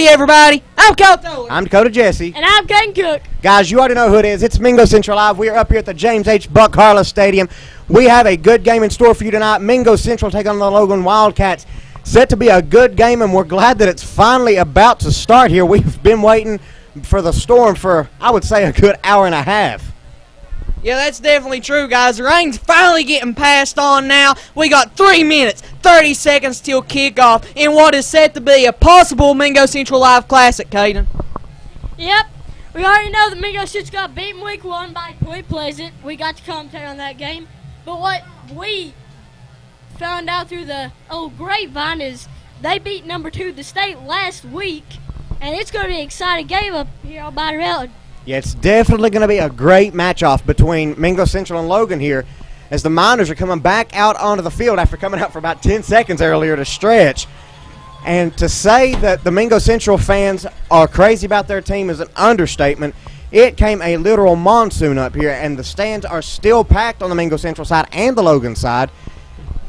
Howdy, everybody. I'm Kyle Toller. I'm Dakota Jesse. And I'm Ken Cook. Guys, you already know who it is. It's Mingo Central Live. We are up here at the James H. Buck Harless Stadium. We have a good game in store for you tonight. Mingo Central taking on the Logan Wildcats. Set to be a good game, and we're glad that it's finally about to start here. We've been waiting for the storm for, I would say, a good hour and a half. Yeah, that's definitely true, guys. The rain's finally getting passed on now. We got 3 minutes, 30 seconds till kickoff in what is set to be a possible Mingo Central Live Classic, Caden. Yep. We already know that Mingo Central got beaten week 1 by Point Pleasant. We got to commentate on that game. But what we found out through the old grapevine is they beat number 2, the state, last week. And it's going to be an exciting game up here on Battery Mountain. Yeah, it's definitely going to be a great match-off between Mingo Central and Logan here as the Miners are coming back out onto the field after coming out for about 10 seconds earlier to stretch. And to say that the Mingo Central fans are crazy about their team is an understatement. It came a literal monsoon up here, and the stands are still packed on the Mingo Central side and the Logan side.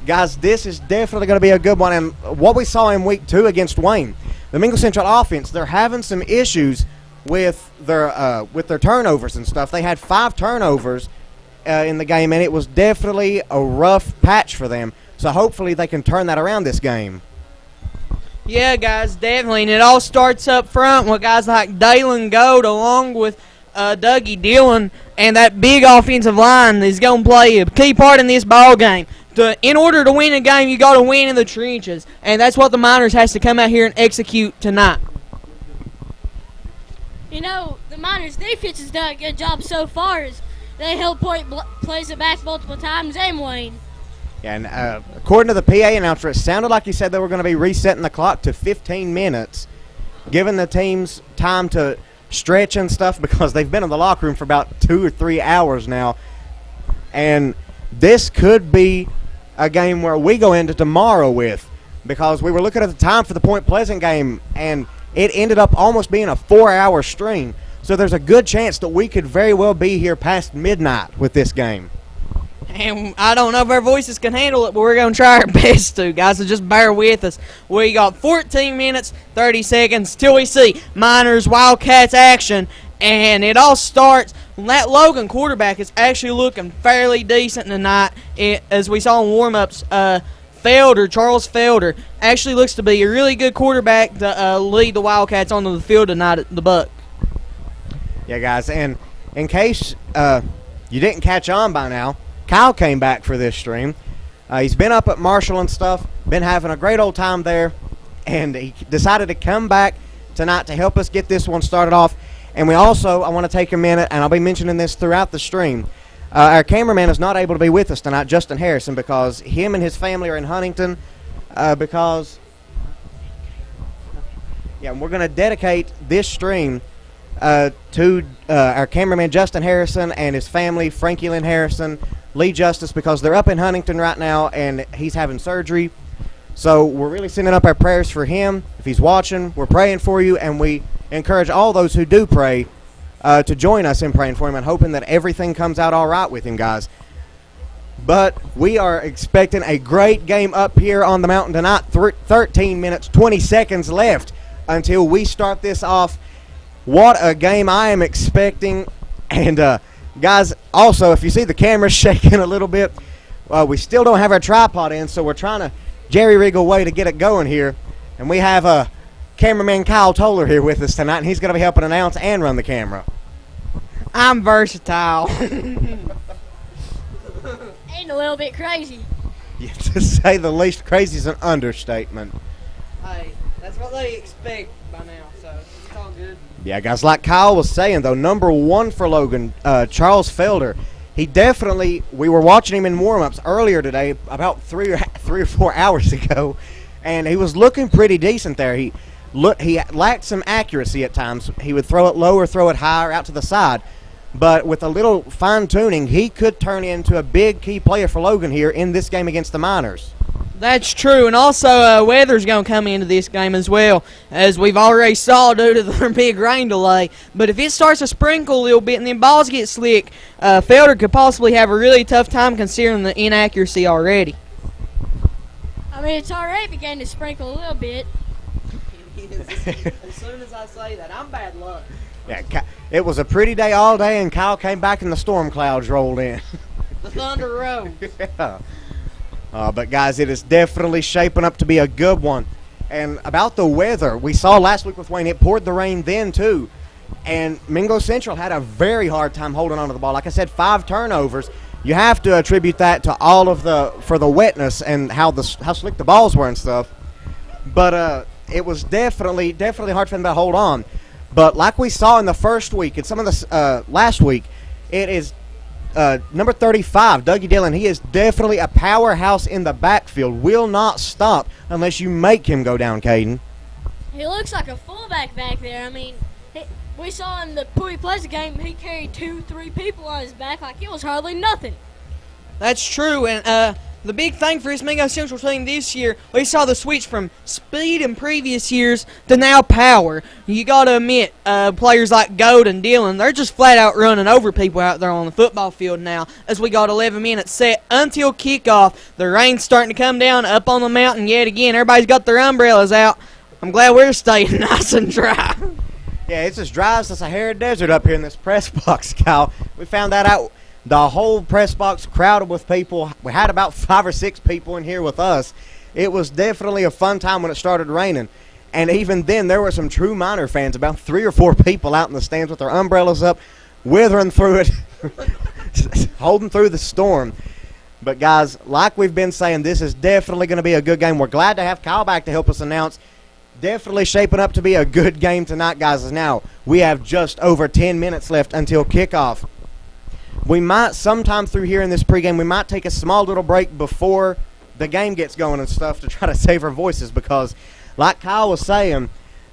Guys, this is definitely going to be a good one. And what we saw in week 2 against Wayne, the Mingo Central offense, they're having some issues with their turnovers and stuff. They had 5 turnovers in the game, and it was definitely a rough patch for them. So hopefully they can turn that around this game. Yeah, guys, definitely. And it all starts up front with guys like Dalen Gold along with Dougie Dillon, and that big offensive line is going to play a key part in this ball game. In order to win a game, you got to win in the trenches, and that's what the Miners has to come out here and execute tonight. You know, the Miners' defense has done a good job so far as they held Point Pleasant back multiple times and Wayne. Yeah, and according to the PA announcer, it sounded like he said they were going to be resetting the clock to 15 minutes, giving the teams time to stretch and stuff because they've been in the locker room for about 2 or 3 hours now. And this could be a game where we go into tomorrow with, because we were looking at the time for the Point Pleasant game, and it ended up almost being a 4-hour stream. So there's a good chance that we could very well be here past midnight with this game. And I don't know if our voices can handle it, but we're going to try our best to, guys, so just bear with us. We got 14 minutes, 30 seconds till we see Miners Wildcats action, and it all starts when that Logan quarterback is actually looking fairly decent tonight. As we saw in warm-ups, Charles Felder, actually looks to be a really good quarterback to lead the Wildcats onto the field tonight at the Buck. Yeah, guys, and in case you didn't catch on by now, Kyle came back for this stream. He's been up at Marshall and stuff, been having a great old time there, and he decided to come back tonight to help us get this one started off. And I want to take a minute, and I'll be mentioning this throughout the stream. Our cameraman is not able to be with us tonight, Justin Harrison, because him and his family are in Huntington and we're going to dedicate this stream to our cameraman Justin Harrison and his family, Frankie Lynn Harrison, Lee Justice, because they're up in Huntington right now and he's having surgery. So we're really sending up our prayers for him. If he's watching, we're praying for you, and we encourage all those who do pray to join us in praying for him and hoping that everything comes out all right with him, guys. But we are expecting a great game up here on the mountain tonight. 13 minutes, 20 seconds left until we start this off. What a game I am expecting. And, guys, also, if you see the camera shaking a little bit, we still don't have our tripod in, so we're trying to jerry-rig a way to get it going here. And we have cameraman Kyle Toller here with us tonight, and he's going to be helping announce and run the camera. I'm versatile. Ain't a little bit crazy. Yeah, to say the least, crazy is an understatement. Hey, that's what they expect by now, so it's all good. Yeah, guys, like Kyle was saying, though, number 1 for Logan, Charles Felder, we were watching him in warm-ups earlier today, about 3 or 4 hours ago, and he was looking pretty decent there. He lacked some accuracy at times. He would throw it low or throw it high or out to the side. But with a little fine-tuning, he could turn into a big key player for Logan here in this game against the Miners. That's true, and also weather's going to come into this game as well, as we've already saw due to the big rain delay. But if it starts to sprinkle a little bit and then balls get slick, Felder could possibly have a really tough time considering the inaccuracy already. I mean, it's already beginning to sprinkle a little bit. As soon as I say that, I'm bad luck. Yeah, it was a pretty day all day, and Kyle came back and the storm clouds rolled in. The Thunder rose. Yeah. But, guys, it is definitely shaping up to be a good one. And about the weather, we saw last week with Wayne, it poured the rain then, too. And Mingo Central had a very hard time holding on to the ball. Like I said, 5 turnovers. You have to attribute that to all of the wetness and how slick the balls were and stuff. But it was definitely hard for them to hold on. But like we saw in the first week and some of the last week, it is number 35, Dougie Dillon. He is definitely a powerhouse in the backfield. Will not stop unless you make him go down, Caden. He looks like a fullback back there. I mean, we saw in the Puey Pleasant game, he carried 2-3 people on his back like it was hardly nothing. That's true, and the big thing for this Mingo Central team this year, we saw the switch from speed in previous years to now power. You got to admit, players like Gold and Dillon, they're just flat out running over people out there on the football field now as we got 11 minutes set until kickoff. The rain's starting to come down up on the mountain yet again. Everybody's got their umbrellas out. I'm glad we're staying nice and dry. Yeah, it's as dry as the Sahara Desert up here in this press box, Kyle. We found that out. The whole press box crowded with people. We had about 5 or 6 people in here with us. It was definitely a fun time when it started raining. And even then, there were some true Miner fans, about 3 or 4 people out in the stands with their umbrellas up, withering through it, holding through the storm. But, guys, like we've been saying, this is definitely going to be a good game. We're glad to have Kyle back to help us announce. Definitely shaping up to be a good game tonight, guys, as now we have just over 10 minutes left until kickoff. We might, sometime through here in this pregame, we might take a small little break before the game gets going and stuff to try to save our voices because, like Kyle was saying,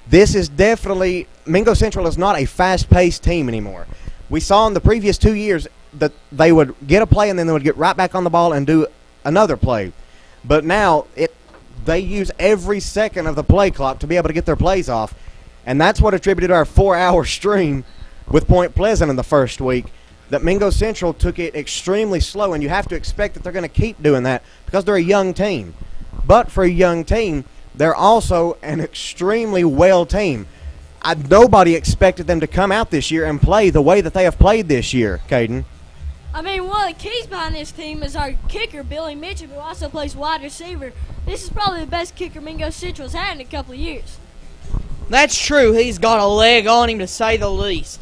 this is definitely – Mingo Central is not a fast-paced team anymore. We saw in the previous 2 years that they would get a play and then they would get right back on the ball and do another play. But now they use every second of the play clock to be able to get their plays off, and that's what attributed to our 4-hour stream with Point Pleasant in the first week. That Mingo Central took it extremely slow, and you have to expect that they're going to keep doing that because they're a young team. But for a young team, they're also an extremely well team. Nobody expected them to come out this year and play the way that they have played this year, Caden. I mean, one of the keys behind this team is our kicker, Billy Mitchell, who also plays wide receiver. This is probably the best kicker Mingo Central's had in a couple of years. That's true. He's got a leg on him, to say the least.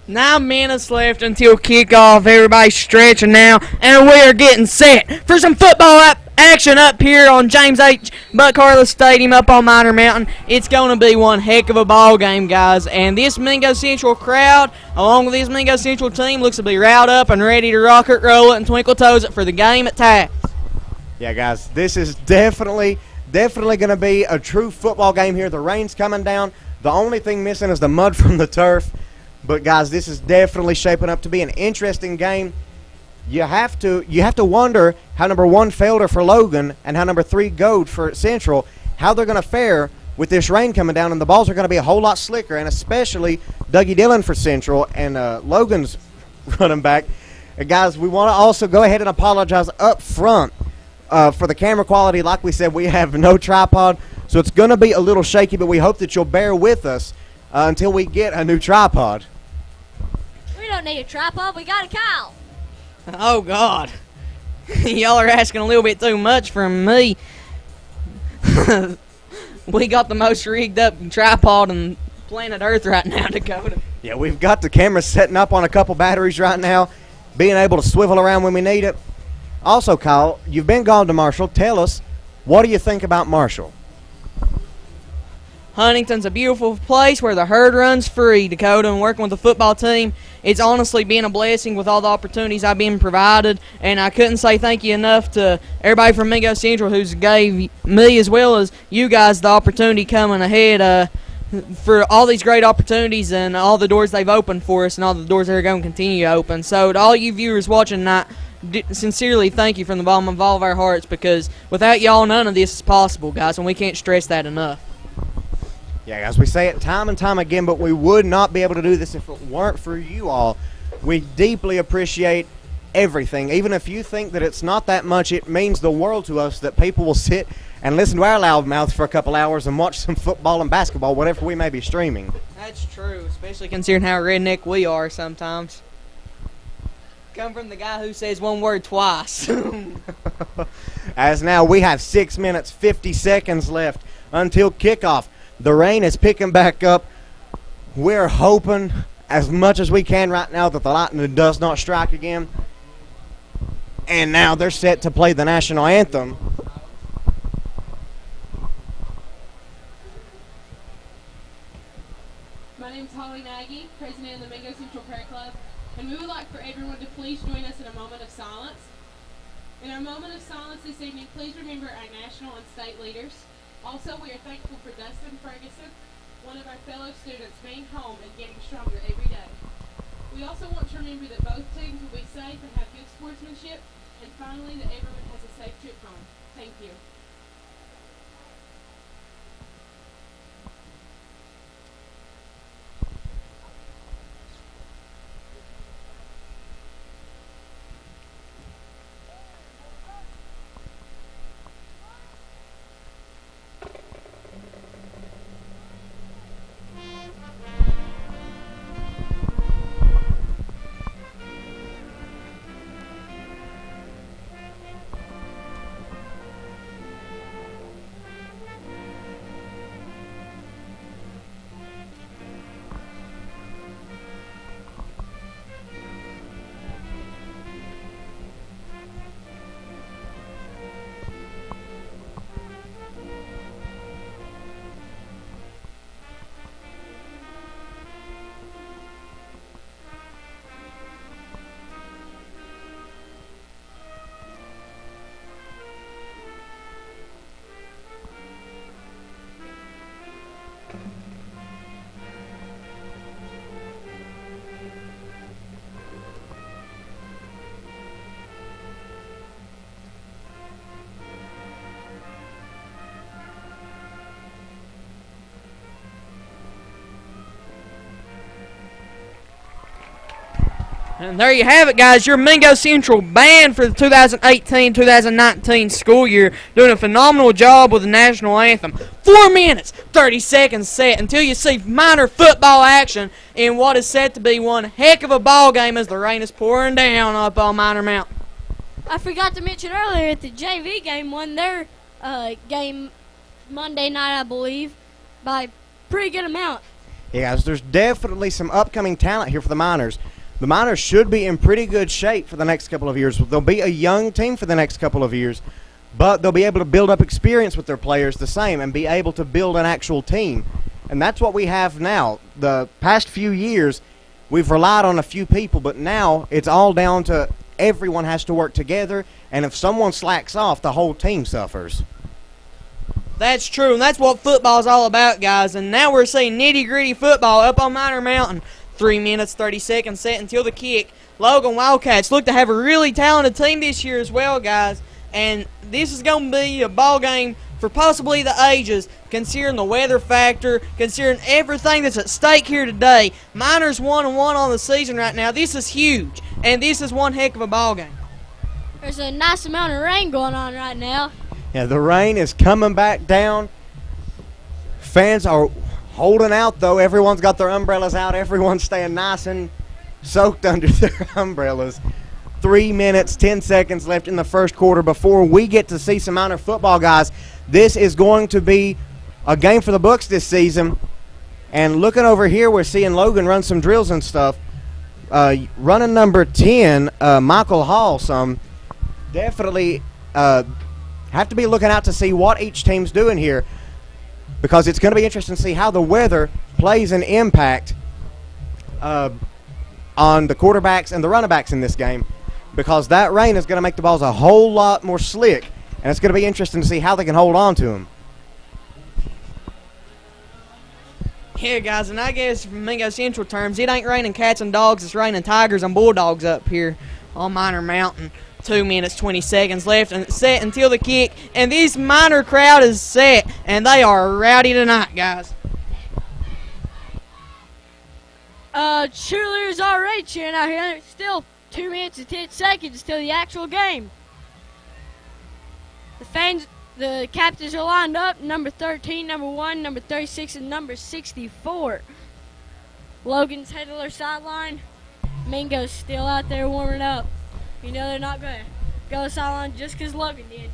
9 minutes left until kickoff. Everybody's stretching now, and we are getting set for some football action up here on James H. Buck-Harless Stadium up on Miner Mountain. It's going to be one heck of a ball game, guys, and this Mingo Central crowd, along with this Mingo Central team, looks to be riled up and ready to rock it, roll it, and twinkle toes it for the game at Taft. Yeah, guys, this is definitely going to be a true football game here. The rain's coming down. The only thing missing is the mud from the turf. But, guys, this is definitely shaping up to be an interesting game. You have to wonder how number 1 Felder for Logan and how number 3 Goad for Central, how they're going to fare with this rain coming down, and the balls are going to be a whole lot slicker, and especially Dougie Dillon for Central and Logan's running back. And guys, we want to also go ahead and apologize up front for the camera quality. Like we said, we have no tripod, so it's going to be a little shaky, but we hope that you'll bear with us until we get a new tripod. We don't need a tripod. We got a Kyle. Oh, God. Y'all are asking a little bit too much from me. We got the most rigged up tripod on planet Earth right now, Dakota. Yeah, we've got the camera setting up on a couple batteries right now, being able to swivel around when we need it. Also, Kyle, you've been gone to Marshall. Tell us, what do you think about Marshall? Huntington's a beautiful place where the herd runs free, Dakota, and working with the football team, it's honestly been a blessing with all the opportunities I've been provided, and I couldn't say thank you enough to everybody from Mingo Central who's gave me as well as you guys the opportunity coming ahead for all these great opportunities and all the doors they've opened for us and all the doors they're going to continue to open. So to all you viewers watching tonight, sincerely thank you from the bottom of all of our hearts, because without y'all, none of this is possible, guys, and we can't stress that enough. Yeah, guys, we say it time and time again, but we would not be able to do this if it weren't for you all. We deeply appreciate everything. Even if you think that it's not that much, it means the world to us that people will sit and listen to our loud mouths for a couple hours and watch some football and basketball, whatever we may be streaming. That's true, especially considering how redneck we are sometimes. Come from the guy who says one word twice. As now we have 6 minutes, 50 seconds left until kickoff. The rain is picking back up. We're hoping as much as we can right now that the lightning does not strike again. And now they're set to play the national anthem. My name is Holly Nagy, president of the Mingo Central Prayer Club, and we would like for everyone to please join us in a moment of silence. In our moment of silence this evening, please remember our national and state leaders. Also, we are thankful for Dustin Ferguson, one of our fellow students, being home and getting stronger every day. We also want to remember that both teams will be safe and have good sportsmanship, and finally that everyone has a safe trip home. Thank you. And there you have it, guys. Your Mingo Central band for the 2018-2019 school year doing a phenomenal job with the national anthem. 4 minutes, 30 seconds set until you see minor football action in what is set to be one heck of a ball game as the rain is pouring down up on Minor Mountain. I forgot to mention earlier that the JV game won their game Monday night, I believe, by a pretty good amount. Yeah, guys, there's definitely some upcoming talent here for the Miners. The Miners should be in pretty good shape for the next couple of years. They'll be a young team for the next couple of years, but they'll be able to build up experience with their players the same and be able to build an actual team. And that's what we have now. The past few years, we've relied on a few people, but now it's all down to everyone has to work together, and if someone slacks off, the whole team suffers. That's true, and that's what football's all about, guys. And now we're seeing nitty-gritty football up on Minor Mountain. 3 minutes, 30 seconds set until the kick. Logan Wildcats look to have a really talented team this year as well, guys. And this is going to be a ball game for possibly the ages, considering the weather factor, considering everything that's at stake here today. Miners 1-1 on the season right now. This is huge, and this is one heck of a ball game. There's a nice amount of rain going on right now. Yeah, the rain is coming back down. Fans are holding out, though. Everyone's got their umbrellas out. Everyone's staying nice and soaked under their umbrellas. 3 minutes, 10 seconds left in the first quarter before we get to see some Minor football, guys. This is going to be a game for the books this season. And looking over here, we're seeing Logan run some drills and stuff. Running number 10, Michael Hall, definitely have to be looking out to see what each team's doing here, because it's going to be interesting to see how the weather plays an impact on the quarterbacks and the running backs in this game, because that rain is going to make the balls a whole lot more slick, and it's going to be interesting to see how they can hold on to them. Yeah, guys, and I guess from Mingo Central terms, it ain't raining cats and dogs, it's raining tigers and bulldogs up here on Minor Mountain. 2 minutes, 20 seconds left, and it's set until the kick. And this Minor crowd is set, and they are rowdy tonight, guys. Cheerleaders already cheering out here. It's still 2 minutes and 10 seconds till the actual game. The fans The captains are lined up, number 13, number 1, number 36, and number 64. Logan's headed to their sideline. Mingo's still out there warming up. You know they're not going to go to the sideline just because Logan did.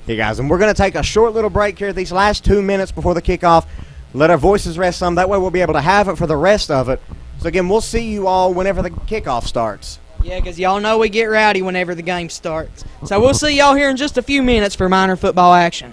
Hey, guys, and we're going to take a short little break here these last 2 minutes before the kickoff. Let our voices rest some. That way we'll be able to have it for the rest of it. So, again, we'll see you all whenever the kickoff starts. Yeah, because y'all know we get rowdy whenever the game starts. So we'll see y'all here in just a few minutes for minor football action.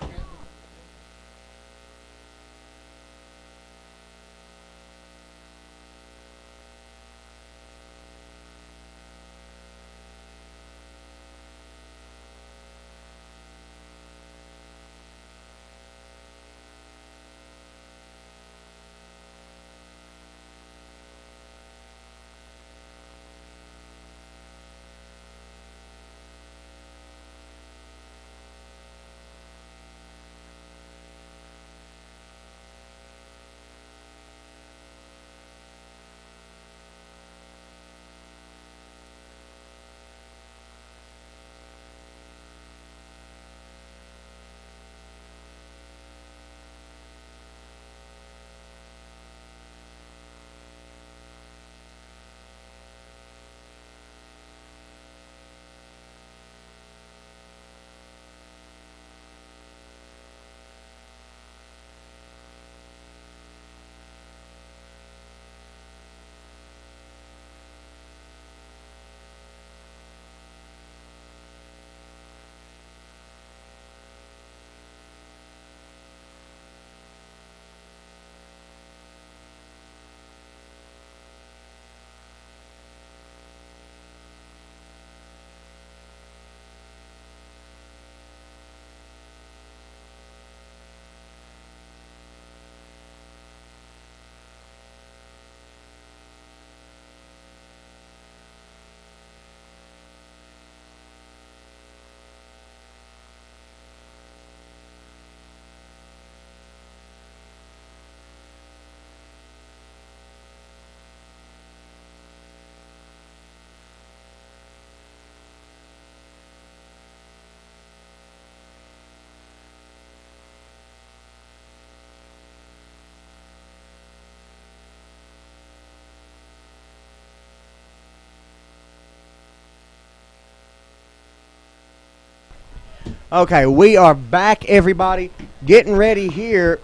Okay, we are back, everybody. Getting ready here.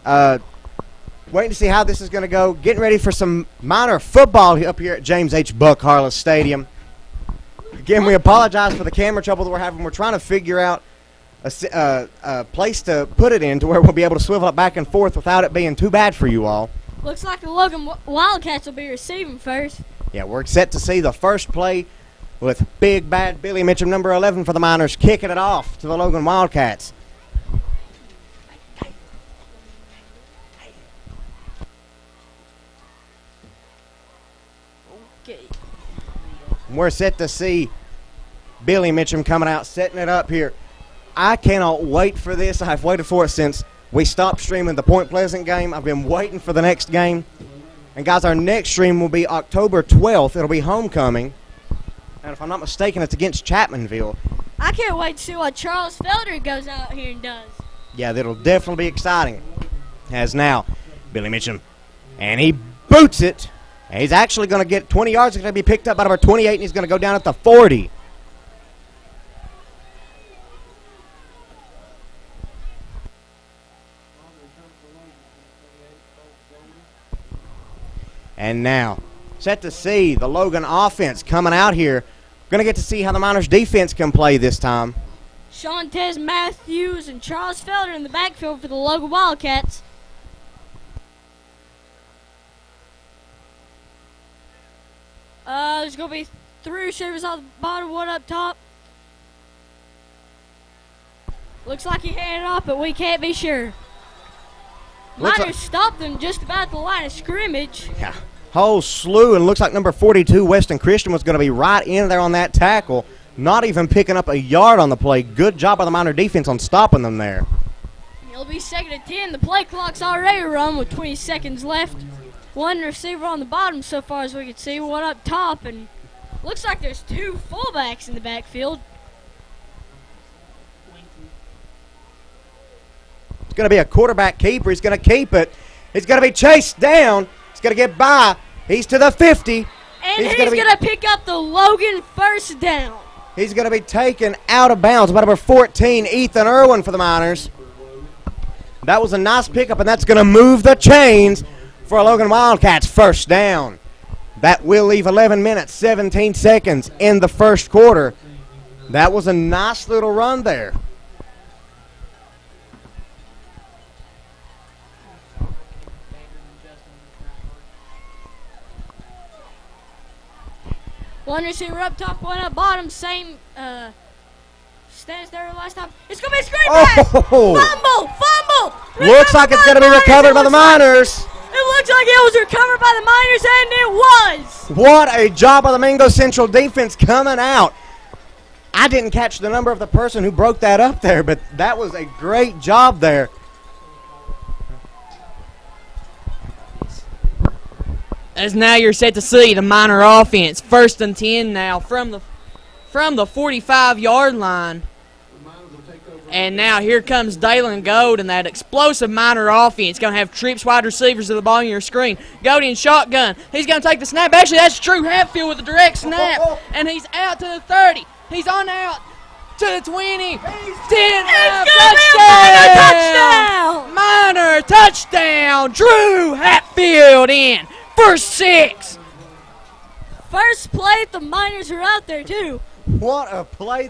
Waiting to see how this is going to go. Getting ready for some minor football up here at James H. Buck Harless Stadium. Again, we apologize for the camera trouble that we're having. We're trying to figure out a place to put it in to where we'll be able to swivel it back and forth without it being too bad for you all. Looks like the Logan Wildcats will be receiving first. Yeah, we're set to see the first play with big, bad Billy Mitchum, number 11 for the Miners, kicking it off to the Logan Wildcats. Okay. We're set to see Billy Mitchum coming out, setting it up here. I cannot wait for this. I've waited for it since we stopped streaming the Point Pleasant game. I've been waiting for the next game. And, guys, our next stream will be October 12th. It'll be homecoming. And if I'm not mistaken, it's against Chapmanville. I can't wait to see what Charles Felder goes out here and does. Yeah, that'll definitely be exciting. As now, Billy Mitchum, and he boots it. And he's actually going to get 20 yards. He's going to be picked up out of our 28, and he's going to go down at the 40. And now, set to see the Logan offense coming out here. Going to get to see how the Miners defense can play this time. Shantez Matthews and Charles Felder in the backfield for the Logan Wildcats. There's going to be 3 receivers on the bottom, 1 up top. Looks like he handed off, but we can't be sure. Miners stopped them just about at the line of scrimmage. Yeah. Whole slew, and looks like number 42, Weston Christian, was going to be right in there on that tackle, not even picking up a yard on the play. Good job by the Miner defense on stopping them there. It'll be 2nd and 10. The play clock's already run with 20 seconds left. 1 receiver on the bottom so far as we can see, 1 up top, and looks like there's 2 fullbacks in the backfield. going to be a quarterback keeper. He's going to keep it. He's going to be chased down. He's going to get by. He's to the 50. And he's going to pick up the Logan first down. He's going to be taken out of bounds by number 14, Ethan Irwin for the Miners. That was a nice pickup, and that's going to move the chains for a Logan Wildcats first down. That will leave 11 minutes, 17 seconds in the first quarter. That was a nice little run there. One receiver up top, one up bottom, same stance there last time. It's going to be a screen pass. Fumble. Looks like it's going to be recovered by the Miners. It looks like it was recovered by the Miners, and it was. What a job by the Mingo Central defense coming out. I didn't catch the number of the person who broke that up there, but that was a great job there. As now you're set to see the Miner offense, 1st and 10 now from the 45-yard line. And now here comes Dalen Gold and that explosive Miner offense. Going to have trips wide receivers at the bottom of your screen. Gold in shotgun. He's going to take the snap. Actually, that's Drew Hatfield with a direct snap. And he's out to the 30. He's on out to the 20. 10. Touchdown! Miner touchdown. Drew Hatfield in. First 6. First play, the Miners are out there, too. What a play.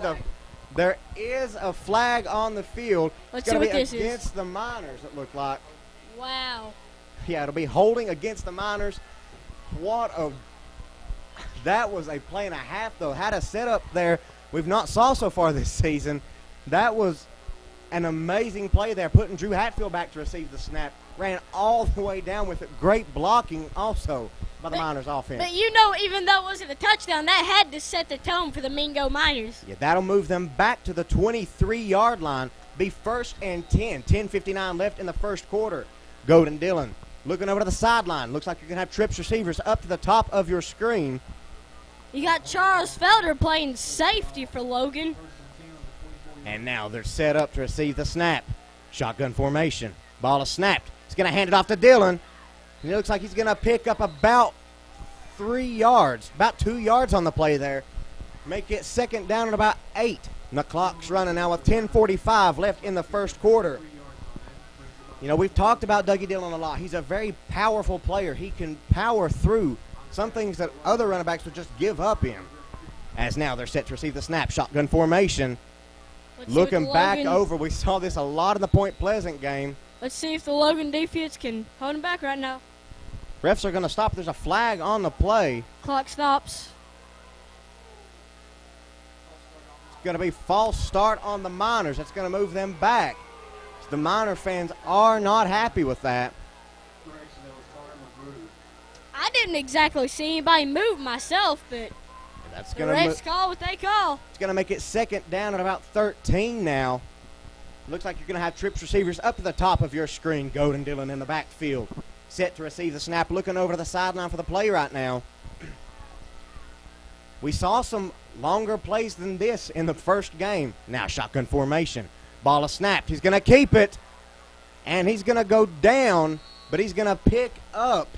There is a flag on the field. Let's see what this is. Against the Miners, it looked like. Wow. Yeah, it'll be holding against the Miners. That was a play and a half, though. Had a setup there we've not saw so far this season. That was an amazing play there, putting Drew Hatfield back to receive the snap. Ran all the way down with it. Great blocking also by the Miners offense. But even though it wasn't a touchdown, that had to set the tone for the Mingo Miners. Yeah, that'll move them back to the 23-yard line. Be 1st and 10. 10:59 left in the first quarter. Golden Dillon looking over to the sideline. Looks like you're going to have trips receivers up to the top of your screen. You got Charles Felder playing safety for Logan. And now they're set up to receive the snap. Shotgun formation. Ball is snapped. He's going to hand it off to Dillon. And it looks like he's going to pick up about 3 yards, about 2 yards on the play there. Make it 2nd down and about 8. And the clock's running now with 10:45 left in the first quarter. You know, we've talked about Dougie Dillon a lot. He's a very powerful player. He can power through some things that other running backs would just give up in. As now they're set to receive the snap. Shotgun formation. Looking back over, we saw this a lot in the Point Pleasant game. Let's see if the Logan defense can hold him back right now. Refs are going to stop. There's a flag on the play. Clock stops. It's going to be false start on the Miners. That's going to move them back. The Miner fans are not happy with that. I didn't exactly see anybody move myself, but that's the refs call what they call. It's going to make it 2nd down at about 13 now. Looks like you're going to have trips receivers up to the top of your screen. Golden Dillon in the backfield. Set to receive the snap. Looking over to the sideline for the play right now. We saw some longer plays than this in the first game. Now shotgun formation. Ball is snapped. He's going to keep it. And he's going to go down, but he's going to pick up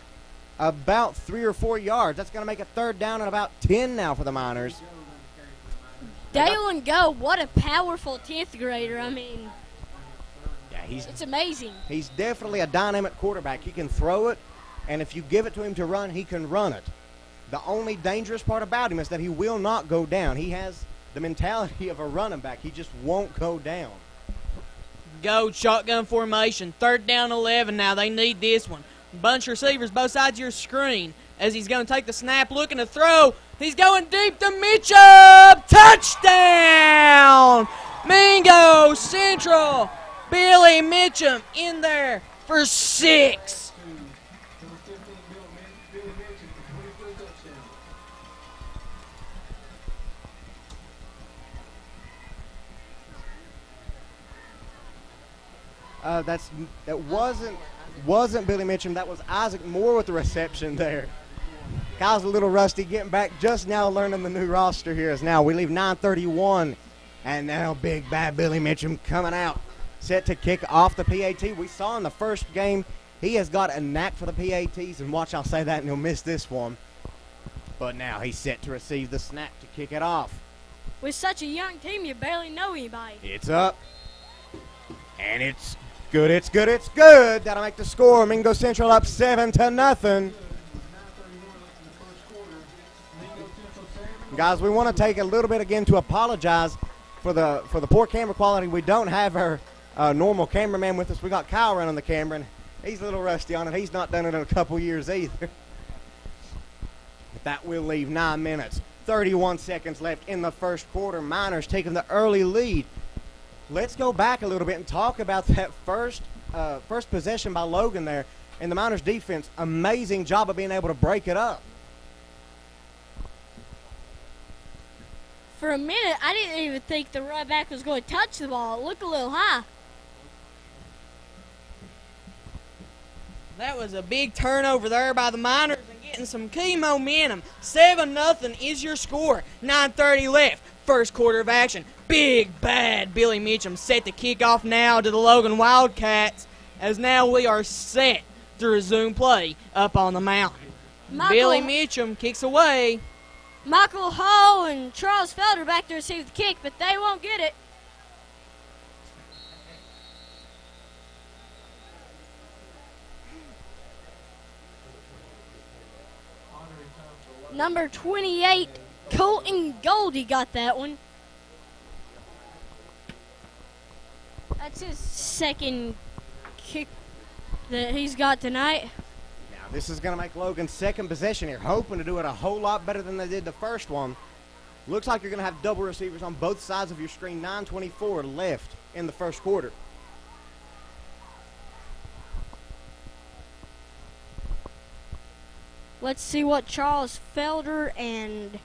about 3 or 4 yards. That's going to make it 3rd down and about 10 now for the Miners. Dalen Go, what a powerful 10th grader. I mean, yeah, it's amazing. He's definitely a dynamic quarterback. He can throw it, and if you give it to him to run, he can run it. The only dangerous part about him is that he will not go down. He has the mentality of a running back. He just won't go down. Go shotgun formation. 3rd down 11 now. They need this one. Bunch receivers both sides of your screen as he's going to take the snap, looking to throw. He's going deep to Mitchum. Touchdown! Mingo Central. Billy Mitchum in there for 6. That wasn't Billy Mitchum. That was Isaac Moore with the reception there. Kyle's a little rusty, getting back just now, learning the new roster here. As now we leave 9:31, and now big bad Billy Mitchum coming out set to kick off the PAT. We saw in the first game he has got a knack for the PATs, and watch, I'll say that, and he'll miss this one. But now he's set to receive the snap to kick it off. With such a young team, you barely know anybody. It's up. And it's good, it's good, it's good. That'll make the score. Mingo Central up 7-0. Guys, we want to take a little bit again to apologize for the poor camera quality. We don't have our normal cameraman with us. We got Kyle running the camera, and he's a little rusty on it. He's not done it in a couple years either. But that will leave 9 minutes. 31 seconds left in the first quarter. Miners taking the early lead. Let's go back a little bit and talk about that first possession by Logan there. And the Miners defense, amazing job of being able to break it up. For a minute, I didn't even think the right back was going to touch the ball. It looked a little high. That was a big turnover there by the Miners and getting some key momentum. 7-0 is your score. 9:30 left. First quarter of action. Big, bad Billy Mitchum set to kick off now to the Logan Wildcats, as now we are set to resume play up on the mountain. Billy Mitchum kicks away. Michael Hall and Charles Felder back to receive the kick, but they won't get it. Number 28, Colton Goldie got that one. That's his second kick that he's got tonight. Now this is going to make Logan's second possession here, hoping to do it a whole lot better than they did the first one. Looks like you're going to have double receivers on both sides of your screen. 9:24 left in the first quarter. Let's see what Charles Felder and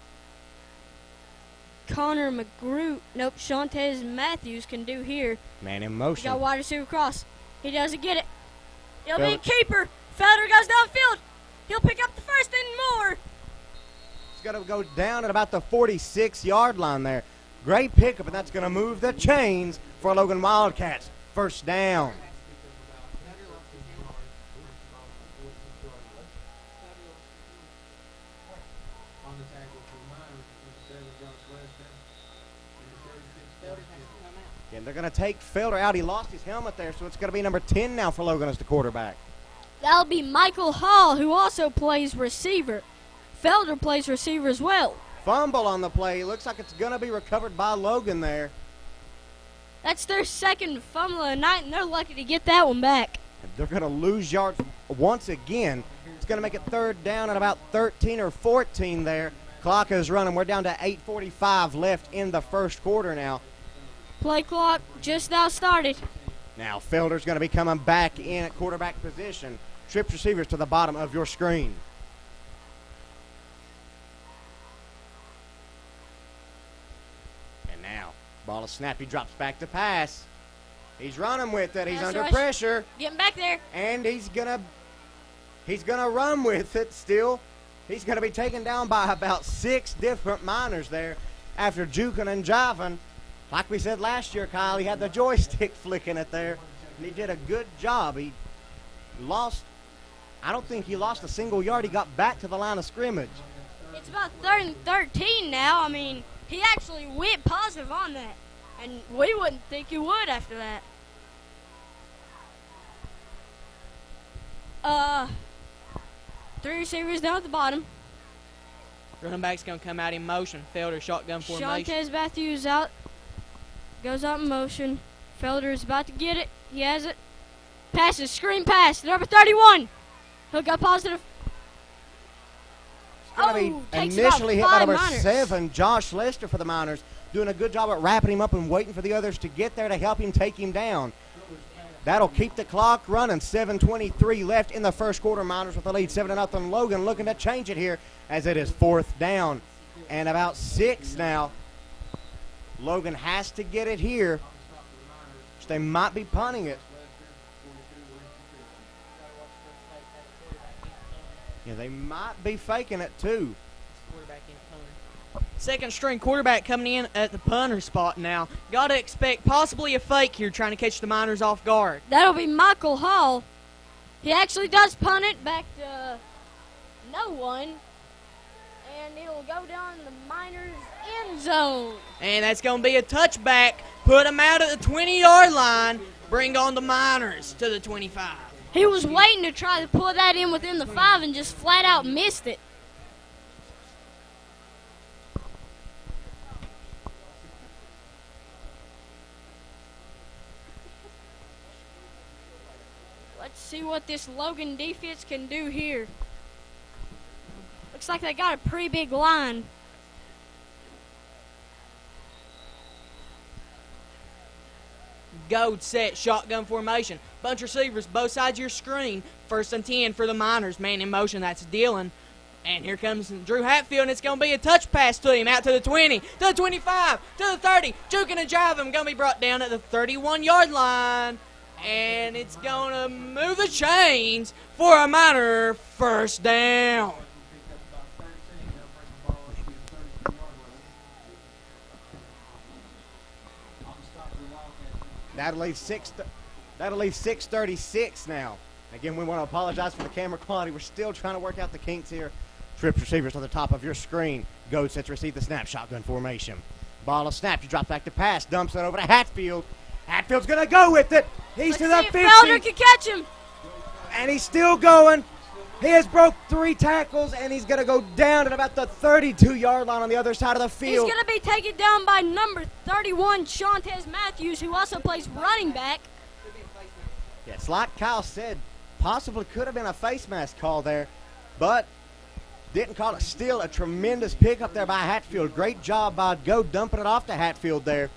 Connor Shantez Matthews can do here. Man in motion. Got wide receiver cross. He doesn't get it. It'll be a keeper. Felder goes downfield. He'll pick up the first and more. It's going to go down at about the 46-yard line there. Great pickup, and that's going to move the chains for Logan Wildcats. First down. And they're going to take Felder out. He lost his helmet there, so it's going to be number 10 now for Logan as the quarterback. That'll be Michael Hall, who also plays receiver. Felder plays receiver as well. Fumble on the play. Looks like it's going to be recovered by Logan there. That's their second fumble of the night, and they're lucky to get that one back. And they're going to lose yards once again. It's going to make it third down at about 13 or 14 there. Clock is running. We're down to 8:45 left in the first quarter now. Play clock just now started. Now Felder's going to be coming back in at quarterback position. Trips receivers to the bottom of your screen. And now, ball is snapped. He drops back to pass. He's running with it. He's under pressure. Getting back there. And he's gonna run with it still. He's going to be taken down by about 6 different Miners there after juking and jiving. Like we said last year, Kyle, he had the joystick flicking it there, and he did a good job. I don't think he lost a single yard. He got back to the line of scrimmage. It's about 3rd and 13 now. I mean, he actually went positive on that, and we wouldn't think he would after that. 3 receivers down at the bottom. Running back's going to come out in motion. Felder shotgun formation. Shantez Matthews out. Goes out in motion. Felder is about to get it. He has it. Passes. Screen pass. Number 31. He'll go positive. Initially hit by number 7, Josh Lester for the Miners. Doing a good job at wrapping him up and waiting for the others to get there to help him take him down. That'll keep the clock running. 7:23 left in the first quarter. Miners with the lead, 7-0. Logan looking to change it here as it is 4th down and about 6 now. Logan has to get it here. They might be punting it. Yeah, they might be faking it too. second string quarterback coming in at the punter spot now. Got to expect possibly a fake here trying to catch the Miners off guard. That'll be Michael Hall. He actually does punt it back to no one. And it'll go down the Miners' end zone. And that's going to be a touchback. Put them out at the 20-yard line. Bring on the Miners to the 25. He was waiting to try to pull that in within the 5 and just flat out missed it. Let's see what this Logan defense can do here. Looks like they got a pretty big line. Go, set, shotgun formation. Bunch receivers, both sides of your screen. 1st and 10 for the Miners. Man in motion, that's Dillon. And here comes Drew Hatfield, and it's going to be a touch pass to him. Out to the 20, to the 25, to the 30. Juking and jiving. Going to be brought down at the 31-yard line. And it's going to move the chains for a Miner first down. That'll leave 6:36 now. Again, we want to apologize for the camera quality. We're still trying to work out the kinks here. Trips receivers on the top of your screen. Go set to receive the snap, shotgun formation. Ball of snap. You drop back to pass. Dumps it over to Hatfield. Hatfield's going to go with it. He's to the 50. Felder can catch him. And he's still going. He has broke 3 tackles, and he's going to go down at about the 32-yard line on the other side of the field. He's going to be taken down by number 31, Shantez Matthews, who also plays running back. Yes, like Kyle said, possibly could have been a face mask call there, but didn't call it. Still a tremendous pickup there by Hatfield. Great job by Go dumping it off to Hatfield there.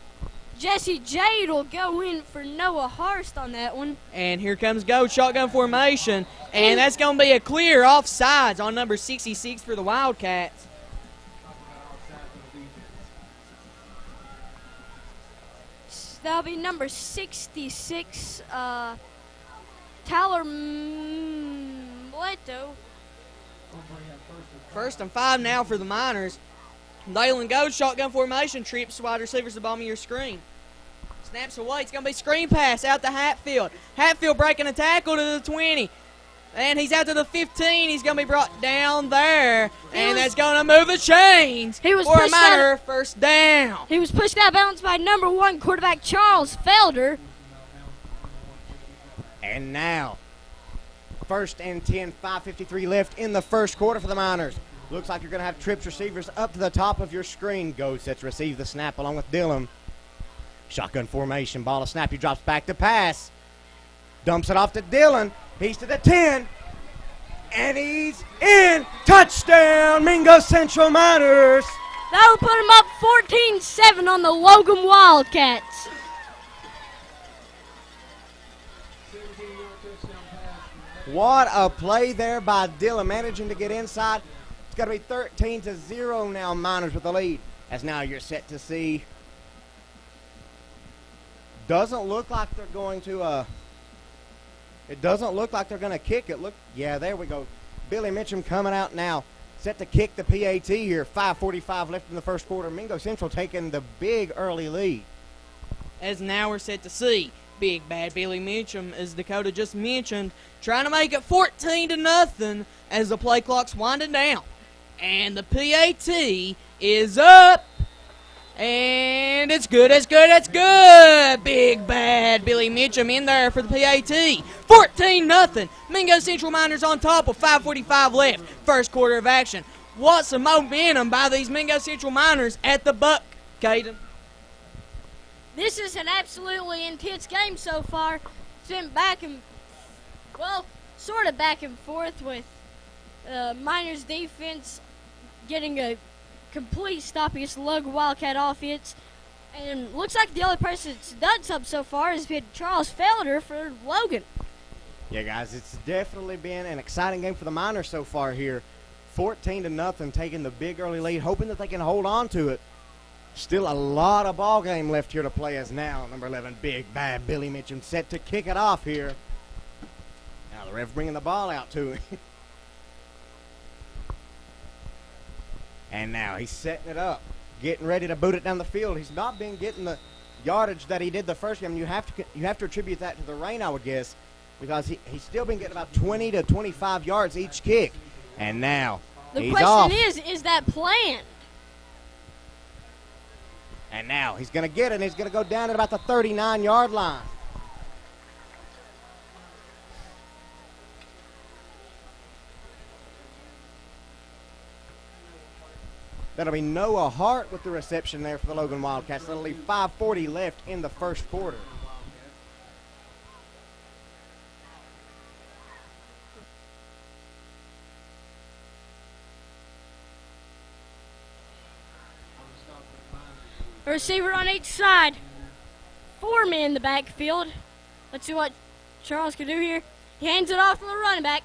Jesse Jade will go in for Noah Harst on that one. And here comes Go, shotgun formation. And that's going to be a clear offsides on number 66 for the Wildcats. That'll be number 66, Tyler Mleto. 1st and 5 now for the Miners. Dalen goes, shotgun formation, trips wide receivers the bottom of your screen. Snaps away, it's going to be screen pass out to Hatfield. Hatfield breaking a tackle to the 20. And he's out to the 15. He's going to be brought down there. And that's going to move the chains for a Miner first down. He was pushed out of bounds by number 1 quarterback Charles Felder. And now, 1st and 10, 5:53 left in the first quarter for the Miners. Looks like you're going to have trips receivers up to the top of your screen. Go sets receive the snap along with Dillon. Shotgun formation, ball of snap. He drops back to pass. Dumps it off to Dillon. He's to the 10. And he's in. Touchdown, Mingo Central Miners. That'll put him up 14-7 on the Logan Wildcats. What a play there by Dillon, managing to get inside. It's got to be 13-0 now, Miners with the lead. As now you're set to see. Doesn't look like they're going to. It doesn't look like they're going to kick it. Look, yeah, there we go. Billy Mitchum coming out now, set to kick the PAT here. 5:45 left in the first quarter. Mingo Central taking the big early lead. As now we're set to see big bad Billy Mitchum, as Dakota just mentioned, trying to make it 14-0 as the play clock's winding down. And the PAT is up. And it's good, it's good, it's good. Big bad Billy Mitchum in there for the PAT. 14-0. Mingo Central Miners on top with 5:45 left. First quarter of action. What some momentum by these Mingo Central Miners at the buck, Caden. This is an absolutely intense game so far. It's been sort of back and forth with Miners defense getting a complete stop against Logan Wildcat offense. And looks like the only person that's done something so far has been Charles Felder for Logan. Yeah, guys, it's definitely been an exciting game for the Miners so far here. 14-0, taking the big early lead, hoping that they can hold on to it. Still a lot of ball game left here to play as now number 11, big bad Billy Mitchum set to kick it off here. Now the ref bringing the ball out to him. And now he's setting it up. getting ready to boot it down the field. He's not been getting the yardage that he did the first game. You have to attribute that to the rain, I would guess, because he's still been getting about 20 to 25 yards each kick. And now The he's off. question is that planned? And now he's going to get it, and he's going to go down at about the 39-yard line. That'll be Noah Hart with the reception there for the Logan Wildcats. That'll leave 5:40 left in the first quarter. A receiver on each side. 4 men in the backfield. Let's see what Charles can do here. He hands it off to the running back.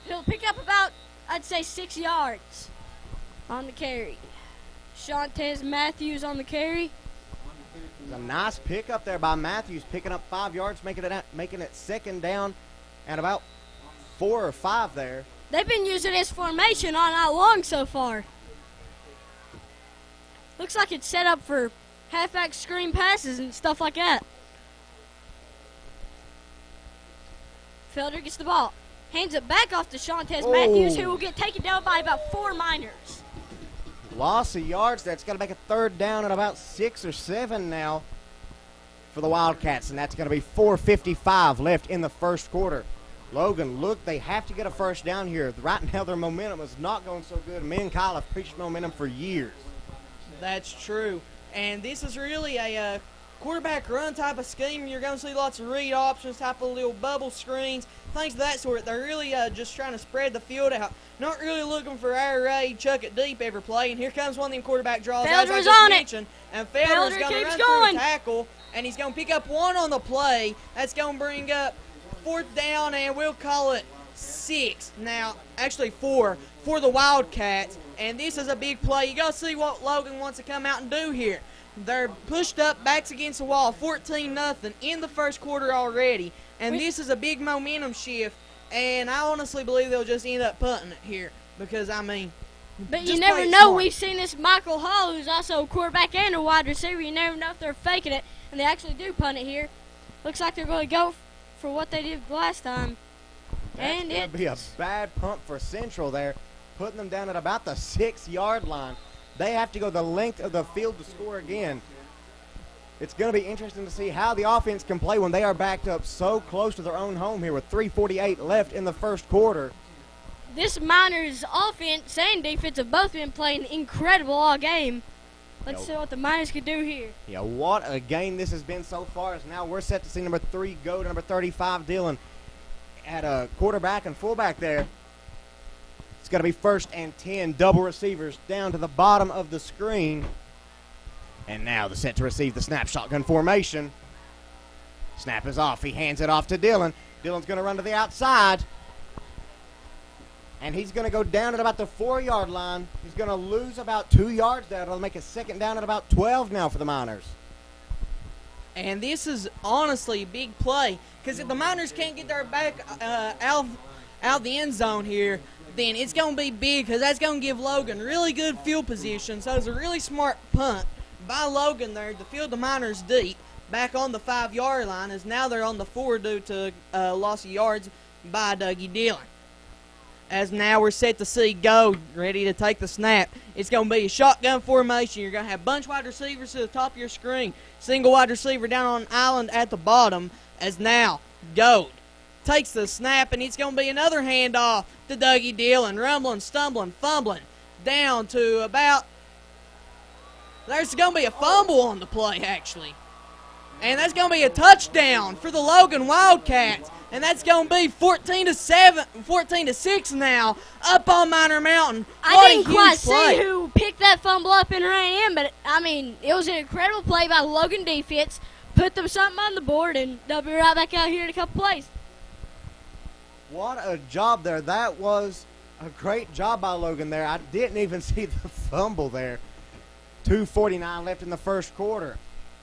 He'll pick up about, I'd say, 6 yards on the carry. Shantez Matthews on the carry. It's a nice pickup there by Matthews, picking up 5 yards, making it second down and about 4 or 5 there. They've been using this formation all night long so far. Looks like it's set up for halfback screen passes and stuff like that. Felder gets the ball. Hands it back off to Shantez Matthews, who will get taken down by about 4 Miners. Loss of yards. That's going to make a third down at about 6 or 7 now for the Wildcats, and that's going to be 4:55 left in the first quarter. Logan, look, they have to get a first down here. Right now their momentum is not going so good. Me and Kyle have preached momentum for years. That's true. And this is really a quarterback run type of scheme. You're going to see lots of read options, type of little bubble screens, things of that sort. They're really just trying to spread the field out. Not really looking for air raid, chuck it deep every play. And here comes one of them quarterback draws, as I just mentioned. And Felder's going to run through a tackle, and he's going to pick up 1 on the play. That's going to bring up 4th down, and we'll call it 6. Now, actually 4 for the Wildcats. And this is a big play. You got to see what Logan wants to come out and do here. They're pushed up, backs against the wall, 14-0 in the first quarter already. And this is a big momentum shift. And I honestly believe they'll just end up punting it here. Because, I mean, but you never know. We've seen this Michael Hall, who's also a quarterback and a wide receiver. You never know if they're faking it. And they actually do punt it here. Looks like they're going to go for what they did last time. That's going to be a bad punt for Central there, putting them down at about the 6-yard line. They have to go the length of the field to score again. It's going to be interesting to see how the offense can play when they are backed up so close to their own home here with 3:48 left in the first quarter. This Miners offense and defense have both been playing incredible all game. Let's see what the Miners can do here. Yeah, what a game this has been so far. As now we're set to see number 3 go to number 35, Dylan, at a quarterback and fullback there. It's going to be 1st and 10, double receivers down to the bottom of the screen. And now the set to receive the snap, shotgun formation. Snap is off. He hands it off to Dylan. Dylan's going to run to the outside. And he's going to go down at about the 4-yard line. He's going to lose about 2 yards there. It'll make a second down at about 12 now for the Miners. And this is honestly a big play. Because if the Miners can't get their back out the end zone here, then it's going to be big because that's going to give Logan really good field position. So it's a really smart punt by Logan there to field the Miners deep back on the 5-yard line, as now they're on the 4 due to loss of yards by Dougie Dillon. As now we're set to see go, ready to take the snap. It's going to be a shotgun formation. You're going to have bunch wide receivers to the top of your screen. Single wide receiver down on an island at the bottom, as now Gold takes the snap, and it's going to be another handoff to Dougie Dillon, rumbling, stumbling, fumbling, down to about, there's going to be a fumble on the play, actually. And that's going to be a touchdown for the Logan Wildcats. And that's going to be 14-6 now, up on Miner Mountain. I didn't quite see who picked that fumble up and ran in, but, I mean, it was an incredible play by the Logan defense. Put them something on the board, and they'll be right back out here in a couple plays. What a job there. That was a great job by Logan there. I didn't even see the fumble there. 2:49 left in the first quarter.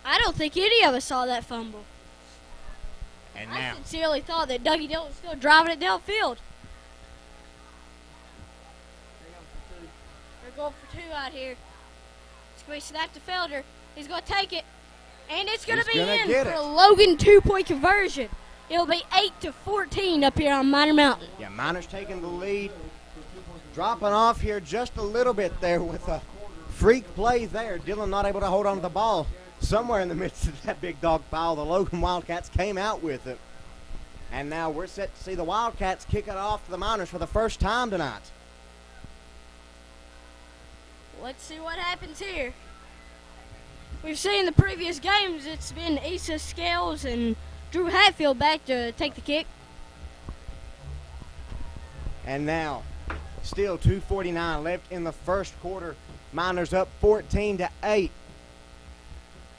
I don't think any of us saw that fumble. And I now, sincerely thought that Dougie Dillon was still driving it downfield. They're going for 2 out here. but he snapped the fielder. He's going to take it, and it's going to be gonna in get for it. a Logan 2-point conversion. It'll be 8-14 up here on Minor Mountain. Yeah, Miners taking the lead. Dropping off here just a little bit there with a freak play there. Dillon not able to hold on to the ball. Somewhere in the midst of that big dog pile, the Logan Wildcats came out with it. And now we're set to see the Wildcats kick it off to the Miners for the first time tonight. Let's see what happens here. We've seen the previous games, it's been Issa Scales and Drew Hatfield back to take the kick. And now, still 2:49 left in the first quarter. Miners up 14-8.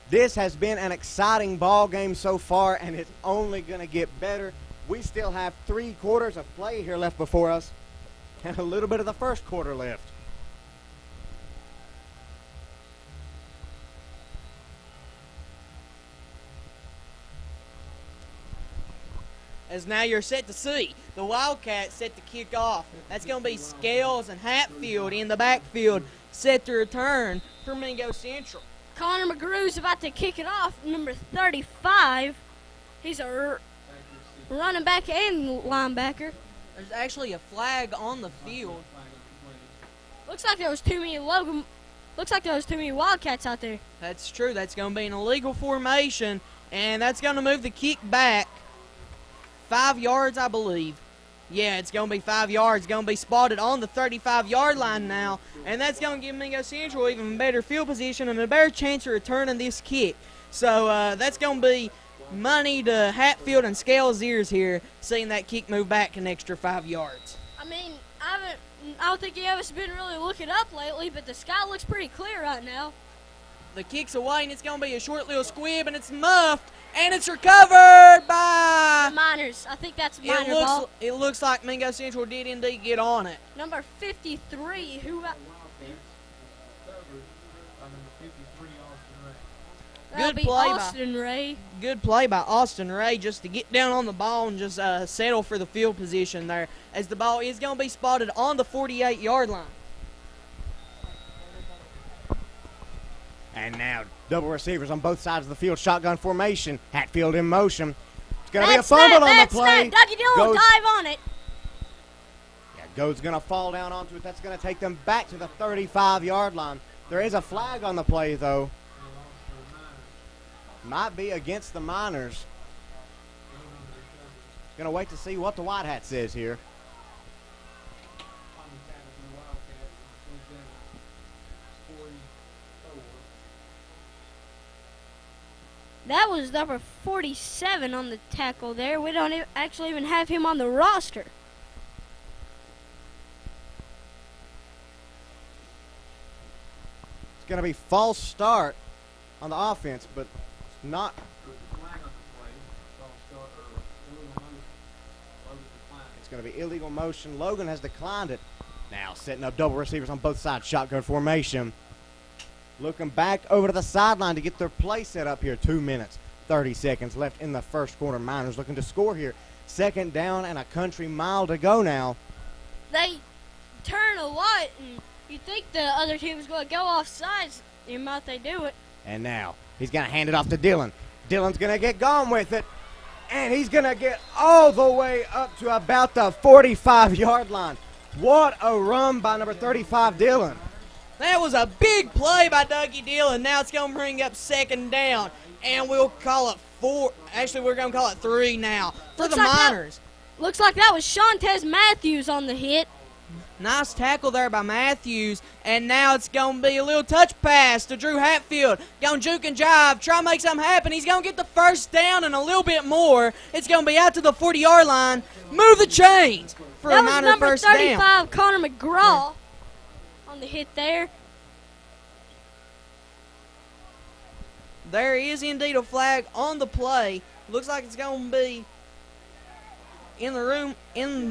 This has been an exciting ball game so far, and it's only going to get better. We still have 3 quarters of play here left before us, and a little bit of the first quarter left. As now you're set to see the Wildcats set to kick off. That's going to be Scales and Hatfield in the backfield set to return for Mingo Central. Connor McGrew's about to kick it off, number 35. He's a running back and linebacker. There's actually a flag on the field. Looks like there was too many Wildcats out there. That's true. That's going to be an illegal formation, and that's going to move the kick back 5 yards, I believe. Yeah, it's going to be 5 yards. It's going to be spotted on the 35-yard line now, and that's going to give Mingo Central even better field position and a better chance of returning this kick. So that's going to be money to Hatfield and Scales' ears here, seeing that kick move back an extra 5 yards. I mean, I don't think any of us have been really looking up lately, but the sky looks pretty clear right now. The kick's away, and it's going to be a short little squib, and it's muffed, and it's recovered by... Miners. I think that's Miner ball. It looks like Mingo Central did indeed get on it. Number 53, who... That'll be Austin Ray. Good play by Austin Ray just to get down on the ball and just settle for the field position there, as the ball is going to be spotted on the 48-yard line. And now, double receivers on both sides of the field, shotgun formation. Hatfield in motion. It's going to be a fumble on the play. Dougie Dillon will dive on it. Yeah, Go's going to fall down onto it. That's going to take them back to the 35-yard line. There is a flag on the play, though. Might be against the Miners. Going to wait to see what the White Hat says here. That was number 47 on the tackle there. We don't actually even have him on the roster. It's going to be false start on the offense, but it's not. It's going to be illegal motion. Logan has declined it. Now setting up double receivers on both sides, shotgun formation. Looking back over to the sideline to get their play set up here. 2 minutes, 30 seconds left in the first quarter. Miners looking to score here. Second down and a country mile to go now. They turn a lot, and you think the other team is going to go off sides. You might they do it. And now he's going to hand it off to Dillon. Dillon's going to get gone with it. And he's going to get all the way up to about the 45-yard line. What a run by number 35, Dillon. That was a big play by Dougie Dillon. Now it's going to bring up second down, and we'll call it 4. Actually, we're going to call it 3 now for the Miners. Looks like that was Shantez Matthews on the hit. Nice tackle there by Matthews, and now it's going to be a little touch pass to Drew Hatfield. Going to juke and jive, try to make something happen. He's going to get the first down and a little bit more. It's going to be out to the 40-yard line. Move the chains for a Miner first down. That was number 35, Connor McGraw, on the hit there. There is indeed a flag on the play. Looks like it's going to be in the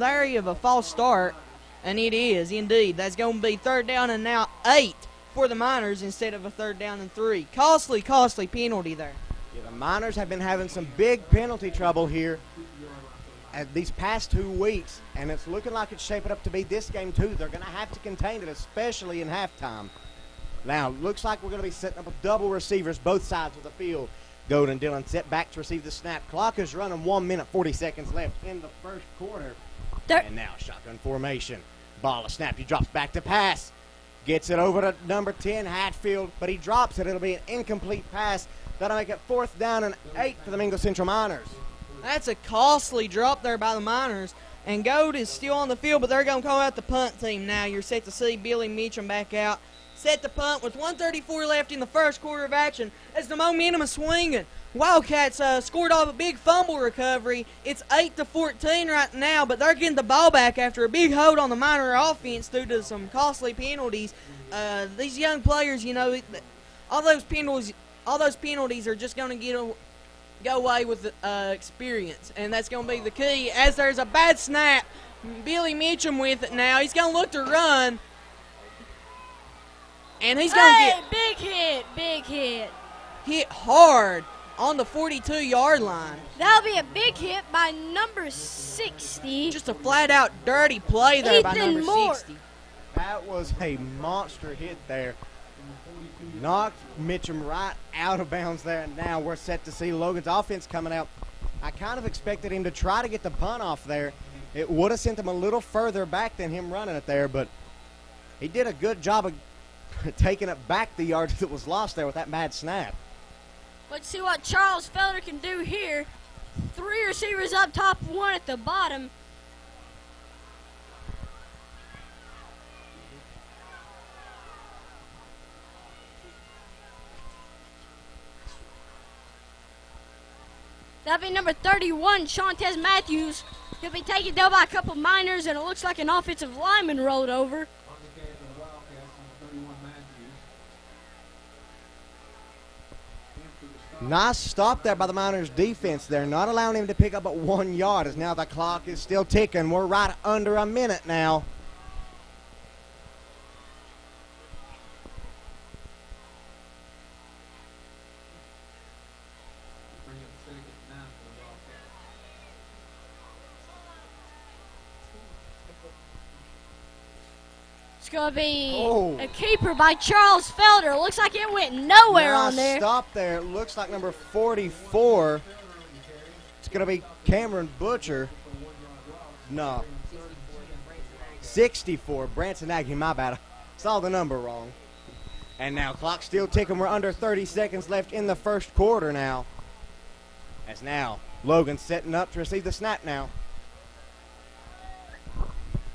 area of a false start. And it is, indeed. That's going to be third down and now 8 for the Miners instead of a third down and 3. Costly penalty there. Yeah, the Miners have been having some big penalty trouble here at these past 2 weeks, and it's looking like it's shaping up to be this game too. They're going to have to contain it, especially in halftime. Now, looks like we're going to be setting up with double receivers both sides of the field. Golden and Dillon set back to receive the snap. Clock is running 1 minute, 40 seconds left in the first quarter. And now shotgun formation. Ball, a snap. He drops back to pass. Gets it over to number 10, Hatfield, but he drops it. It'll be an incomplete pass. That'll make it 4th down and 8 for the Mingo Central Miners. That's a costly drop there by the Miners. And Gold is still on the field, but they're going to call out the punt team now. You're set to see Billy Meacham back out. Set to punt with 1:34 left in the first quarter of action as the momentum is swinging. Wildcats scored off a big fumble recovery. It's 8-14 right now, but they're getting the ball back after a big hold on the Miner offense due to some costly penalties. These young players, you know, all those penalties are just going to go away with experience, and that's going to be the key. As there's a bad snap, Billy Meacham with it now. He's going to look to run, and he's going to get big hit hard on the 42-yard line. That'll be a big hit by number 60. Just a flat-out dirty play there by number 60. That was a monster hit there. Knocked Mitchum right out of bounds there, and now we're set to see Logan's offense coming out. I kind of expected him to try to get the punt off there. It would have sent him a little further back than him running it there, but he did a good job of taking it back the yards that was lost there with that bad snap. Let's see what Charles Felder can do here. 3 receivers up top, 1 at the bottom. That'll be number 31, Shantez Matthews. He'll be taken down by a couple Miners, and it looks like an offensive lineman rolled over. Nice stop there by the Miners defense there, not allowing him to pick up but 1 yard, as now the clock is still ticking. We're right under a minute now. It's going to be a keeper by Charles Felder. Looks like it went nowhere on there. Stop there. It looks like number 44. It's going to be Cameron Butcher. No. 64. Branson Nagy, my bad. I saw the number wrong. And now clock still ticking. We're under 30 seconds left in the first quarter now. As now Logan setting up to receive the snap now.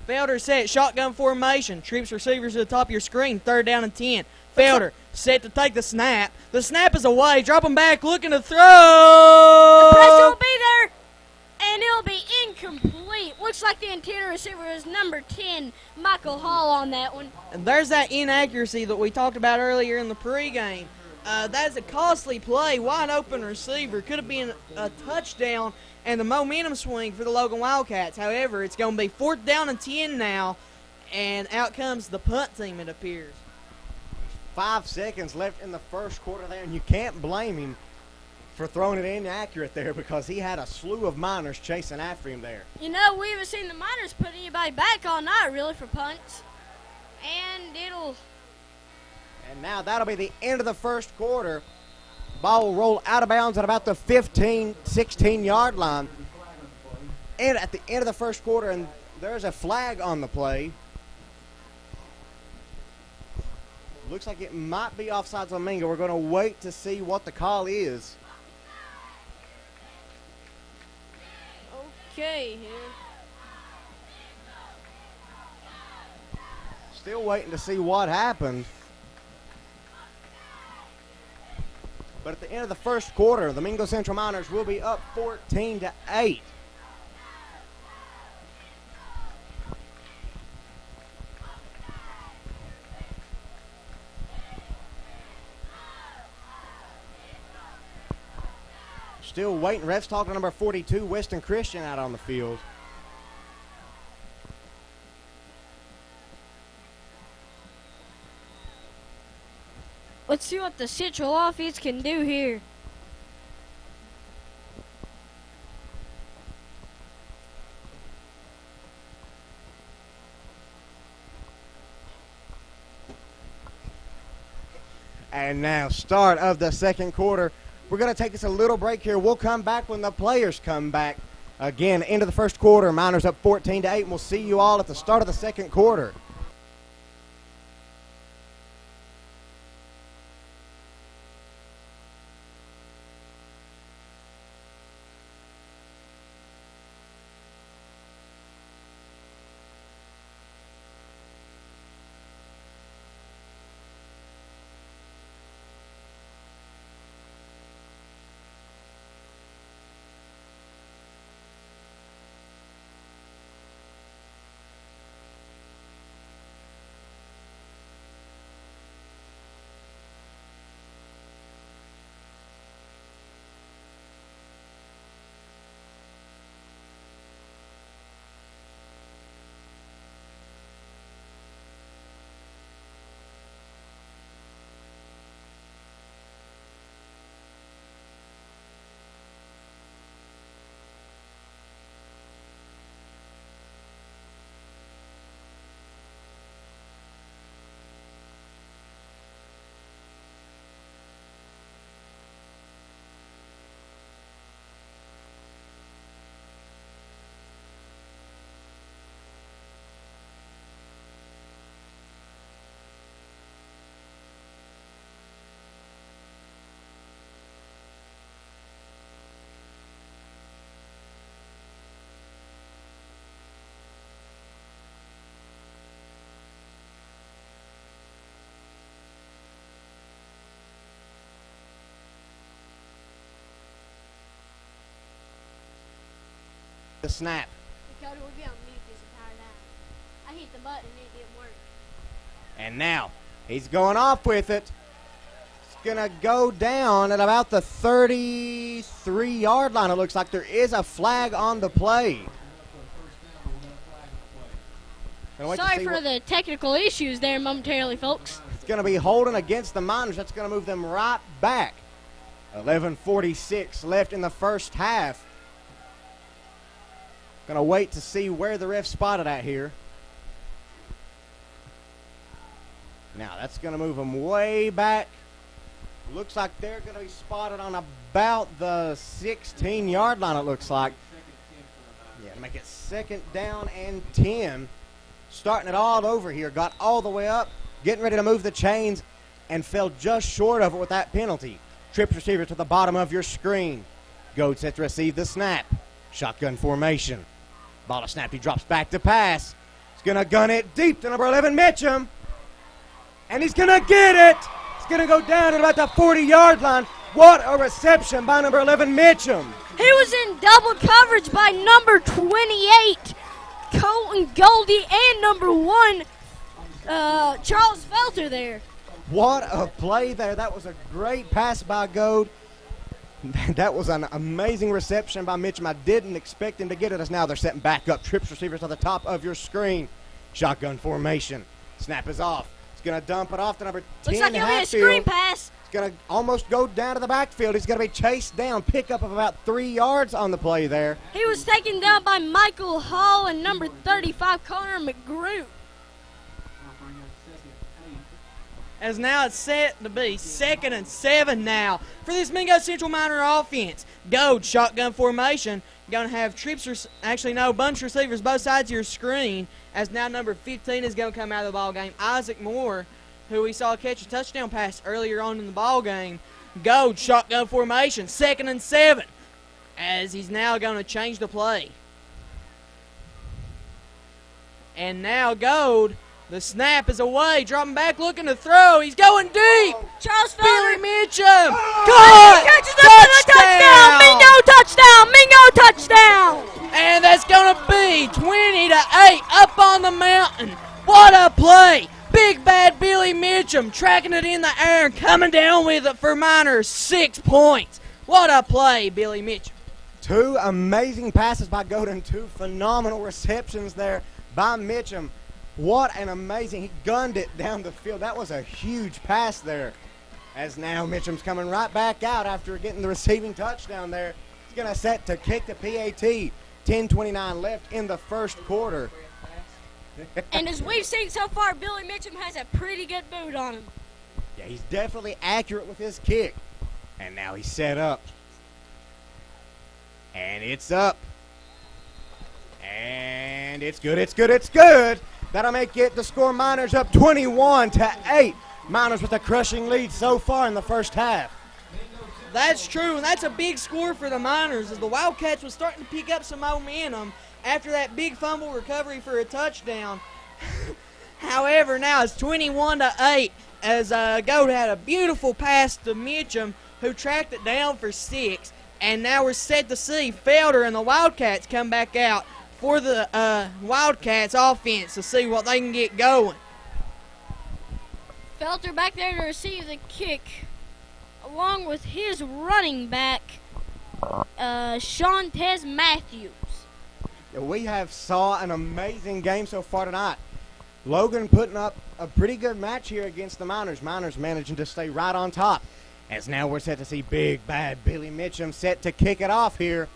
Felder set, shotgun formation. Trips receivers to the top of your screen. 3rd down and 10. Felder set to take the snap. The snap is away. Drop him back, looking to throw. The pressure will be there, and it'll be incomplete. Looks like the interior receiver is number 10, Michael Hall, on that one. And there's that inaccuracy that we talked about earlier in the pregame. That's a costly play. Wide open receiver. Could have been a touchdown and the momentum swing for the Logan Wildcats. However, it's going to be 4th down and 10 now, and out comes the punt team, it appears. 5 seconds left in the first quarter there, and you can't blame him for throwing it inaccurate there because he had a slew of Miners chasing after him there. You know, we haven't seen the Miners put anybody back all night, really, for punts. And And now that'll be the end of the first quarter. Ball will roll out of bounds at about the 15, 16-yard line. And at the end of the first quarter, and there's a flag on the play. Looks like it might be offsides on Mingo. We're going to wait to see what the call is. Okay. Still waiting to see what happened. But at the end of the first quarter, the Mingo Central Miners will be up 14-8. Still waiting. Refs talking to number 42, Weston Christian, out on the field. Let's see what the Central offense can do here. And now, start of the second quarter. We're going to take us a little break here. We'll come back when the players come back. Again, into the first quarter, Miners up 14-8, and we'll see you all at the start of the second quarter. The snap. Dakota, we'll be on mute this entire time. I hit the button and it didn't work. And now, he's going off with it. It's going to go down at about the 33-yard line. It looks like there is a flag on the play. Sorry for the technical issues there momentarily, folks. It's going to be holding against the Miners. That's going to move them right back. 11:46 left in the first half. Going to wait to see where the ref spotted at here. Now that's going to move them way back. Looks like they're going to be spotted on about the 16-yard line, it looks like. Yeah, make it second down and 10. Starting it all over here. Got all the way up, getting ready to move the chains, and fell just short of it with that penalty. Trips receiver to the bottom of your screen. Goat set to receive the snap. Shotgun formation. Ball of snap, he drops back to pass. He's going to gun it deep to number 11, Mitchum. And he's going to get it. It's going to go down at about the 40-yard line. What a reception by number 11, Mitchum. He was in double coverage by number 28, Colton Goldie, and number 1, Charles Felter there. What a play there. That was a great pass by Gold. That was an amazing reception by Mitchum. I didn't expect him to get it, as now they're setting back up. Trips receivers to the top of your screen. Shotgun formation. Snap is off. It's going to dump it off to number 10, Looks like it'll be a Hatfield. screen pass. It's going to almost go down to the backfield. He's going to be chased down. Pickup of about 3 yards on the play there. He was taken down by Michael Hall and number 35, Connor McGrew. As now it's set to be 2nd and 7 now for this Mingo Central Miner offense. Gold shotgun formation. Going to have trips, bunch receivers both sides of your screen, as now number 15 is going to come out of the ball game. Isaac Moore, who we saw catch a touchdown pass earlier on in the ball game. Gold shotgun formation, 2nd and 7, as he's now going to change the play. And now Gold. The snap is away, dropping back, looking to throw. He's going deep. Charles Billy Felter. Mitchum. He catches up for the touchdown. Mingo touchdown. And that's going to be 20-8 up on the mountain. What a play. Big bad Billy Mitchum tracking it in the air and coming down with it for Miners. 6 points. What a play, Billy Mitchum. 2 amazing passes by Godin. 2 phenomenal receptions there by Mitchum. What an amazing, he gunned it down the field. That was a huge pass there. As now Mitchum's coming right back out after getting the receiving touchdown there. He's going to set to kick the PAT. 10:29 left in the first quarter. And as we've seen so far, Billy Mitchum has a pretty good boot on him. Yeah, he's definitely accurate with his kick. And now he's set up. And it's up. And it's good, it's good, it's good. That'll make it the score Miners up 21-8. Miners with a crushing lead so far in the first half. That's true, and that's a big score for the Miners as the Wildcats was starting to pick up some momentum after that big fumble recovery for a touchdown. However, now it's 21-8 as Gold had a beautiful pass to Mitchum, who tracked it down for 6. And now we're set to see Felder and the Wildcats come back out for the Wildcats offense to see what they can get going. Felter back there to receive the kick, along with his running back, Shantez Matthews. We have saw an amazing game so far tonight. Logan putting up a pretty good match here against the Miners. Miners managing to stay right on top. As now we're set to see big, bad Billy Mitchum set to kick it off here.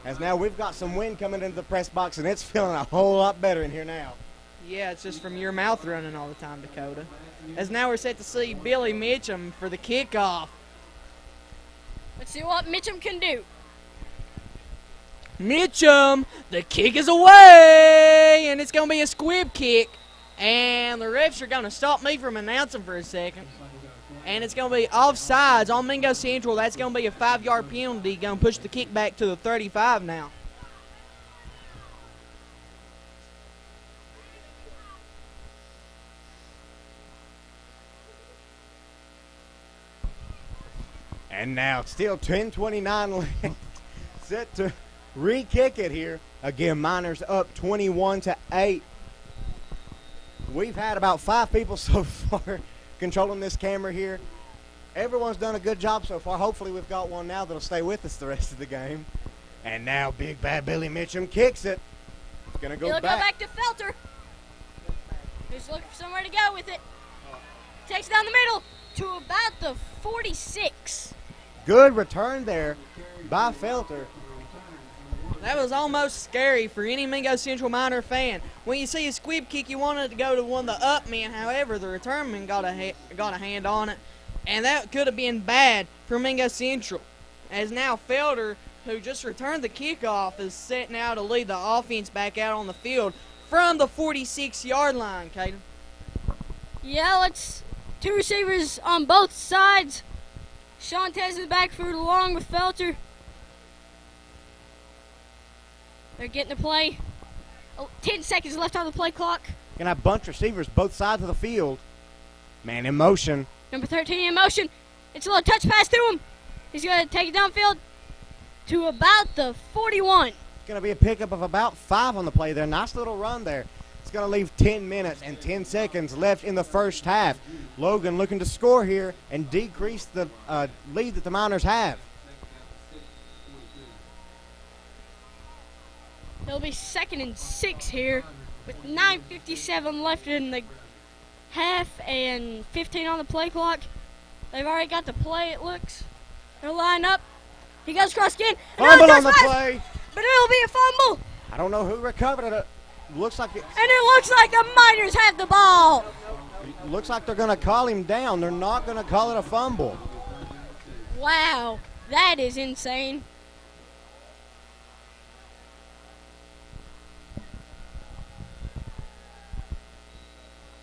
As now we've got some wind coming into the press box, and it's feeling a whole lot better in here now. Yeah, it's just from your mouth running all the time, Dakota. As now we're set to see Billy Mitchum for the kickoff. Let's see what Mitchum can do. Mitchum, the kick is away, and it's going to be a squib kick. And the refs are going to stop me from announcing for a second. And it's going to be offsides on Mingo Central. That's going to be a 5-yard penalty. Going to push the kick back to the 35 now. And now still 10:29 left. Set to re-kick it here. Again, Miners up 21-8. We've had about 5 people so far controlling this camera here. Everyone's done a good job so far. Hopefully we've got one now that'll stay with us the rest of the game. And now big bad Billy Mitchum kicks it. It's going to go He'll back. go back to Felter, who's looking for somewhere to go with it. Takes it down the middle to about the 46. Good return there by Felter. That was almost scary for any Mingo Central Miner fan. When you see a squib kick, you want it to go to one of the up men. However, the return man got a hand on it, and that could have been bad for Mingo Central. As now Felder, who just returned the kickoff, is set now to lead the offense back out on the field from the 46-yard line, Caden. Yeah, let's 2 receivers on both sides. Shantez in the backfield along with Felter. They're getting the play. 10 seconds left on the play clock. Gonna have bunch receivers both sides of the field. Man in motion. Number 13 in motion. It's a little touch pass to him. He's going to take it downfield to about the 41. Gonna be a pickup of about 5 on the play there. Nice little run there. It's gonna leave 10 minutes and 10 seconds left in the first half. Logan looking to score here and decrease the lead that the Miners have. It'll be 2nd and 6 here with 9:57 left in the half and 15 on the play clock. They've already got the play, it looks. They'll line up. He goes cross again. Fumble on the play. But it'll be a fumble. I don't know who recovered it. Looks like And it looks like the Miners have the ball. Looks like they're going to call him down. They're not going to call it a fumble. Wow, that is insane.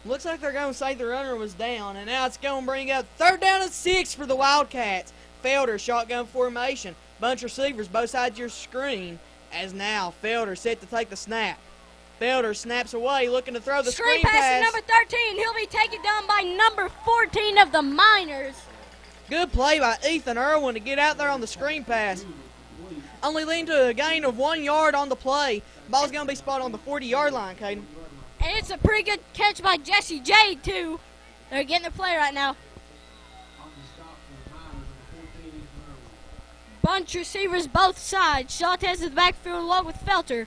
Looks like they're going to say the runner was down, and now it's going to bring up 3rd down and 6 for the Wildcats. Felder, shotgun formation. Bunch of receivers both sides of your screen, as now Felder set to take the snap. Felder snaps away, looking to throw the screen pass. To number 13. He'll be taken down by number 14 of the Miners. Good play by Ethan Irwin to get out there on the screen pass. Only leading to a gain of 1 yard on the play. Ball's going to be spotted on the 40-yard line, Caden. And it's a pretty good catch by Jesse J, too. They're getting the play right now. Bunch receivers both sides. Shantez in the backfield along with Felter.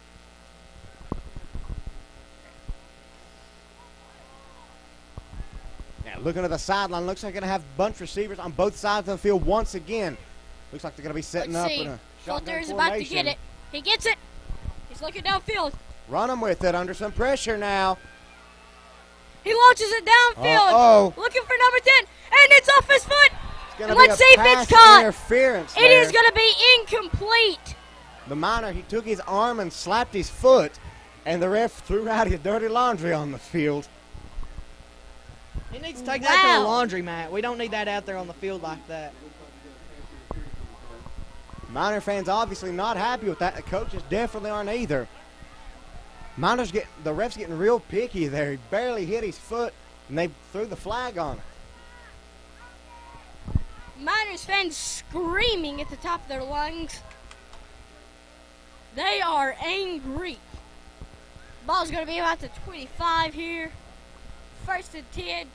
Now looking at the sideline, looks like they're going to have bunch receivers on both sides of the field once again. Looks like they're going to be setting Let's up see. in a shotgun Felter's about to formation. get it. He gets it. He's looking downfield. Run them with it under some pressure now. He launches it downfield. Uh-oh. Looking for number 10. And it's off his foot. It's gonna And be let's a see if pass it's caught. interference It is there. going to be incomplete. The Miner, he took his arm and slapped his foot, and the ref threw out his dirty laundry on the field. He needs to take that to the Wow. laundromat. We don't need that out there on the field like that. Miner fans obviously not happy with that. The coaches definitely aren't either. The ref's getting real picky there. He barely hit his foot, and they threw the flag on it. Miners fans screaming at the top of their lungs. They are angry. Ball's going to be about the 25 here. First and 10.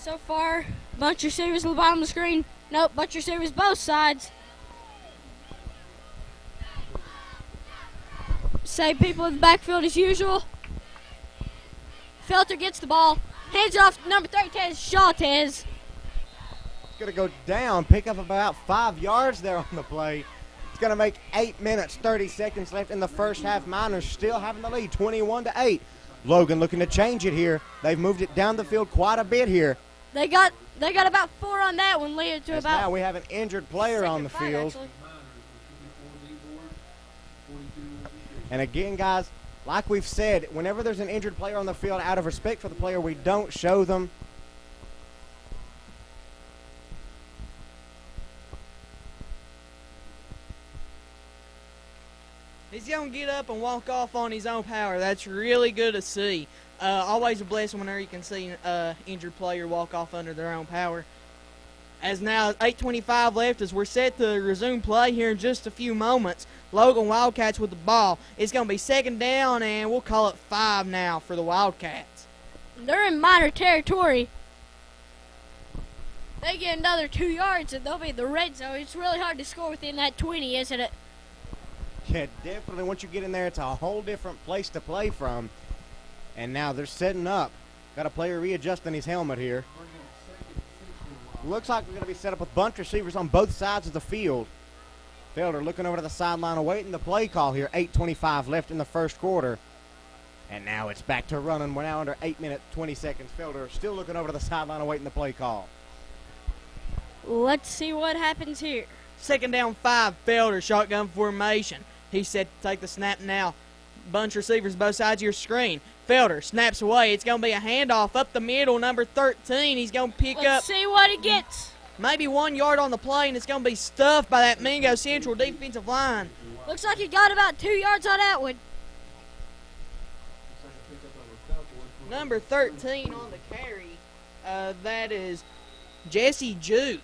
So far, bunch of receivers on the bottom of the screen. Nope, bunch of receivers both sides. Same people in the backfield as usual. Felter gets the ball. Hands it off to number 13, Shawtez. Going to go down, pick up about 5 yards there on the play. It's going to make 8 minutes, 30 seconds left in the first half. Miners still having the lead, 21-8. Logan looking to change it here. They've moved it down the field quite a bit here. They got about 4 on that one, leading to As about. now we have an injured player on the 5, field. actually. And again, guys, like we've said, whenever there's an injured player on the field, out of respect for the player, we don't show them. He's going to get up and walk off on his own power. That's really good to see. Always a blessing whenever you can see an injured player walk off under their own power. As now 8:25 left as we're set to resume play here in just a few moments. Logan Wildcats with the ball. It's going to be second down, and we'll call it 5 now for the Wildcats. They're in Miner territory. They get another 2 yards, and they'll be in the red zone. It's really hard to score within that 20, isn't it? Yeah, definitely. Once you get in there, it's a whole different place to play from. And now they're setting up. Got a player readjusting his helmet here. Looks like we're going to be set up with bunch receivers on both sides of the field. Felder looking over to the sideline, awaiting the play call here. 8:25 left in the first quarter. And now it's back to running. We're now under 8 minutes, 20 seconds. Felder still looking over to the sideline, awaiting the play call. Let's see what happens here. Second down 5, Felder, shotgun formation. He's set to take the snap now. Bunch receivers both sides of your screen. Felder snaps away. It's going to be a handoff up the middle. Number 13, he's going to pick up Let's see what he gets. maybe 1 yard on the play, and it's going to be stuffed by that Mingo Central defensive line. Looks like he got about 2 yards on that one. Number 13 on the carry, that is Jesse Jude.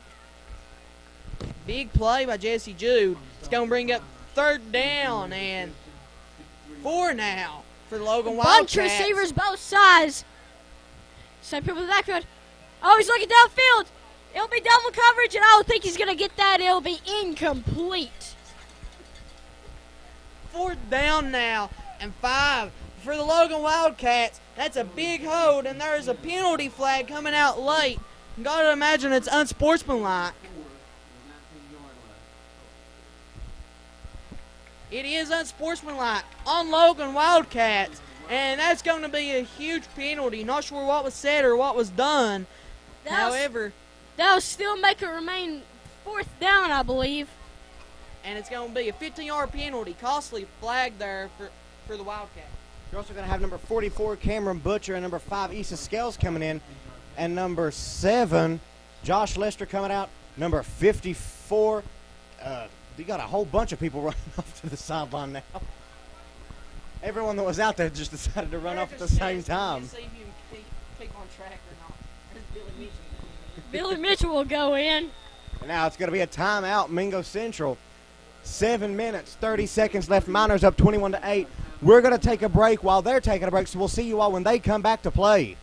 Big play by Jesse Jude. It's going to bring up third down and 4 now for the Logan Bunch Wildcats. receivers both sides. Same people in the backfield. Oh, he's looking downfield. It'll be double coverage, and I don't think he's going to get that. It'll be incomplete. Fourth down now and 5 for the Logan Wildcats. That's a big hold, and there's a penalty flag coming out late. Gotta imagine it's unsportsmanlike. It is unsportsmanlike on Logan Wildcats, and that's going to be a huge penalty. Not sure what was said or what was done. However, That'll still make it remain fourth down, I believe. and it's going to be a 15-yard penalty. Costly flag there for the Wildcats. You're also going to have number 44, Cameron Butcher, and number 5, Issa Scales coming in. And number 7, Josh Lester coming out. Number 54, you got a whole bunch of people running off to the sideline now. Everyone that was out there just decided to run off at the same time. See if you keep on track or not. There's Billy Mitchell. Billy Mitchell will go in. And now it's going to be a timeout, Mingo Central. 7 minutes, 30 seconds left. Miners up 21-8. We're going to take a break while they're taking a break, so we'll see you all when they come back to play.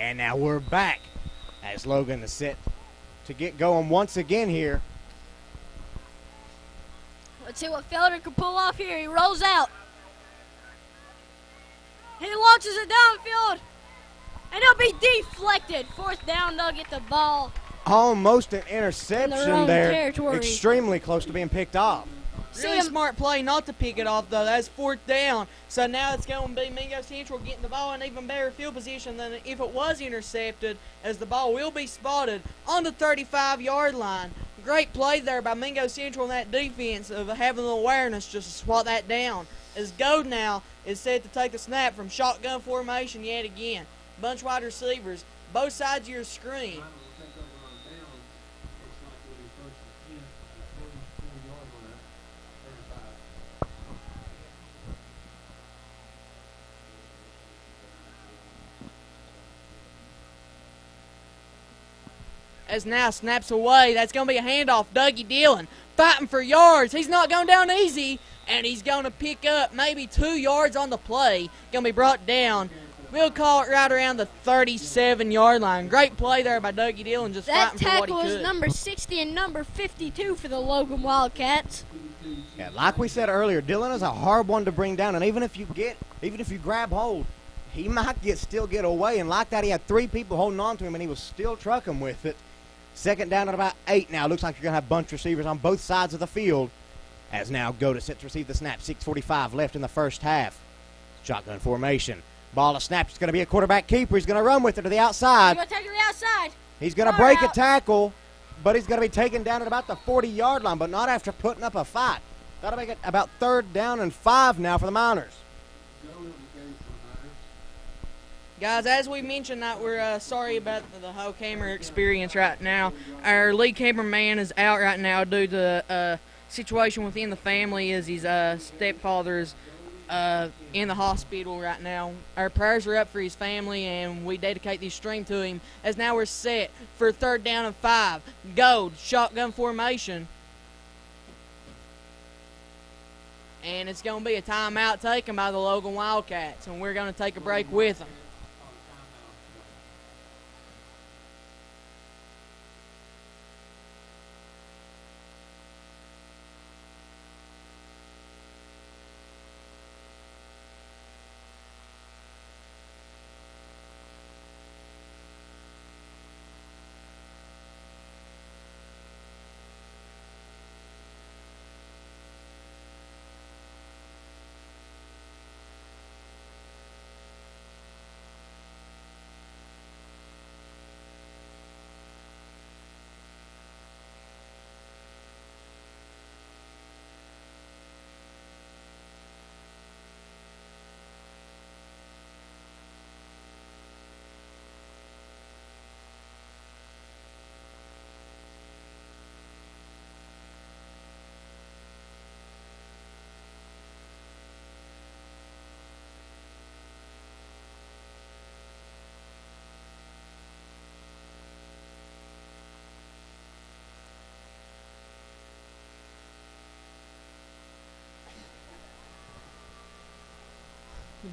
And now we're back as Logan is set to get going once again here. Let's see what Felder can pull off here. He rolls out. He launches it downfield. And it'll be deflected. 4th down, they'll get the ball. Almost an In their interception own there. territory. Extremely close to being picked off. Really smart play not to pick it off, though. That's 4th down. So now it's going to be Mingo Central getting the ball in even better field position than if it was intercepted, as the ball will be spotted on the 35-yard line. Great play there by Mingo Central in that defense of having the awareness just to swat that down. As Gold now is set to take the snap from shotgun formation yet again. Bunch wide receivers, both sides of your screen. As now snaps away. That's going to be a handoff. Dougie Dillon fighting for yards. He's not going down easy, and he's going to pick up maybe 2 yards on the play. Going to be brought down. We'll call it right around the 37-yard line. Great play there by Dougie Dillon, just fighting for what he could. That tackle is number 60 and number 52 for the Logan Wildcats. Yeah, like we said earlier, Dillon is a hard one to bring down, and even if you grab hold, he might still get away. And like that, he had 3 people holding on to him, and he was still trucking with it. 2nd down at about 8 now. Looks like you're going to have bunch receivers on both sides of the field. As now Goda set to receive the snap. 6:45 left in the first half. Shotgun formation. Ball a snap. It's going to be a quarterback keeper. He's going to run with it to the outside. He's going to take it to the outside. He's going to break a tackle, but he's going to be taken down at about the 40-yard line, but not after putting up a fight. That'll make it about 3rd down and 5 now for the Miners. Guys, as we mentioned, that we're sorry about the whole camera experience right now. Our lead cameraman is out right now due to a situation within the family, as his stepfather is in the hospital right now. Our prayers are up for his family, and we dedicate this stream to him. As now we're set for 3rd down and 5. Gold, shotgun formation. And it's going to be a timeout taken by the Logan Wildcats, and we're going to take a break with them.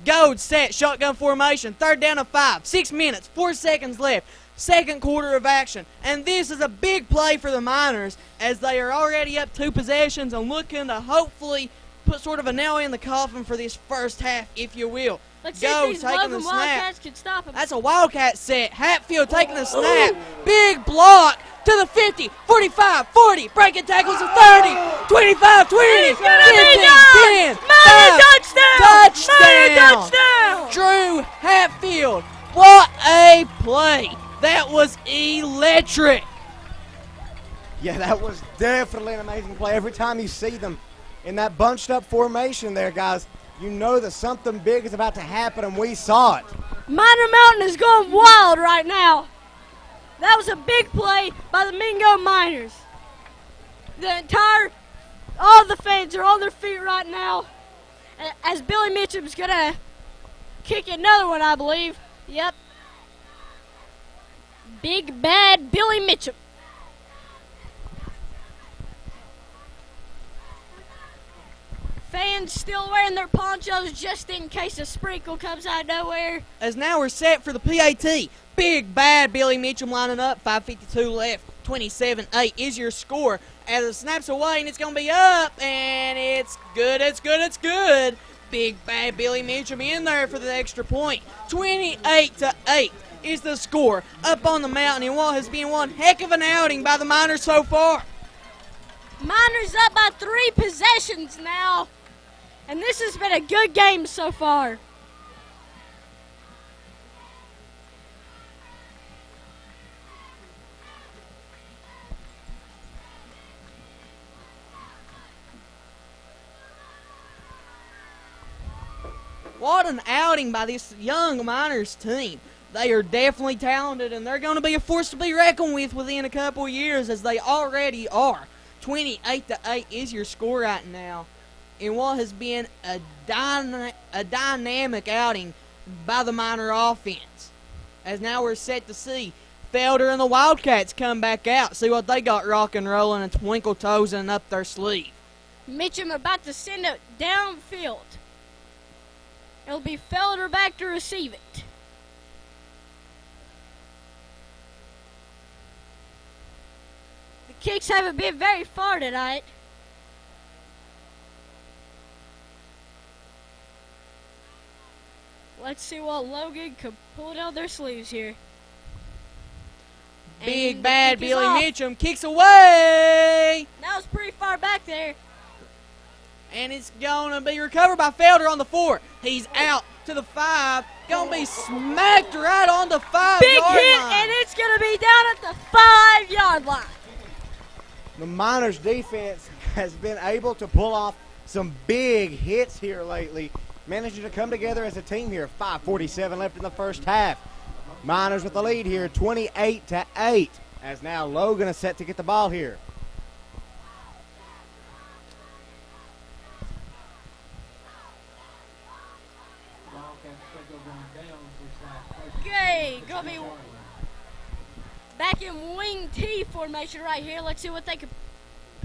Gold set, shotgun formation, 3rd down and 5, 6 minutes, 4 seconds left, 2nd quarter of action. And this is a big play for the Miners, as they are already up 2 possessions and looking to hopefully put sort of a nail in the coffin for this first half, if you will. Let's see if these Logan Wildcats can stop him. That's a Wildcat set. Hatfield taking the snap. Big block to the 50, 45, 40. Breaking tackles to 30, 25, 20, 15, 10, 5. Touchdown. Drew Hatfield. What a play. That was electric. Yeah, that was definitely an amazing play. Every time you see them in that bunched up formation there, guys, you know that something big is about to happen, and we saw it. Miner Mountain is going wild right now. That was a big play by the Mingo Miners. All the fans are on their feet right now, as Billy Mitchum's going to kick another one, I believe. Yep. Big bad Billy Mitchum. Fans still wearing their ponchos just in case a sprinkle comes out of nowhere. As now we're set for the PAT. Big bad Billy Mitchum lining up. 5:52 left. 27-8 is your score. As it snaps away, and it's going to be up, and it's good, it's good, it's good. Big bad Billy Mitchum in there for the extra point. 28-8 is the score up on the mountain in what has been one heck of an outing by the Miners so far. Miners up by 3 possessions now, and this has been a good game so far. What an outing by this young Miners team. They are definitely talented, and they're going to be a force to be reckoned with within a couple of years, as they already are. 28-8 is your score right now in what has been a dynamic outing by the Miner offense. As now we're set to see Felder and the Wildcats come back out, see what they got rock and rolling and twinkle toesing up their sleeve. Mitchum about to send it downfield. It'll be Felder back to receive it. The kicks haven't been very far tonight. Let's see what Logan can pull down their sleeves here. Big And bad the kick is Billy off. Mitchum kicks away. That was pretty far back there. And it's going to be recovered by Felder on the 4. He's out to the 5. Going to be smacked right on the 5-yard Big line. hit, and it's going to be down at the 5-yard line. The Miners defense has been able to pull off some big hits here lately, managing to come together as a team here. 5:47 left in the first half. Miners with the lead here, 28-8, as now Logan is set to get the ball here. Okay, gonna be back in wing T formation right here. Let's see what they can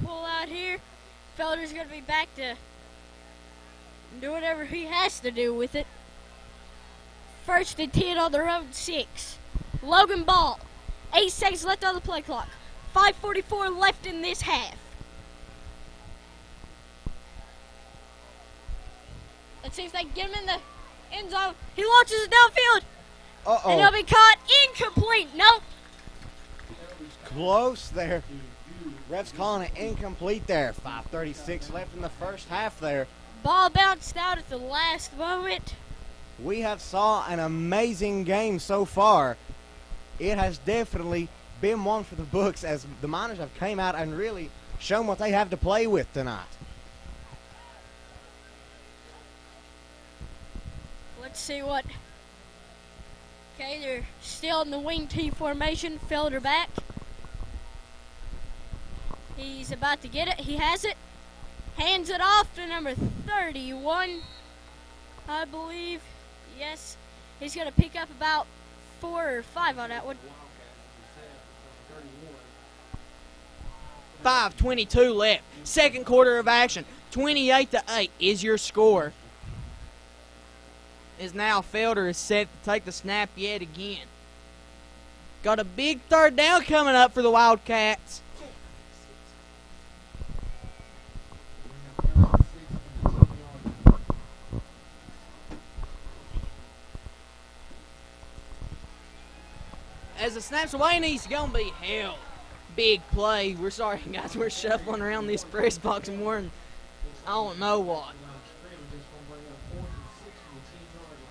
pull out here. Felder's gonna be back to do whatever he has to do with it. First and 10 on their own 6. Logan ball. 8 seconds left on the play clock. 5:44 left in this half. Let's see if they can get him in the end zone. He launches it downfield. And he'll be caught incomplete. Nope. Close there. Ref's calling it incomplete there. 5:36 left in the first half there. Ball bounced out at the last moment. We have saw an amazing game so far. It has definitely been one for the books, as the Miners have came out and really shown what they have to play with tonight. Let's see what. Okay, they're still in the wing T formation. Felder back. He's about to get it. He has it. Hands it off to number 31, I believe. Yes. He's going to pick up about 4 or 5 on that one. 5:22 left. Second quarter of action. 28-8 is your score. Is now Felder is set to take the snap yet again. Got a big third down coming up for the Wildcats. As the snaps away, and he's going to be held. Big play. We're sorry, guys. We're shuffling around this press box and we're in, I don't know what.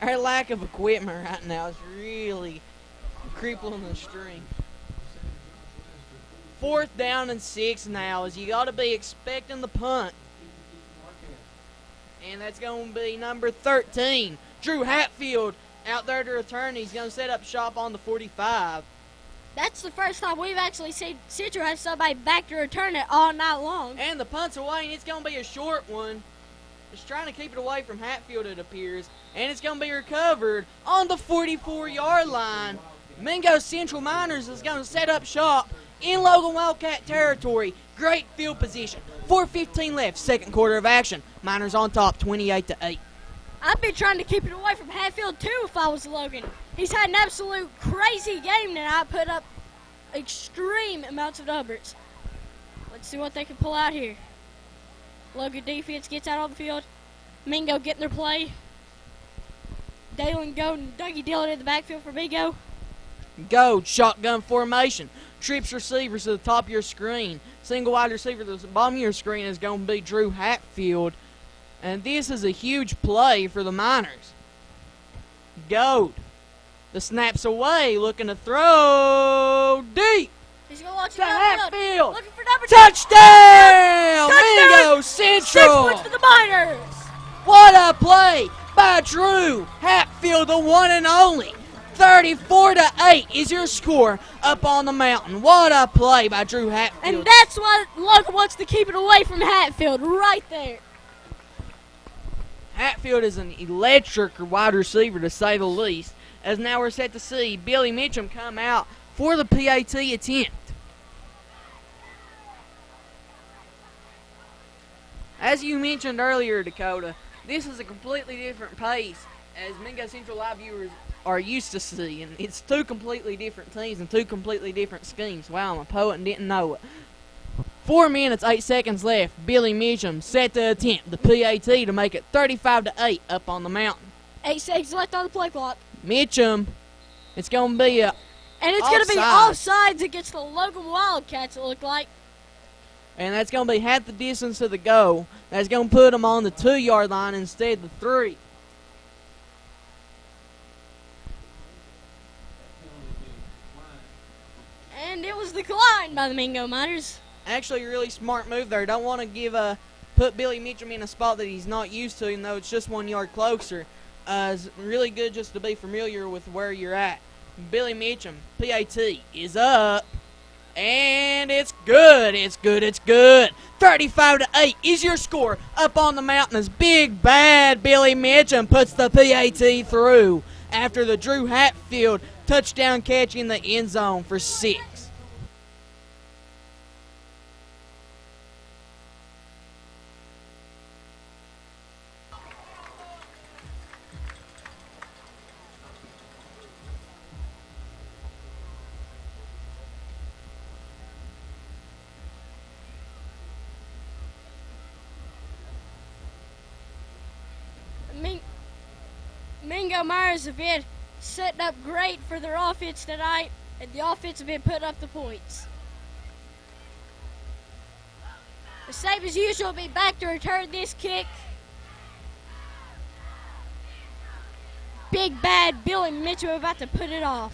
Our lack of equipment right now is really crippling the string. 4th down and 6 now, as you got to be expecting the punt. And that's going to be number 13, Drew Hatfield, out there to return. He's going to set up shop on the 45. That's the first time we've actually seen Central have somebody back to return it all night long. And the punt's away, and it's going to be a short one. Just trying to keep it away from Hatfield, it appears. And it's going to be recovered on the 44-yard line. Mingo Central Miners is going to set up shop in Logan Wildcat territory. Great field position. 4:15 left, second quarter of action. Miners on top, 28-8. I'd be trying to keep it away from Hatfield too if I was Logan. He's had an absolute crazy game tonight. Put up extreme amounts of numbers. Let's see what they can pull out here. Logan defense gets out on the field. Mingo getting their play. Dalen Gold and Dougie Dillon in the backfield for Mingo. Go shotgun formation. Trips receivers to the top of your screen. Single wide receiver to the bottom of your screen is going to be Drew Hatfield. And this is a huge play for the Miners. Gold. The snap's away, looking to throw deep. He's going to watch it To Hatfield. Looking for number 2. Touchdown! Touchdown! Mingo 6 Central! points for the Miners. What a play by Drew Hatfield, the one and only. 34-8 is your score up on the mountain. What a play by Drew Hatfield. And that's why Logan wants to keep it away from Hatfield, right there. Hatfield is an electric wide receiver, to say the least, as now we're set to see Billy Mitchum come out for the PAT attempt. As you mentioned earlier, Dakota, this is a completely different pace as Mingo Central Live viewers are used to seeing. It's two completely different teams and two completely different schemes. Wow, I'm a poet and didn't know it. 4 minutes, 8 seconds left. Billy Mitchum set to attempt the PAT to make it 35-8 up on the mountain. 8 seconds left on the play clock. Mitchum, it's going to be a And it's going to be offsides against the Logan Wildcats, it looked like. and that's going to be half the distance to the goal. That's going to put them on the 2-yard line instead of the 3. And it was declined by the Mingo Miners. Actually, a really smart move there. Don't want to put Billy Mitchum in a spot that he's not used to, even though it's just 1 yard closer. It's really good just to be familiar with where you're at. Billy Mitchum, PAT, is up. And it's good. It's good. It's good. 35-8 is your score up on the mountain as big bad Billy Mitchum puts the PAT through after the Drew Hatfield touchdown catch in the end zone for 6. Mingo Myers have been setting up great for their offense tonight, and the offense have been putting up the points. The same as usual, be back to return this kick. Big bad Billy Mitchell about to put it off.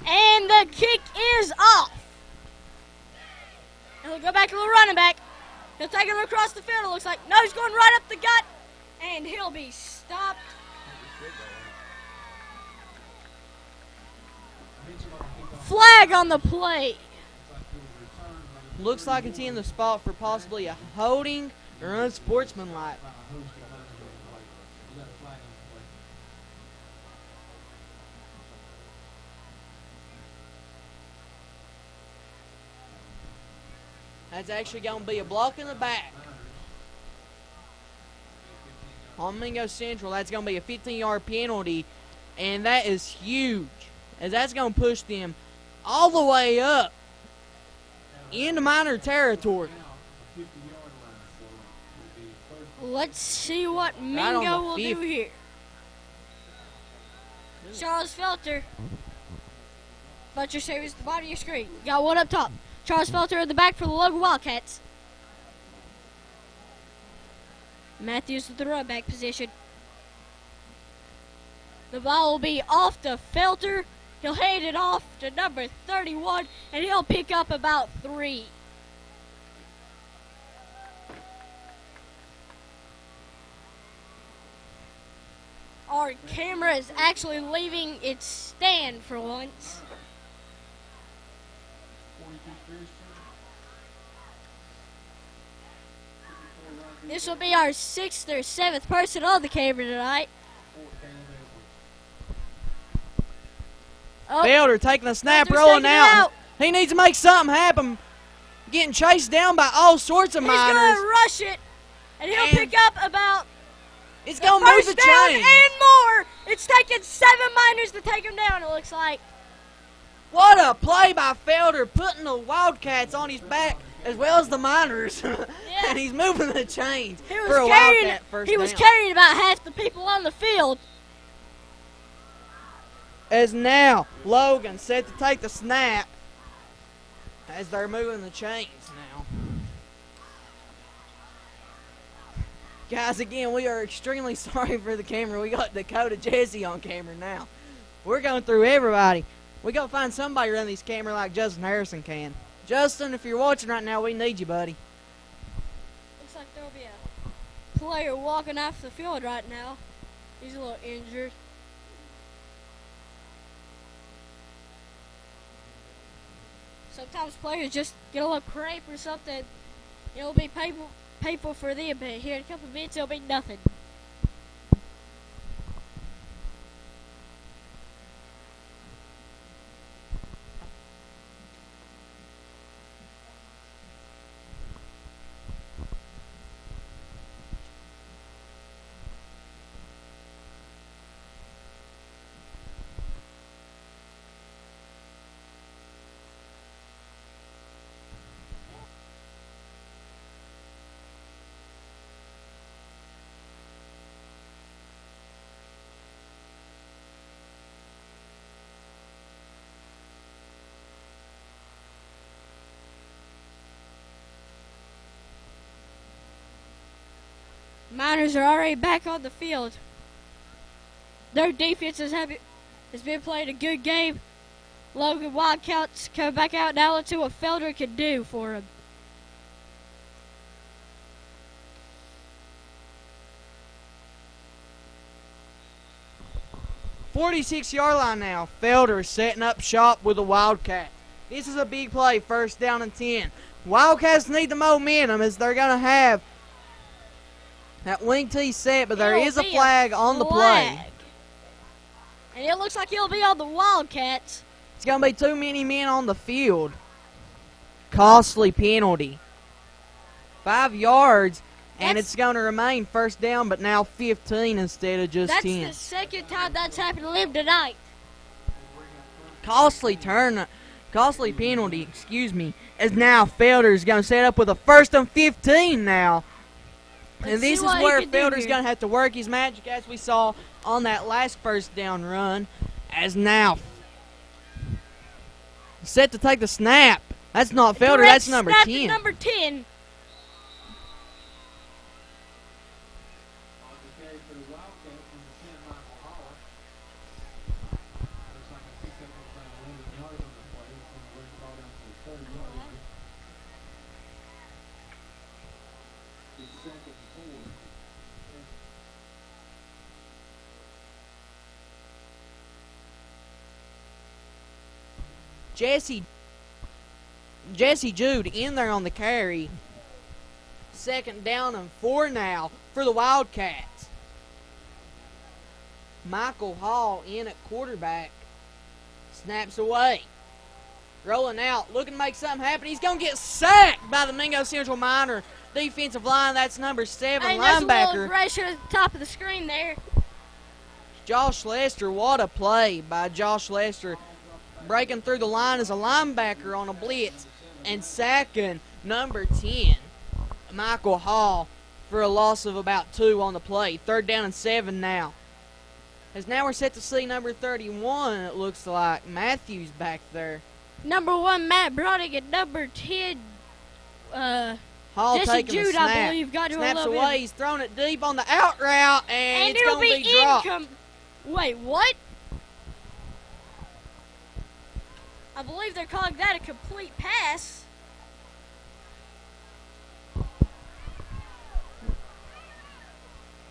And the kick is off. And he'll go back to the running back. He'll take him across the field, it looks like. No, he's going right up the gut. And he'll be stopped. Flag on the play. Looks like it's in the spot for possibly a holding or unsportsmanlike. That's actually going to be a block in the back. On Mingo Central, that's going to be a 15-yard penalty, and that is huge, as that's going to push them all the way up into Miner territory. Let's see what Mingo will do here. Charles Felter. Butcher saves the bottom of your screen. Got one up top. Charles Felter in the back for the Logan Wildcats. Matthews with the run back position. The ball will be off to Felter. He'll hand it off to number 31, and he'll pick up about 3. Our camera is actually leaving its stand for once. This will be our 6th or 7th person on the camera tonight. Oh, Felder taking a snap, Felder's rolling taking it out. out. He needs to make something happen. Getting chased down by all sorts of he's Miners. going to rush it, and he'll And pick up about It's the going to move first the down chain. and more. It's taken 7 Miners to take him down, it looks like. What a play by Felder, putting the Wildcats on his back as well as the Miners. And he's moving the chains He was for a carrying, Wildcat first he was down. carrying about half the people on the field. As now Logan set to take the snap as they're moving the chains now. Guys, again, we are extremely sorry for the camera. We got Dakota Jesse on camera now. We're going through everybody. We got to find somebody around these camera like Justin Harrison can. Justin, if you're watching right now, we need you, buddy. Looks like there'll be a player walking off the field right now. He's a little injured. Sometimes players just get a little cramp or something. It'll be painful for them, but here in a couple of minutes it'll be nothing. Miners are already back on the field. Their defense has been playing a good game. Logan Wildcats come back out now. Let's see what Felder can do for him. .46-yard line now. Felder is setting up shop with the Wildcat. This is a big play, first down and 10. Wildcats need the momentum as they're going to have that wing tee set, but there is a flag on the play. And it looks like he'll be on the Wildcats. It's going to be too many men on the field. Costly penalty. 5 yards, and it's going to remain first down, but now 15 instead of just 10. That's the second time that's happened to him tonight. Costly penalty, excuse me, as now Felder's going to set up with a first and 15 now. And this is where Felder's going to have to work his magic, as we saw on that last first down run. As now set to take the snap. That's not Felder, that's number 10. Number 10. Jesse Jude in there on the carry. Second down and 4 now for the Wildcats. Michael Hall in at quarterback. Snaps away. Rolling out, looking to make something happen. He's going to get sacked by the Mingo Central Miner defensive line. That's number 7 Hey, there's a little linebacker. pressure at the top of the screen there. Josh Lester, what a play by Josh Lester. Breaking through the line as a linebacker on a blitz and sacking number 10, Michael Hall, for a loss of about 2 on the play. Third down and 7 now. As now we're set to see number 31, it looks like. Matthews back there. Number 1, Matt Browning, and number 10, Hall Jesse taking Jude, the snap. I believe, got to Snaps a little away. bit. He's throwing it deep on the out route, and it's it'll going to be dropped. Wait, what? I believe they're calling that a complete pass.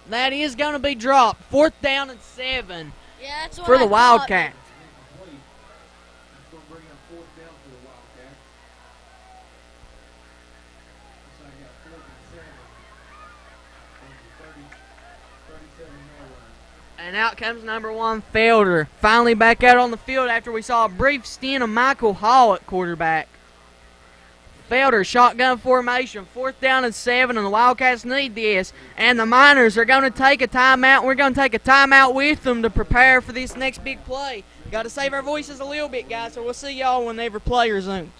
That is going to be dropped. Fourth down and 7 Yeah, that's what for the I thought. Wildcats. And out comes number 1, Felder. Finally back out on the field after we saw a brief stint of Michael Hall at quarterback. Felder, shotgun formation, 4th down and 7, and the Wildcats need this. And the Miners are going to take a timeout. We're going to take a timeout with them to prepare for this next big play. Got to save our voices a little bit, guys, so we'll see y'all whenever play resumes.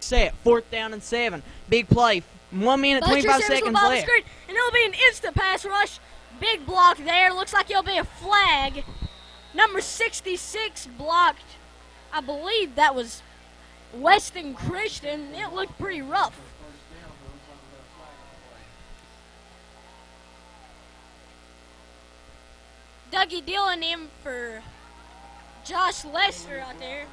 Set, 4th down and 7. Big play. 1 minute, 25 seconds left. Screen, and it'll be an instant pass rush. Big block there. Looks like it'll be a flag. Number 66 blocked. I believe that was Weston Christian. It looked pretty rough. Dougie Dillon in for Josh Lester out there.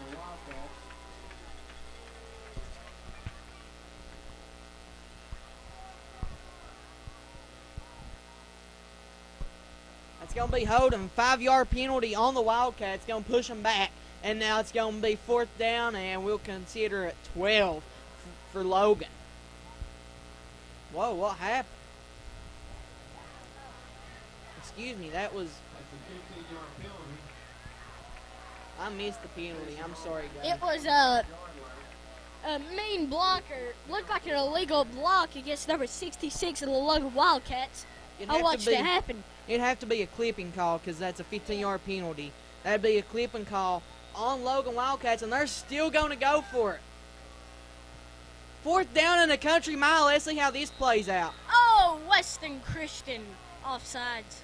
It's going to be holding. 5-yard penalty on the Wildcats. Going to push them back. And now it's going to be 4th down, and we'll consider it 12 for Logan. Whoa, what happened? Excuse me, that was... I missed the penalty. I'm sorry, guys. It was a mean blocker. Looked like an illegal block against number 66 of the Logan Wildcats. I watched it happen. It'd have to be a clipping call because that's a 15-yard penalty. That'd be a clipping call on Logan Wildcats, and they're still going to go for it. 4th down in a country mile. Let's see how this plays out. Oh, Weston Christian offsides.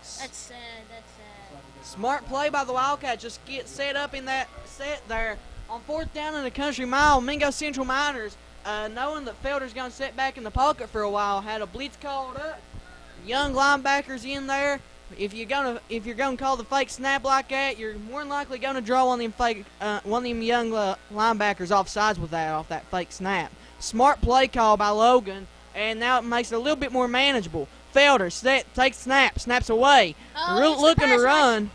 That's sad. That's sad. Smart play by the Wildcats. Just get set up in that set there. On 4th down in a country mile, Mingo Central Miners, knowing that Felder's going to sit back in the pocket for a while, had a blitz called up. Young linebackers in there. If you're gonna call the fake snap like that, you're more than likely gonna draw one of them young linebackers off sides with that off that fake snap. Smart play call by Logan, and now it makes it a little bit more manageable. Felder takes snaps away, looking to run.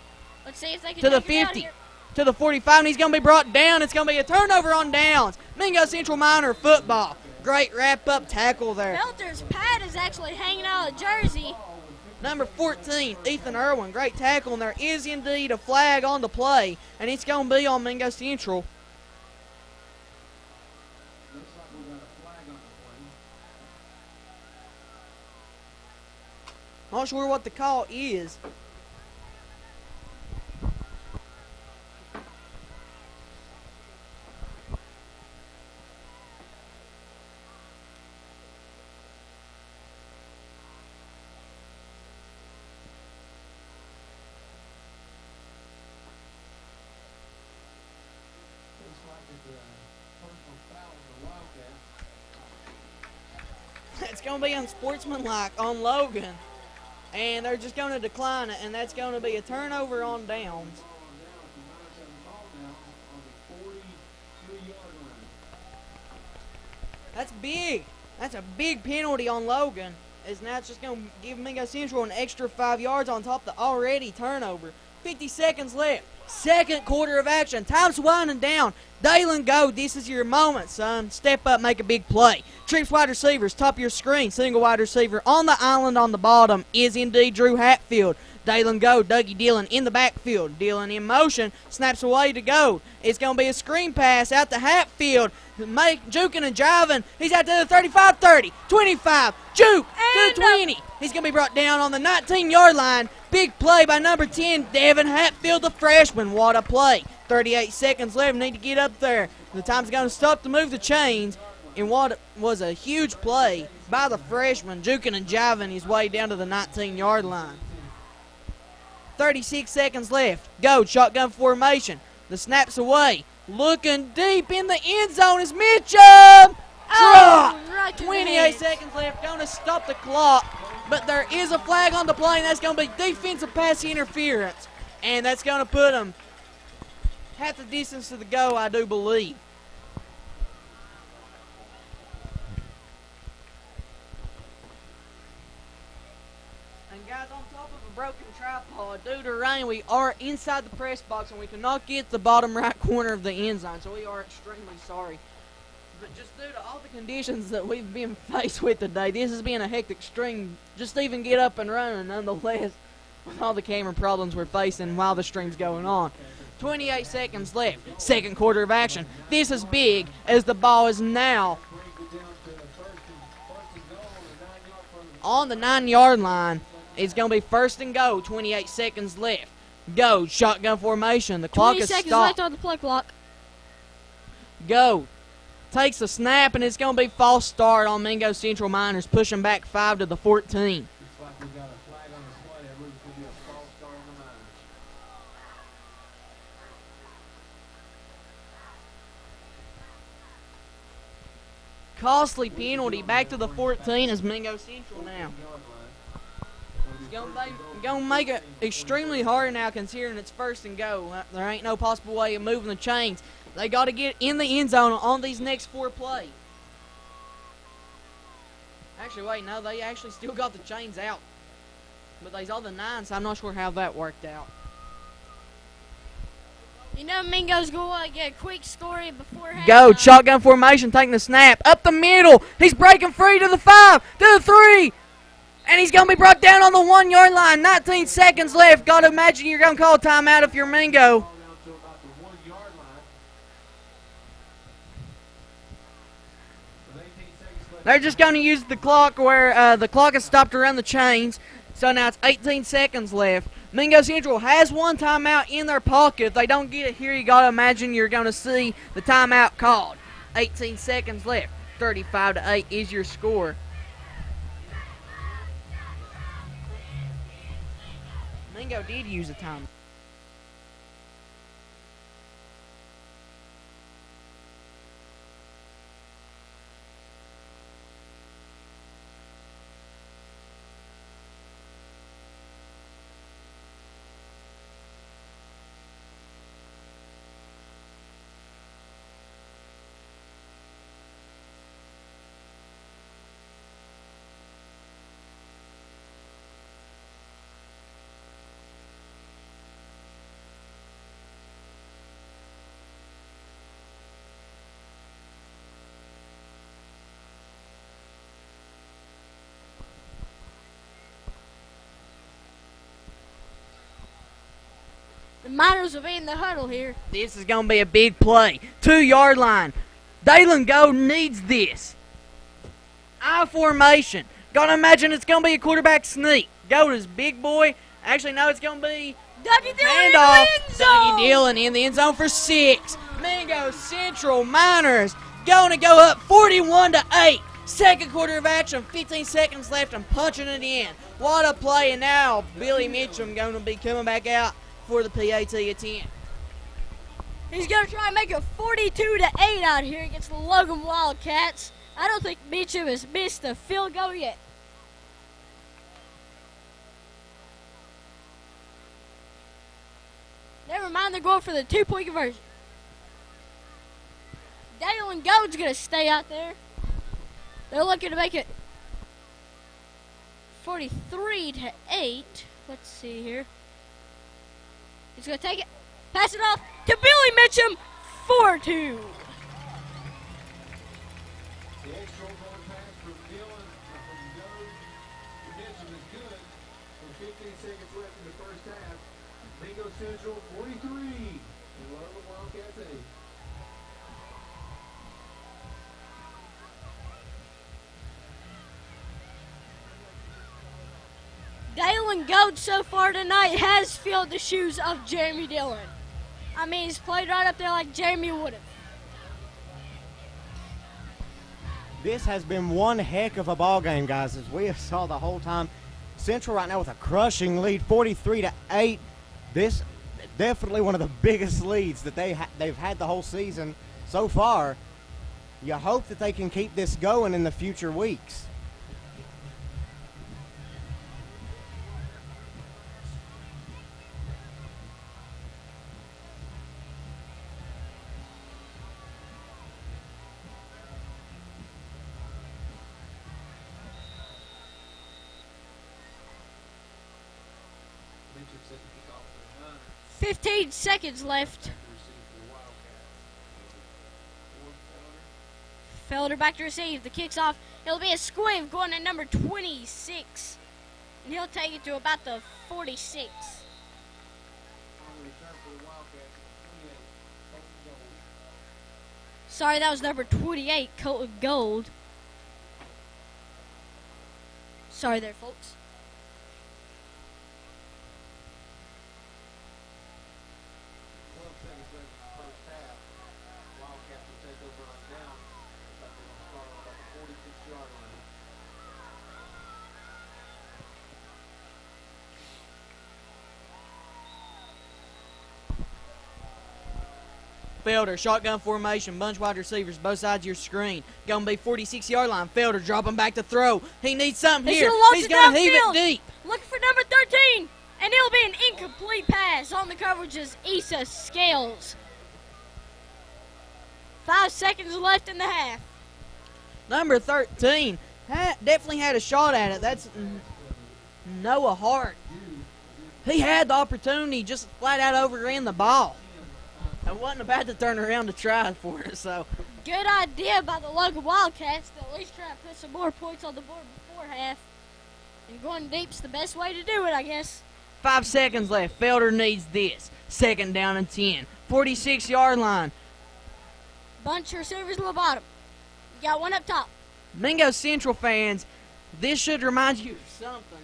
Let's see if they can to the 50, to the 45, and he's gonna be brought down. It's gonna be a turnover on downs. Mingo Central Miner football. Great wrap-up tackle there. Felder's pad is actually hanging out of the jersey. Number 14, Ethan Irwin. Great tackle, and there is indeed a flag on the play, and it's going to be on Mingo Central. Not sure what the call is. It's going to be unsportsmanlike on Logan, and they're just going to decline it, and that's going to be a turnover on downs. That's big. That's a big penalty on Logan, as now it's just going to give Mingo Central an extra 5 yards on top of the already turnover. 50 seconds left. Second quarter of action. Time's winding down. Dalen, go. This is your moment, son. Step up, make a big play. Trips wide receivers, top of your screen. Single wide receiver on the island on the bottom is indeed Drew Hatfield. Dalen Gold, Dougie Dillon in the backfield. Dillon in motion, snaps away to Gold. It's going to be a screen pass out to Hatfield. Juking and jiving. He's out to the 35, 30, 25. Juke to the 20. He's going to be brought down on the 19-yard line. Big play by number 10, Devin Hatfield, the freshman. What a play. 38 seconds left. Need to get up there. The time's going to stop to move the chains. And what was a huge play by the freshman, juking and jiving his way down to the 19-yard line. 36 seconds left. Go, shotgun formation. The snap's away. Looking deep in the end zone is Mitchum. Drop. Right 28 seconds left. Going to stop the clock. But there is a flag on the play, and that's going to be defensive pass interference. And that's going to put them half the distance to the goal, I do believe. And guys, on top of a broken tripod, due to rain, we are inside the press box, and we cannot get the bottom right corner of the end zone, so we are extremely sorry. But just due to all the conditions that we've been faced with today, this has been a hectic stream just to even get up and running, nonetheless, with all the camera problems we're facing while the stream's going on. 28 seconds left, second quarter of action. This is big as the ball is now on the 9-yard line. It's going to be first and goal, 28 seconds left. Go, shotgun formation. The clock is stopped. 20 seconds left on the play clock. Go. Takes a snap, and it's going to be false start on Mingo Central Miners, pushing back 5 to the 14. Looks like we got a flag on the play. It looks to be a false start on the Miners. Costly penalty back to the 14 is Mingo Central now. It's going to make it extremely hard now considering it's first and goal. There ain't no possible way of moving the chains. They got to get in the end zone on these next 4 plays. Actually, wait, no, they actually still got the chains out. But they's on the 9, so I'm not sure how that worked out. You know Mingo's going to get a quick score before halftime. Go, shotgun formation, taking the snap. Up the middle. He's breaking free to the 5, to the 3. And he's going to be brought down on the 1-yard line. 19 seconds left. Got to imagine you're going to call a timeout if you're Mingo. Ball down to about the 1-yard line. With 18 seconds left. They're just going to use the clock where the clock has stopped around the chains. So now it's 18 seconds left. Mingo Central has one timeout in their pocket. If they don't get it here, you got to imagine you're going to see the timeout called. 18 seconds left. 35-8 is your score. Mingo did use a timeout. The Miners will be in the huddle here. This is going to be a big play. 2-yard line. Dalen Gold needs this. I formation. Got to imagine it's going to be a quarterback sneak. Gold is big boy. Actually, no, it's going to be Dougie Dillon in handoff. the end zone. Dougie Dillon in the end zone for 6. Mingo Central Miners going to go up 41-8. Second quarter of action, 15 seconds left and punching it in. What a play. And now Billy Mitchum going to be coming back out for the PAT at 10. He's going to try and make it 42-8 out here against the Logan Wildcats. I don't think Mitchum has missed a field goal yet. Never mind, they're going for the 2-point conversion. Dalen Gold's going to stay out there. They're looking to make it 43-8. Let's see here. He's going to take it, pass it off to Billy Mitchum, 4-2. The extra point pass from Dillon from Gold to Mitchum is good for 15 seconds left in the first half. Mingo Central 43 and Logan Wildcats 8. Dalen Gold so far tonight has filled the shoes of Jeremy Dillon. I mean, he's played right up there like Jeremy would have. This has been one heck of a ball game, guys, as we have saw the whole time. Central right now with a crushing lead, 43-8. This definitely one of the biggest leads that they've had the whole season so far. You hope that they can keep this going in the future weeks. Mitchell set the kickoff for the Niners. 15 seconds left. To receive for the Wildcats. Felder back to receive. The kick's off. It'll be a squib going to number 26. And he'll take it to about the 46. On the return for the Wildcats, 28. Colton Gold. Sorry, that was number 28, Colton Gold. Sorry there, folks. 12 seconds left in the first half. Wildcats will take over on down. Looks like they're going to start on about the 46-yard line. Felder, shotgun formation, bunch wide receivers, both sides of your screen. Gonna be 46-yard line. Felder dropping back to throw. He needs something He's here. gonna launch He's it gonna heave downfield. it deep. Looking for number 13. And it'll be an incomplete pass on the coverage as Issa Scales. 5 seconds left in the half. Number 13 definitely had a shot at it. That's Noah Hart. He had the opportunity, just flat out overran the ball. I wasn't about to turn around to try for it, so. Good idea by the Logan Wildcats to at least try to put some more points on the board before half. And going deep's the best way to do it, I guess. 5 seconds left. Felder needs this. Second down and 10. 46-yard line. Bunch of receivers on the bottom. You got one up top. Mingo Central fans, this should remind you of something.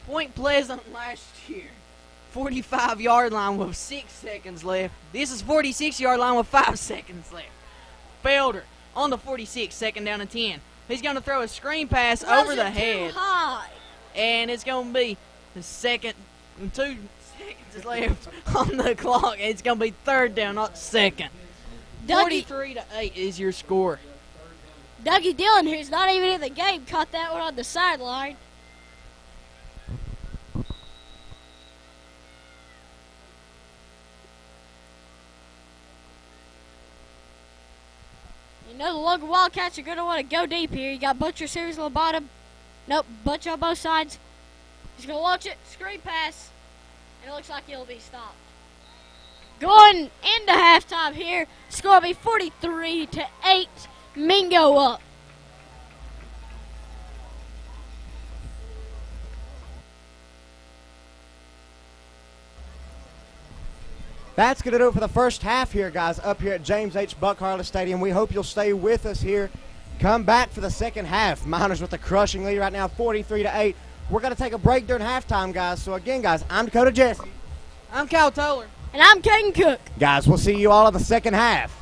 Point Pleasant last year. 45-yard line with 6 seconds left. This is 46-yard line with 5 seconds left. Felder on the 46, second down and 10. He's going to throw a screen pass Throws over the it too head. high. And it's going to be the 2 seconds left on the clock. It's going to be third down, not second. Dougie, 43-8 is your score. Dougie Dillon, who's not even in the game, caught that one on the sideline. You know the Logan Wildcats are going to want to go deep here. You got bunch of receivers on the bottom. Nope, bunch on both sides. He's going to launch it, screen pass, and it looks like he'll be stopped. Going into halftime here, score will be 43-8. Mingo up. That's going to do it for the first half here, guys, up here at James H. Buck Harless Stadium. We hope you'll stay with us here. Come back for the second half. Miners with a crushing lead right now, 43-8. We're going to take a break during halftime, guys. So, again, guys, I'm Dakota Jesse. I'm Kyle Toller. And I'm Caden Cook. Guys, we'll see you all in the second half.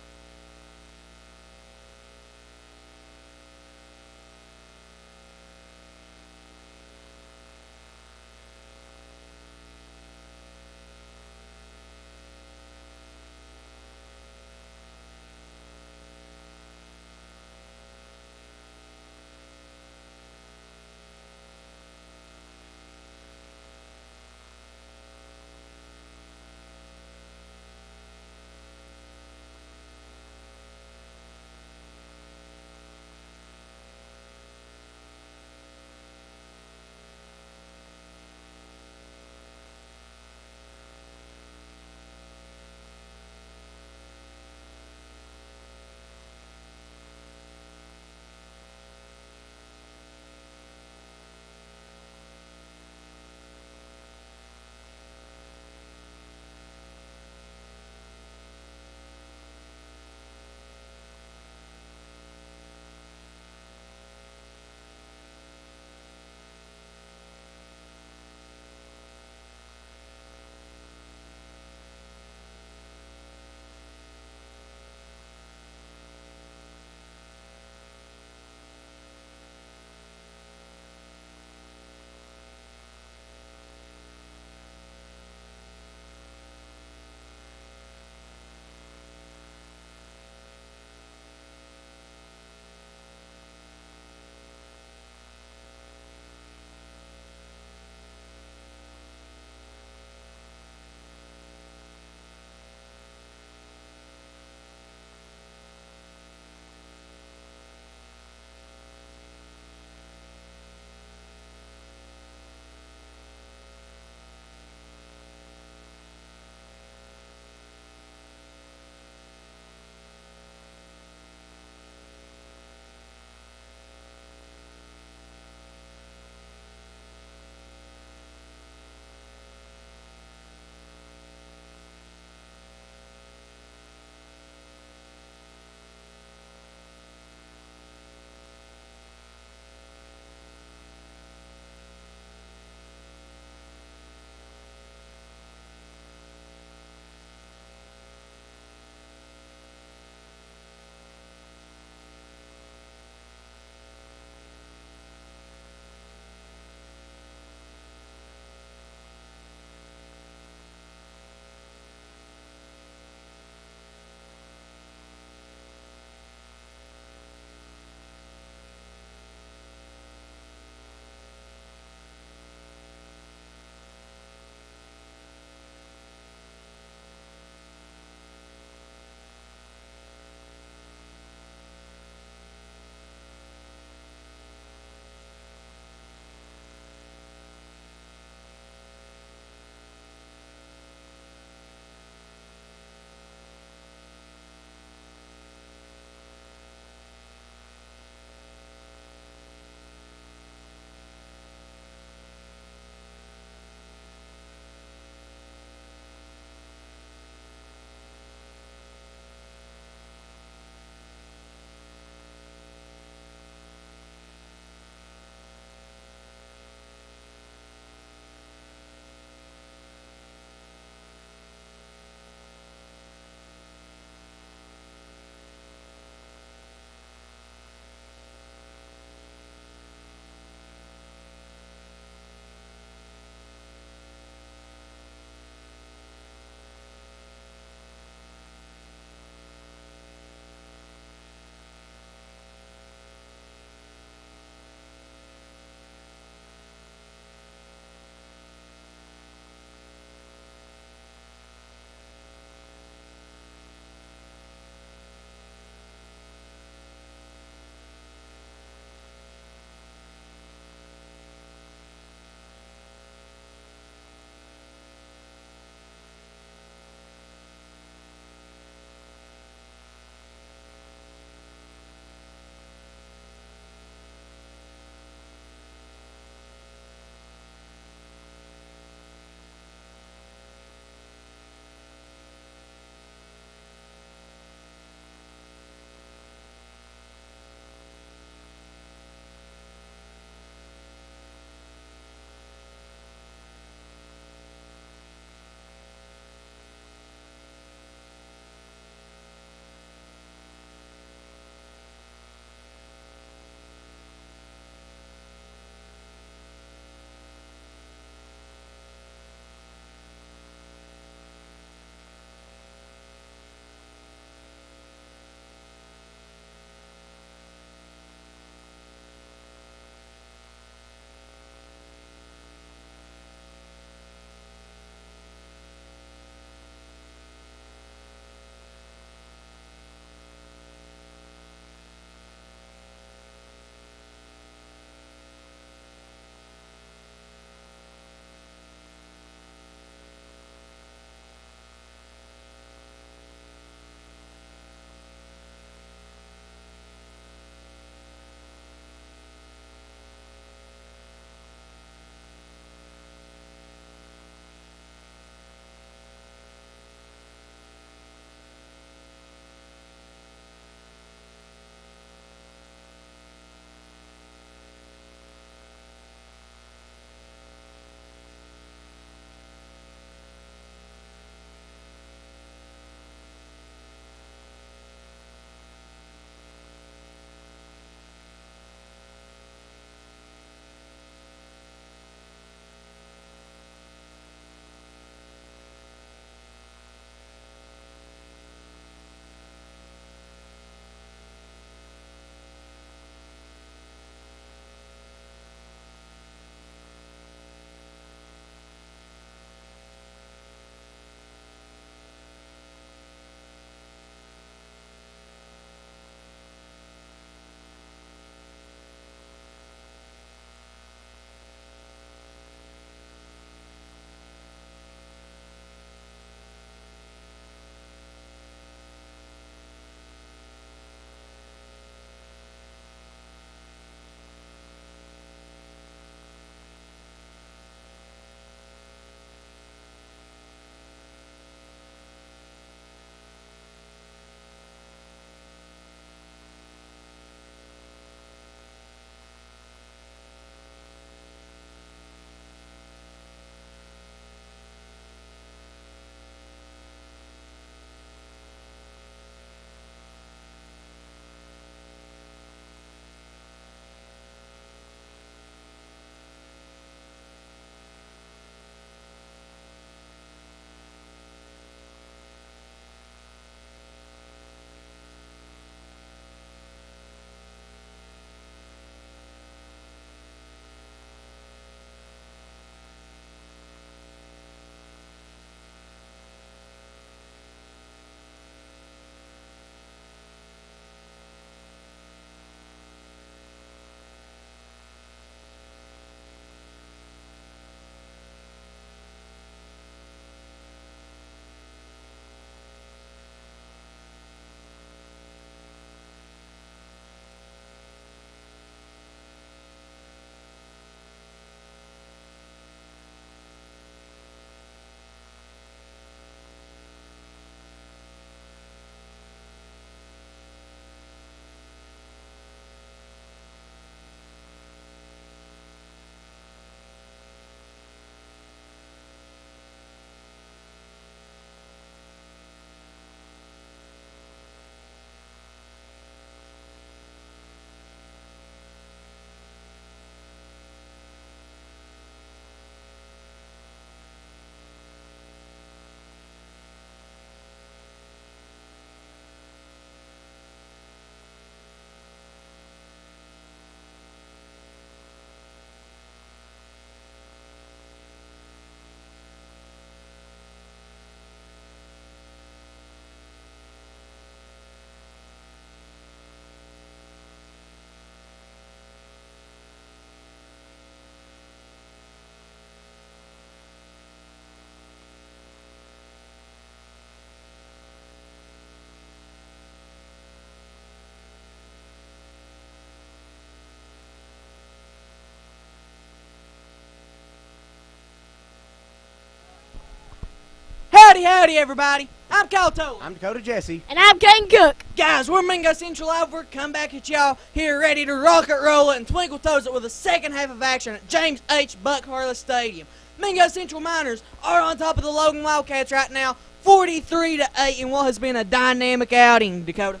Howdy, everybody. I'm Kyle Toll. I'm Dakota Jesse. And I'm Kane Cook. Guys, we're Mingo Central Alfred. Come back at y'all here ready to rocket roll it and twinkle toes it with the second half of action at James H. Buck Harless Stadium. Mingo Central Miners are on top of the Logan Wildcats right now, 43-8 in what has been a dynamic outing, Dakota.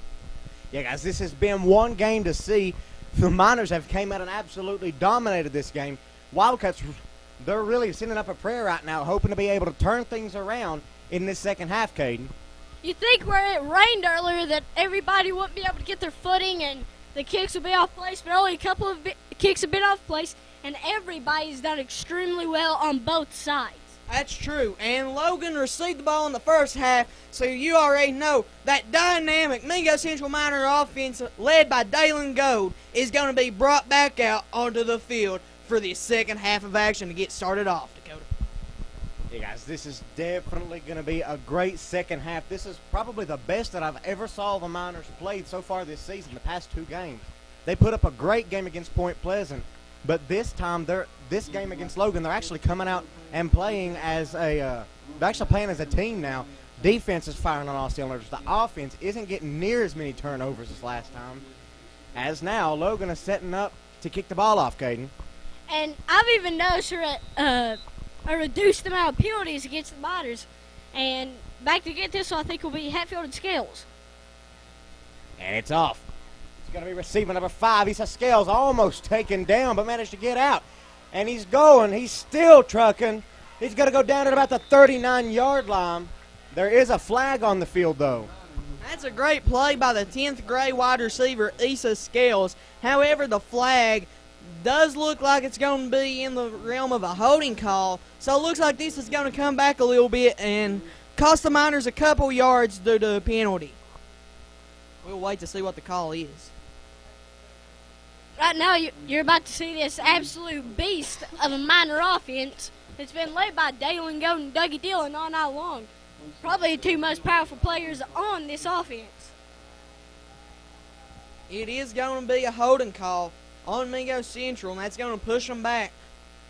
Yeah, guys, this has been one game to see. The Miners have came out and absolutely dominated this game. Wildcats, they're really sending up a prayer right now, hoping to be able to turn things around in this second half, Caden. You think where it rained earlier that everybody wouldn't be able to get their footing and the kicks would be off place, but only a couple of kicks have been off place, and everybody's done extremely well on both sides. That's true, and Logan received the ball in the first half, so you already know that dynamic Mingo Central Miner offense led by Dalen Gold is going to be brought back out onto the field for the second half of action to get started off, Dakota. Yeah, guys, this is definitely going to be a great second half. This is probably the best that I've ever saw the Miners played so far this season, the past two games. They put up a great game against Point Pleasant, but this time, this game against Logan, they're actually coming out and playing as a team now. Defense is firing on all cylinders. The offense isn't getting near as many turnovers as last time. As now, Logan is setting up to kick the ball off, Caden. And I've even noticed a reduced amount of penalties against the Miners. And back to get this one, I think will be Hatfield and Scales. And it's off. It's going to be receiver number 5. He says Scales almost taken down, but managed to get out. And he's going. He's still trucking. He's going to go down at about the 39-yard line. There is a flag on the field, though. That's a great play by the 10th grade wide receiver, Issa Scales. However, the flag does look like it's going to be in the realm of a holding call. So it looks like this is going to come back a little bit and cost the Miners a couple yards due to a penalty. We'll wait to see what the call is. Right now, you're about to see this absolute beast of a Miner offense that's been led by Dalen Gold and Dougie Dillon all night long. Probably the two most powerful players on this offense. It is going to be a holding call on Mingo Central, and that's going to push them back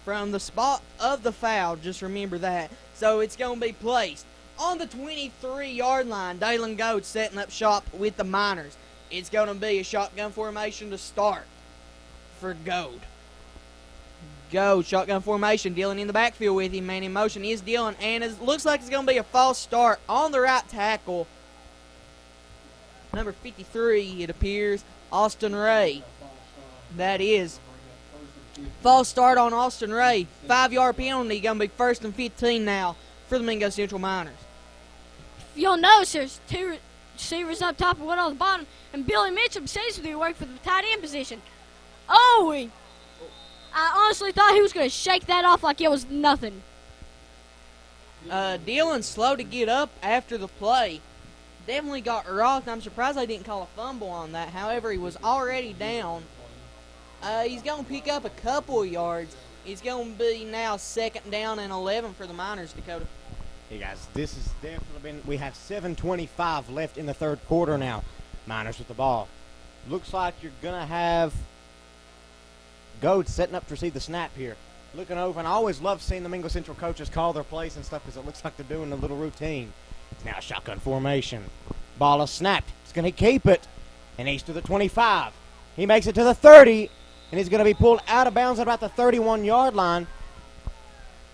from the spot of the foul. Just remember that. So it's going to be placed on the 23-yard line. Dalen Gold setting up shop with the Miners. It's going to be a shotgun formation to start for Gold. Gold, shotgun formation, Dillon in the backfield with him. Man in motion is Dillon, and it looks like it's going to be a false start on the right tackle. Number 53, it appears, Austin Ray. That is false start on Austin Ray. 5-yard penalty, going to be 1st and 15 now for the Mingo Central Miners. You'll notice there's two receivers up top and one on the bottom, and Billy Mitchum seems to be working for the tight end position. Oh, I honestly thought he was going to shake that off like it was nothing. Dillon's slow to get up after the play. Definitely got rocked. I'm surprised they didn't call a fumble on that. However, he was already down. He's going to pick up a couple of yards. It's going to be now 2nd down and 11 for the Miners, Dakota. Hey, guys, this has definitely been – we have 7:25 left in the third quarter now. Miners with the ball. Looks like you're going to have – Gold setting up to receive the snap here. Looking over, and I always love seeing the Mingo Central coaches call their plays and stuff because it looks like they're doing a little routine. It's now shotgun formation. Ball is snapped. He's going to keep it, and he's to the 25. He makes it to the 30, and he's going to be pulled out of bounds at about the 31-yard line.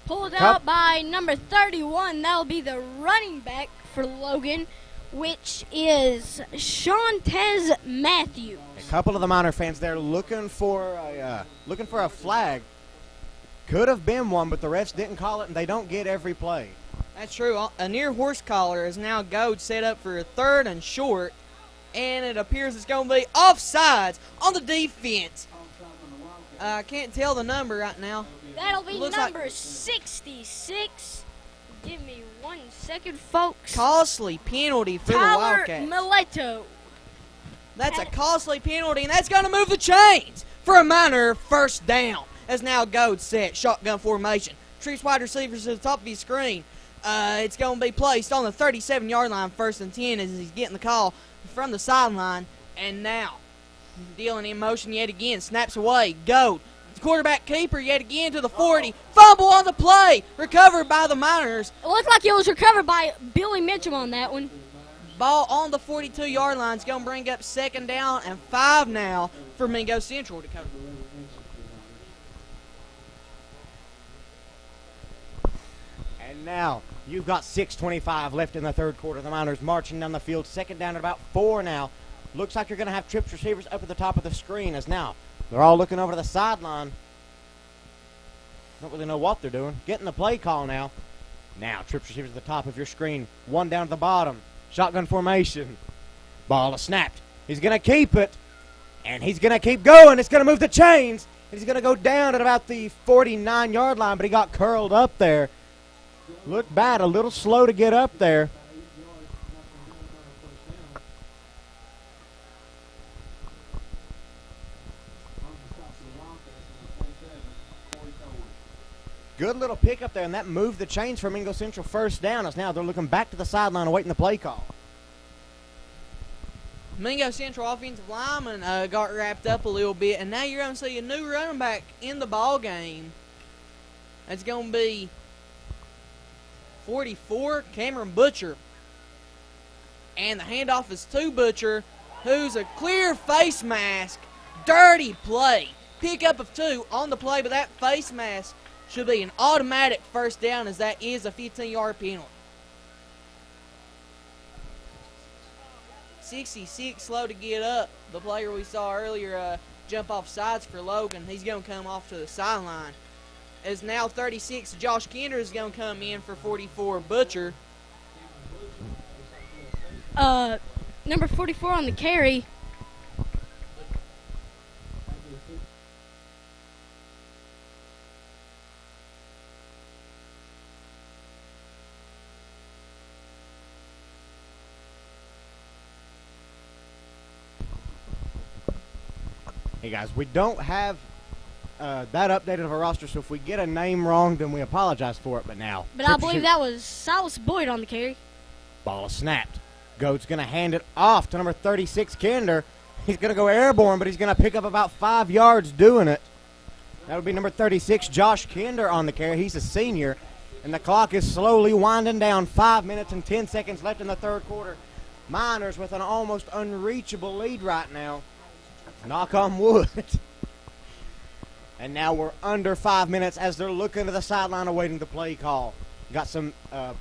Pulled out by number 31. That'll be the running back for Logan, which is Shantez Matthews. A couple of the Miner fans there looking for a flag. Could have been one, but the refs didn't call it, and they don't get every play. That's true. A near horse collar is now Gold set up for a 3rd and short, and it appears it's going to be offsides on the defense. I can't tell the number right now. That'll be number 66. Give me 1 second, folks. Costly penalty for Tyler the Wildcats. Mileto. That's a costly penalty, and that's going to move the chains for a Miner 1st down. As now Gold set, shotgun formation. Treats wide receivers to the top of his screen. It's going to be placed on the 37-yard line, 1st and 10, as he's getting the call from the sideline. And now, Dillon in motion yet again, snaps away. Gold quarterback keeper yet again to the 40. Fumble on the play. Recovered by the Miners. It looked like it was recovered by Billy Mitchell on that one. Ball on the 42-yard line is going to bring up 2nd down and 5 now for Mingo Central to cover. And now you've got 6:25 left in the third quarter. The Miners marching down the field. 2nd down at about 4 now. Looks like you're going to have trips receivers up at the top of the screen as now they're all looking over to the sideline. Don't really know what they're doing. Getting the play call now. Now trips receivers at the top of your screen. 1 down to the bottom. Shotgun formation. Ball is snapped. He's going to keep it. And he's going to keep going. It's going to move the chains. He's going to go down at about the 49-yard line, but he got curled up there. Looked bad. A little slow to get up there. Good little pick up there, and that moved the chains for Mingo Central. 1st down as now they're looking back to the sideline awaiting the play call. Mingo Central offensive lineman got wrapped up a little bit, and now you're going to see a new running back in the ball game. It's going to be 44, Cameron Butcher. And the handoff is to Butcher, who's a clear face mask. Dirty play. Pickup of 2 on the play, but that face mask should be an automatic 1st down, as that is a 15-yard penalty. 66 slow to get up. The player we saw earlier jump off sides for Logan. He's going to come off to the sideline. As now 36, Josh Kinder is going to come in for 44, Butcher. Number 44 on the carry. Hey guys, we don't have that updated of a roster, so if we get a name wrong, then we apologize for it. But now, But I believe that was Silas Boyd on the carry. ball is snapped. Goat's going to hand it off to number 36, Kinder. He's going to go airborne, but he's going to pick up about 5 yards doing it. That would be number 36, Josh Kinder on the carry. He's a senior, and the clock is slowly winding down. 5 minutes and 10 seconds left in the third quarter. Miners with an almost unreachable lead right now. Knock on wood. And now we're under 5 minutes as they're looking to the sideline awaiting the play call. Got some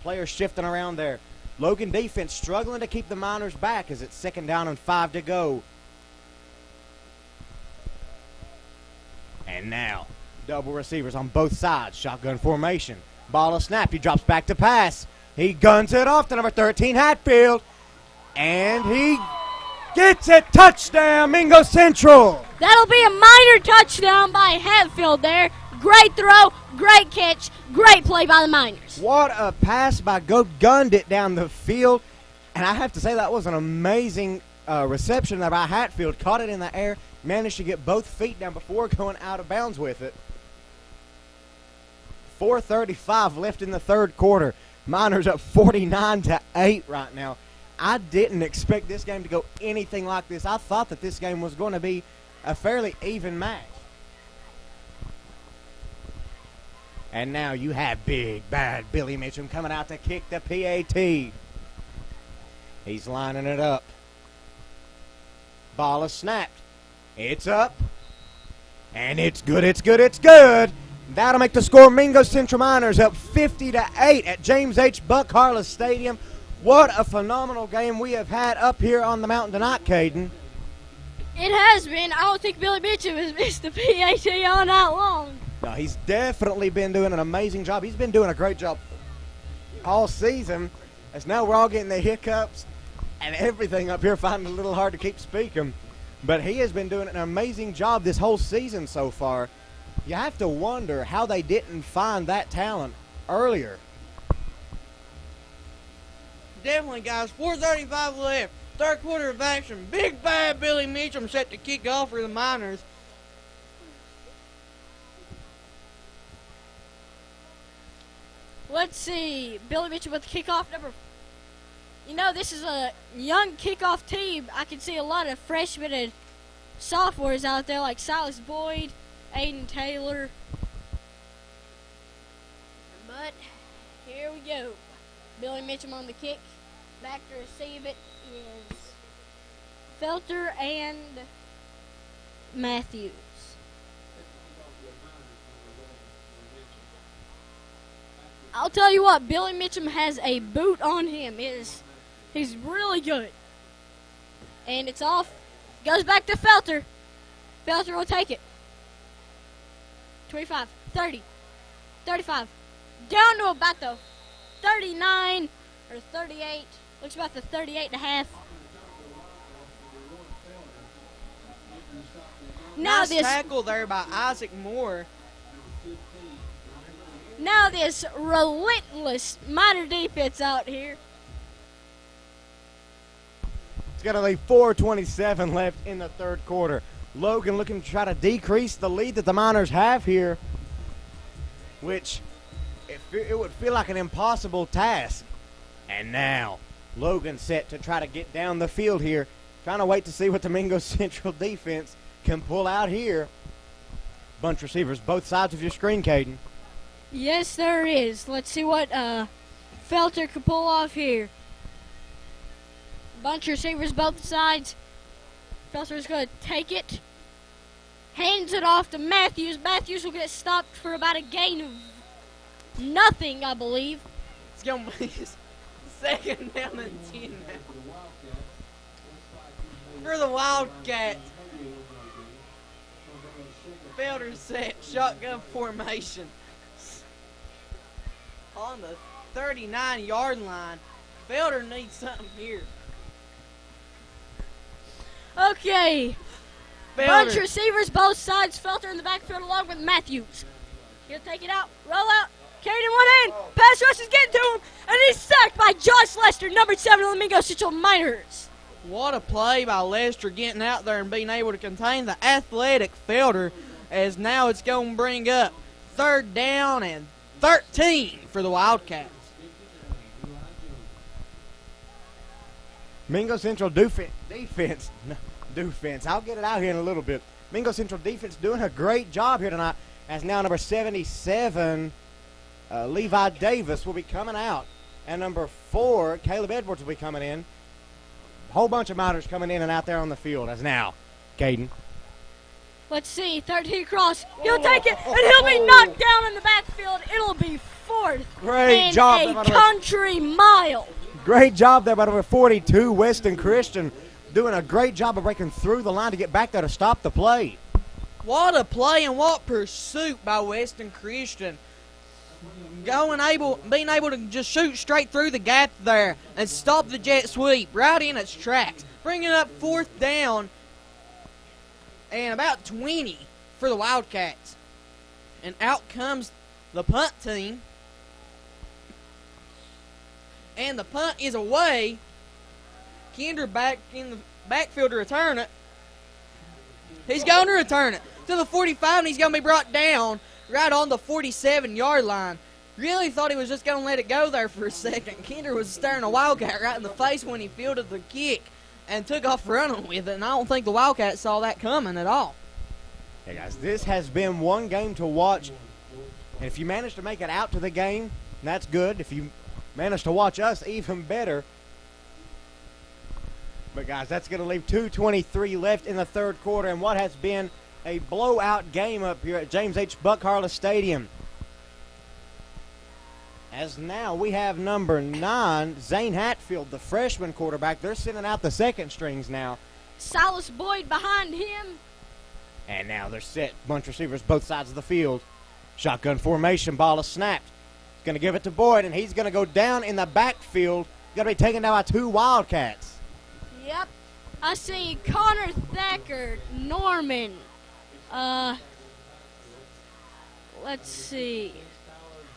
players shifting around there. Logan defense struggling to keep the Miners back as it's 2nd down and 5 to go. And now, double receivers on both sides. Shotgun formation. Ball is snapped. He drops back to pass. He guns it off to number 13, Hatfield. And he gets it. Touchdown, Mingo Central. That'll be a minor touchdown by Hatfield there. Great throw, great catch, great play by the Miners. What a pass by Goat. Gunned it down the field. And I have to say that was an amazing reception by Hatfield. Caught it in the air. Managed to get both feet down before going out of bounds with it. 4:35 left in the third quarter. Miners up 49-8 right now. I didn't expect this game to go anything like this. I thought that this game was going to be a fairly even match. And now you have big, bad Billy Mitchum coming out to kick the PAT. He's lining it up. Ball is snapped. It's up. And it's good, it's good, it's good. That'll make the score Mingo Central Miners up 50-8 at James H. Buck Harless Stadium. What a phenomenal game we have had up here on the mountain tonight, Caden. It has been. I don't think Billy Mitchum has missed the PAT all night long. No, he's definitely been doing an amazing job. He's been doing a great job all season. As now we're all getting the hiccups and everything up here, finding it a little hard to keep speaking. But he has been doing an amazing job this whole season so far. You have to wonder how they didn't find that talent earlier. Definitely, guys. 4:35 left. Third quarter of action. Big bad Billy Mitchum set to kick off for the Miners. Let's see. Billy Mitchell with the kickoff number. You know, this is a young kickoff team. I can see a lot of freshmen and sophomores out there like Silas Boyd, Aiden Taylor. But here we go. Billy Mitchum on the kick. Back to receive it is Felter and Matthews. I'll tell you what, Billy Mitchum has a boot on him. He's really good. And it's off. Goes back to Felter. Felter will take it. 25, 30, 35. Down to about the 39 or 38. Looks about the 38 and a half. Now Nice tackle there by Isaac Moore. Now this relentless Miner defense out here. It's going to leave 4:27 left in the third quarter. Logan looking to try to decrease the lead that the Miners have here, which it would feel like an impossible task. And now Logan set to try to get down the field here, trying to wait to see what the Mingo Central defense can pull out here. Bunch receivers both sides of your screen, Caden. Yes, there is. Let's see what Felter can pull off here. Bunch of receivers both sides. Felter's going to take it. Hands it off to Matthews. Matthews will get stopped for about a gain of nothing, I believe. It's going to be second down and 10 now. For the Wildcats. Felder set, shotgun formation. On the 39-yard line. Felder needs something here. Okay. Bunch of receivers, both sides. Felter in the backfield along with Matthews. He'll take it out, roll out. Caden went in. Pass rush is getting to him. And he's sacked by Josh Lester, number 7 on the Mingo Central Miners. What a play by Lester getting out there and being able to contain the athletic Felder, as now it's going to bring up third down and 13 for the Wildcats. Mingo Central defense. I'll get it out here in a little bit. Mingo Central defense doing a great job here tonight, as now number 77, Levi Davis, will be coming out. And number 4, Caleb Edwards, will be coming in. Whole bunch of Miners coming in and out there on the field as now. Caden. Let's see, 13 cross. He'll take it, and he'll be knocked down in the backfield. It'll be fourth. Great job. A country mile. Great job there by number 42, Weston Christian, doing a great job of breaking through the line to get back there to stop the play. What a play and what pursuit by Weston Christian. Being able to just shoot straight through the gap there and stop the jet sweep right in its tracks. Bringing up fourth down and about 20 for the Wildcats. And out comes the punt team. And the punt is away. Kinder back in the backfield to return it. He's going to return it to the 45, and he's going to be brought down right on the 47-yard line. Really thought he was just going to let it go there for a second. Kinder was staring a Wildcat right in the face when he fielded the kick and took off running with it, and I don't think the Wildcats saw that coming at all. Hey, guys, this has been one game to watch, and if you manage to make it out to the game, that's good. If you manage to watch us, even better. But, guys, that's going to leave 2:23 left in the third quarter, and what has been a blowout game up here at James H. Buckharless Stadium. As now we have number 9, Zane Hatfield, the freshman quarterback. They're sending out the second strings now. Silas Boyd behind him. And now they're set. Bunch of receivers both sides of the field. Shotgun formation. Ball is snapped. Going to give it to Boyd, and he's going to go down in the backfield. Going to be taken down by 2 Wildcats. Yep. I see Connor Thacker, Norman. Let's see.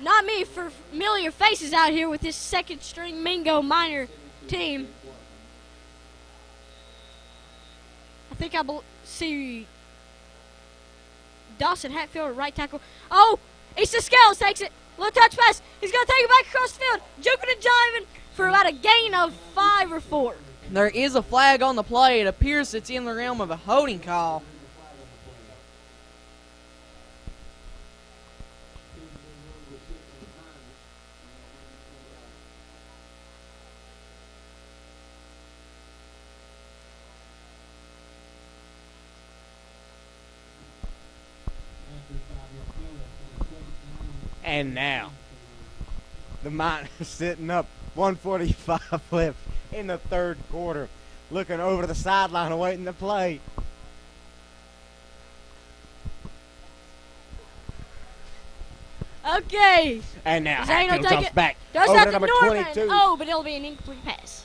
Not many familiar faces out here with this second-string Mingo Minor team. I think I see Dawson Hatfield, right tackle. Oh, Easton Scales takes it. Little touch pass. He's going to take it back across the field. Juking and jiving for about a gain of 5 or 4. There is a flag on the play. It appears it's in the realm of a holding call. And now, the Miners sitting up 145 left in the third quarter, looking over the sideline awaiting the play. Okay. And now Zane will Hatfield take jumps it. back Goes over out to to number Norman. 22. Oh, but it'll be an incomplete pass.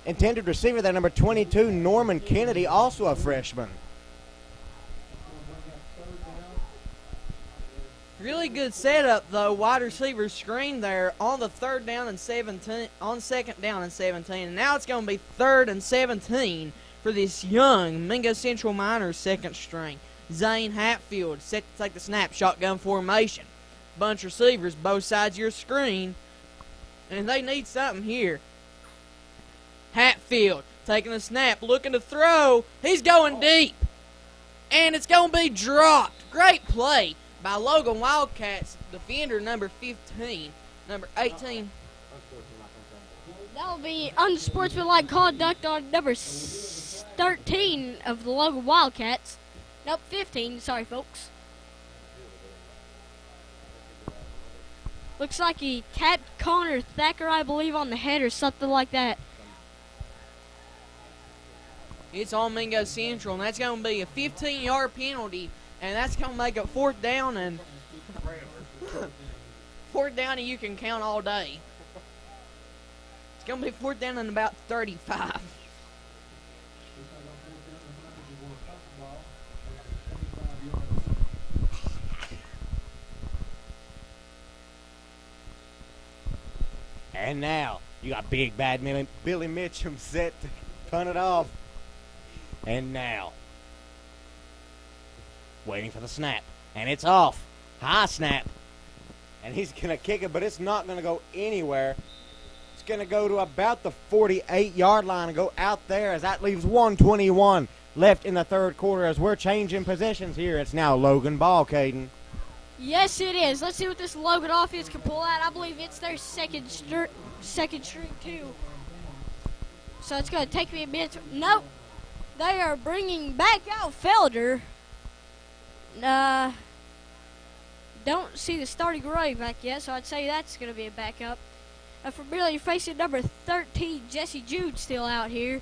Intended receiver there, number 22, Norman Kennedy, also a freshman. Really good setup though. Wide receiver screen there on the third down and 17, on second down and 17. And now it's going to be third and 17 for this young Mingo Central Miners second string. Zane Hatfield set to take the snap, shotgun formation. Bunch receivers both sides of your screen, and they need something here. Hatfield taking the snap, looking to throw. He's going deep, and it's going to be dropped. Great play by Logan Wildcats defender number 15, number 18. That'll be unsportsmanlike conduct on number 13 of the Logan Wildcats. Nope, 15. Sorry, folks. Looks like he tapped Connor Thacker, I believe, on the head or something like that. It's on Mingo Central, and that's going to be a 15-yard penalty, and that's going to make it fourth down, and fourth down, and you can count all day. It's going to be fourth down and about 35. And now, you got big bad Billy Mitchum set to punt it off. And now, waiting for the snap. And it's off. High snap. And he's going to kick it, but it's not going to go anywhere. It's going to go to about the 48-yard line and go out there as that leaves 1:21 left in the third quarter as we're changing possessions here. It's now Logan ball, Caden. Yes, it is. Let's see what this Logan offense can pull out. I believe it's their second string, too. So it's going to take me a minute. Nope. They are bringing back out Felder. Don't see the starting running back yet, so I'd say that's going to be a backup. For Billy, you're facing number 13, Jesse Jude, still out here.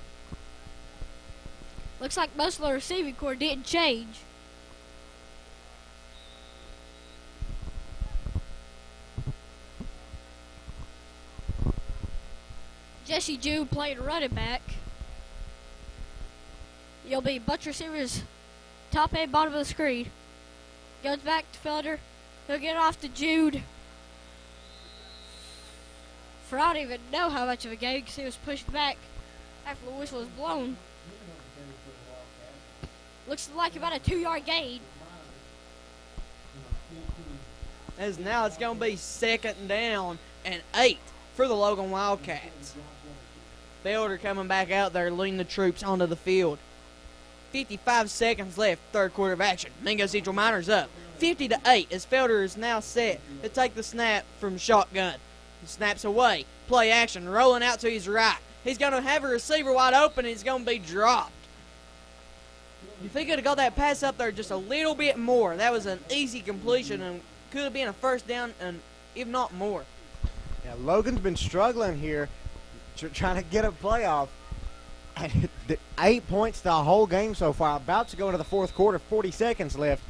Looks like most of the receiving core didn't change. Jesse Jude playing running back. You'll be bunch receivers top and bottom of the screen. Goes back to Felder. He'll get off to Jude. For I don't even know how much of a gain because he was pushed back after the whistle was blown. Looks like about a 2-yard gain. As now it's going to be second down and 8 for the Logan Wildcats. Felder coming back out there, leading the troops onto the field. 55 seconds left, third quarter of action. Mingo Central Miners up 50-8 as Felder is now set to take the snap from shotgun. He snaps away, play action, rolling out to his right. He's going to have a receiver wide open, and he's going to be dropped. If he could have got that pass up there just a little bit more, that was an easy completion and could have been a first down, and if not more. Yeah, Logan's been struggling here, trying to get a playoff. 8 points the whole game so far. About to go into the fourth quarter, 40 seconds left.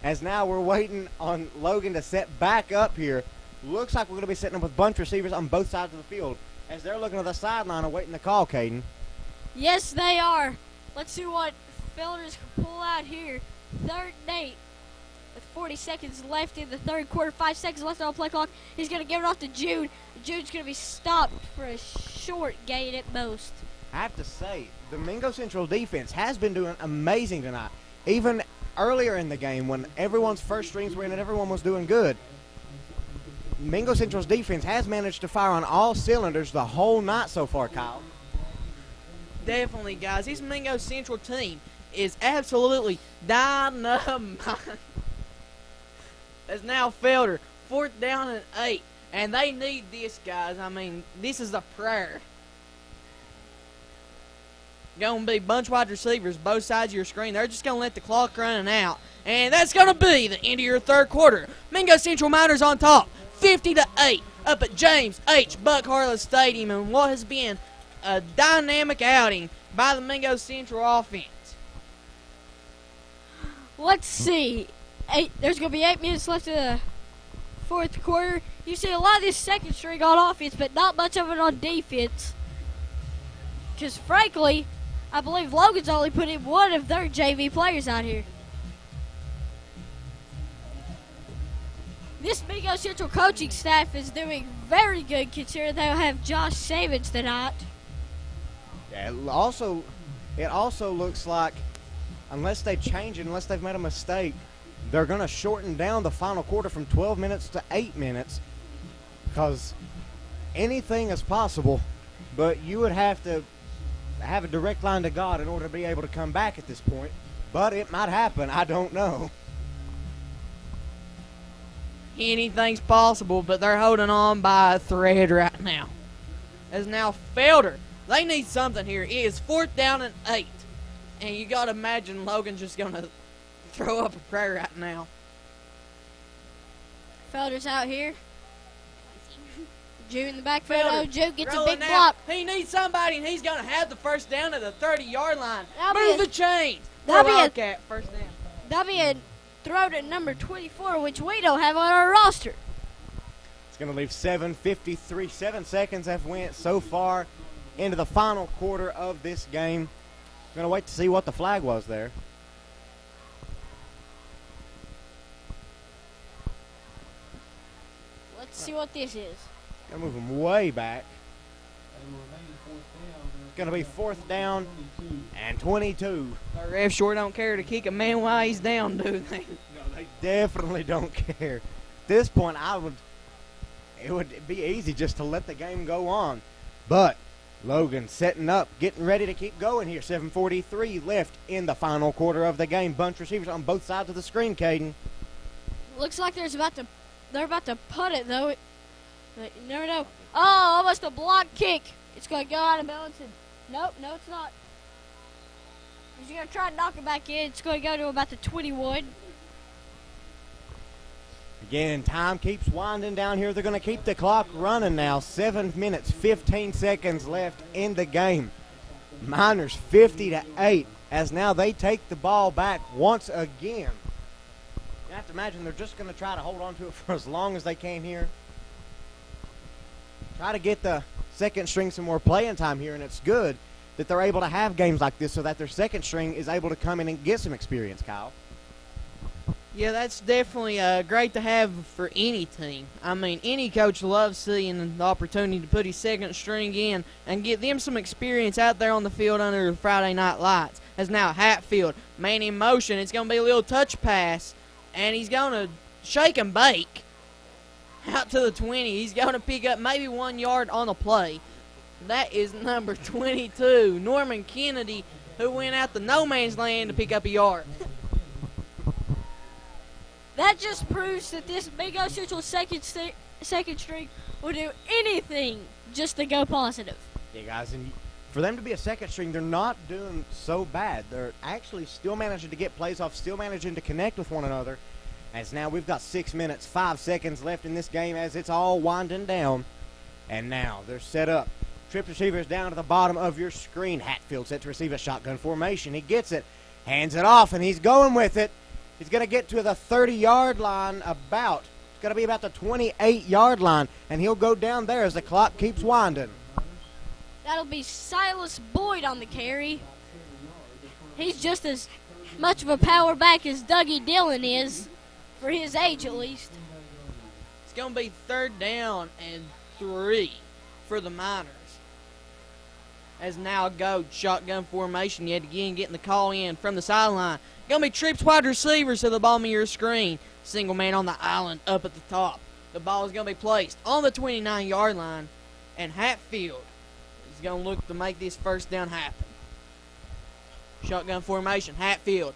As now we're waiting on Logan to set back up here. Looks like we're going to be setting up with bunch receivers on both sides of the field as they're looking at the sideline awaiting the call, Caden. Yes, they are. Let's see what Felders can pull out here. Third and 8 with 40 seconds left in the third quarter. 5 seconds left on the play clock. He's going to give it off to Jude. Jude's going to be stopped for a short gain at most. I have to say, the Mingo Central defense has been doing amazing tonight. Even earlier in the game when everyone's first strings were in and everyone was doing good, Mingo Central's defense has managed to fire on all cylinders the whole night so far, Kyle. Definitely, guys. This Mingo Central team is absolutely dynamite. As now Felder, fourth down and 8. And they need this, guys. I mean, this is a prayer. Going to be bunch wide receivers both sides of your screen. They're just going to let the clock run out. And that's going to be the end of your third quarter. Mingo Central Miners on top, 50-8, up at James H. Buck Harless Stadium, and what has been a dynamic outing by the Mingo Central offense. Let's see. There's going to be 8 minutes left of the fourth quarter. You see a lot of this second string on offense, but not much of it on defense. Because, frankly, I believe Logan's only put in one of their JV players out here. This Mingo Central coaching staff is doing very good considering they'll have Josh Savage tonight. Yeah, it also looks like unless they change it, unless they've made a mistake, they're going to shorten down the final quarter from 12 minutes to 8 minutes because anything is possible, but you would have to have a direct line to God in order to be able to come back at this point. But it might happen. I don't know. Anything's possible, but they're holding on by a thread right now. As now Felder, they need something here. It is 4th down and 8. And you got to imagine Logan's just going to throw up a prayer right now. Felder's out here. Jew in the backfield. Oh, Jew gets a big out. block. He needs somebody, and he's going to have the first down at the 30-yard line. That'll Move the chains. that'll be a- Wildcat, first down. That'll be a throw to number 24, which we don't have on our roster. It's going to leave 7:53. 7 seconds have went so far into the final quarter of this game. Going to wait to see what the flag was there. Let's see what this is. Going to move him way back. It's going to be 4th down and 22. The ref sure don't care to kick a man while he's down, do they? No, they definitely don't care. At this point, it would be easy just to let the game go on. But Logan setting up, getting ready to keep going here. 7:43 left in the final quarter of the game. Bunch receivers on both sides of the screen, Caden. Looks like they're about to punt it, though. But you never know. Oh, almost a block kick. It's going to go out of bounds. Nope, no, it's not. He's going to try to knock it back in. It's going to go to about the 21. Again, time keeps winding down here. They're going to keep the clock running now. 7 minutes, 15 seconds left in the game. Miners 50-8 as now they take the ball back once again. You have to imagine they're just going to try to hold on to it for as long as they can here. Try to get the second string some more playing time here, and it's good that they're able to have games like this so that their second string is able to come in and get some experience, Kyle. Yeah, that's definitely great to have for any team. I mean, any coach loves seeing the opportunity to put his second string in and get them some experience out there on the field under the Friday night lights. As now Hatfield, man in motion. It's going to be a little touch pass, and he's going to shake and bake out to the 20. He's going to pick up maybe 1 yard on the play. That is number 22, Norman Kennedy, who went out to no man's land to pick up a yard. That just proves that this Mingo Central second string will do anything just to go positive. Yeah, guys, and for them to be a second string, they're not doing so bad. They're actually still managing to get plays off, still managing to connect with one another. As now we've got 6 minutes, 5 seconds left in this game as it's all winding down. And now they're set up. Trip receivers down to the bottom of your screen. Hatfield set to receive a shotgun formation. He gets it, hands it off, and he's going with it. He's going to get to the 30-yard line about. It's going to be about the 28-yard line, and he'll go down there as the clock keeps winding. That'll be Silas Boyd on the carry. He's just as much of a power back as Dougie Dillon is, for his age at least. It's going to be 3rd down and 3 for the Miners. As now go shotgun formation yet again, getting the call in from the sideline. Going to be trips wide receivers to the bottom of your screen. Single man on the island up at the top. The ball is going to be placed on the 29-yard line, and Hatfield is going to look to make this first down happen. Shotgun formation, Hatfield,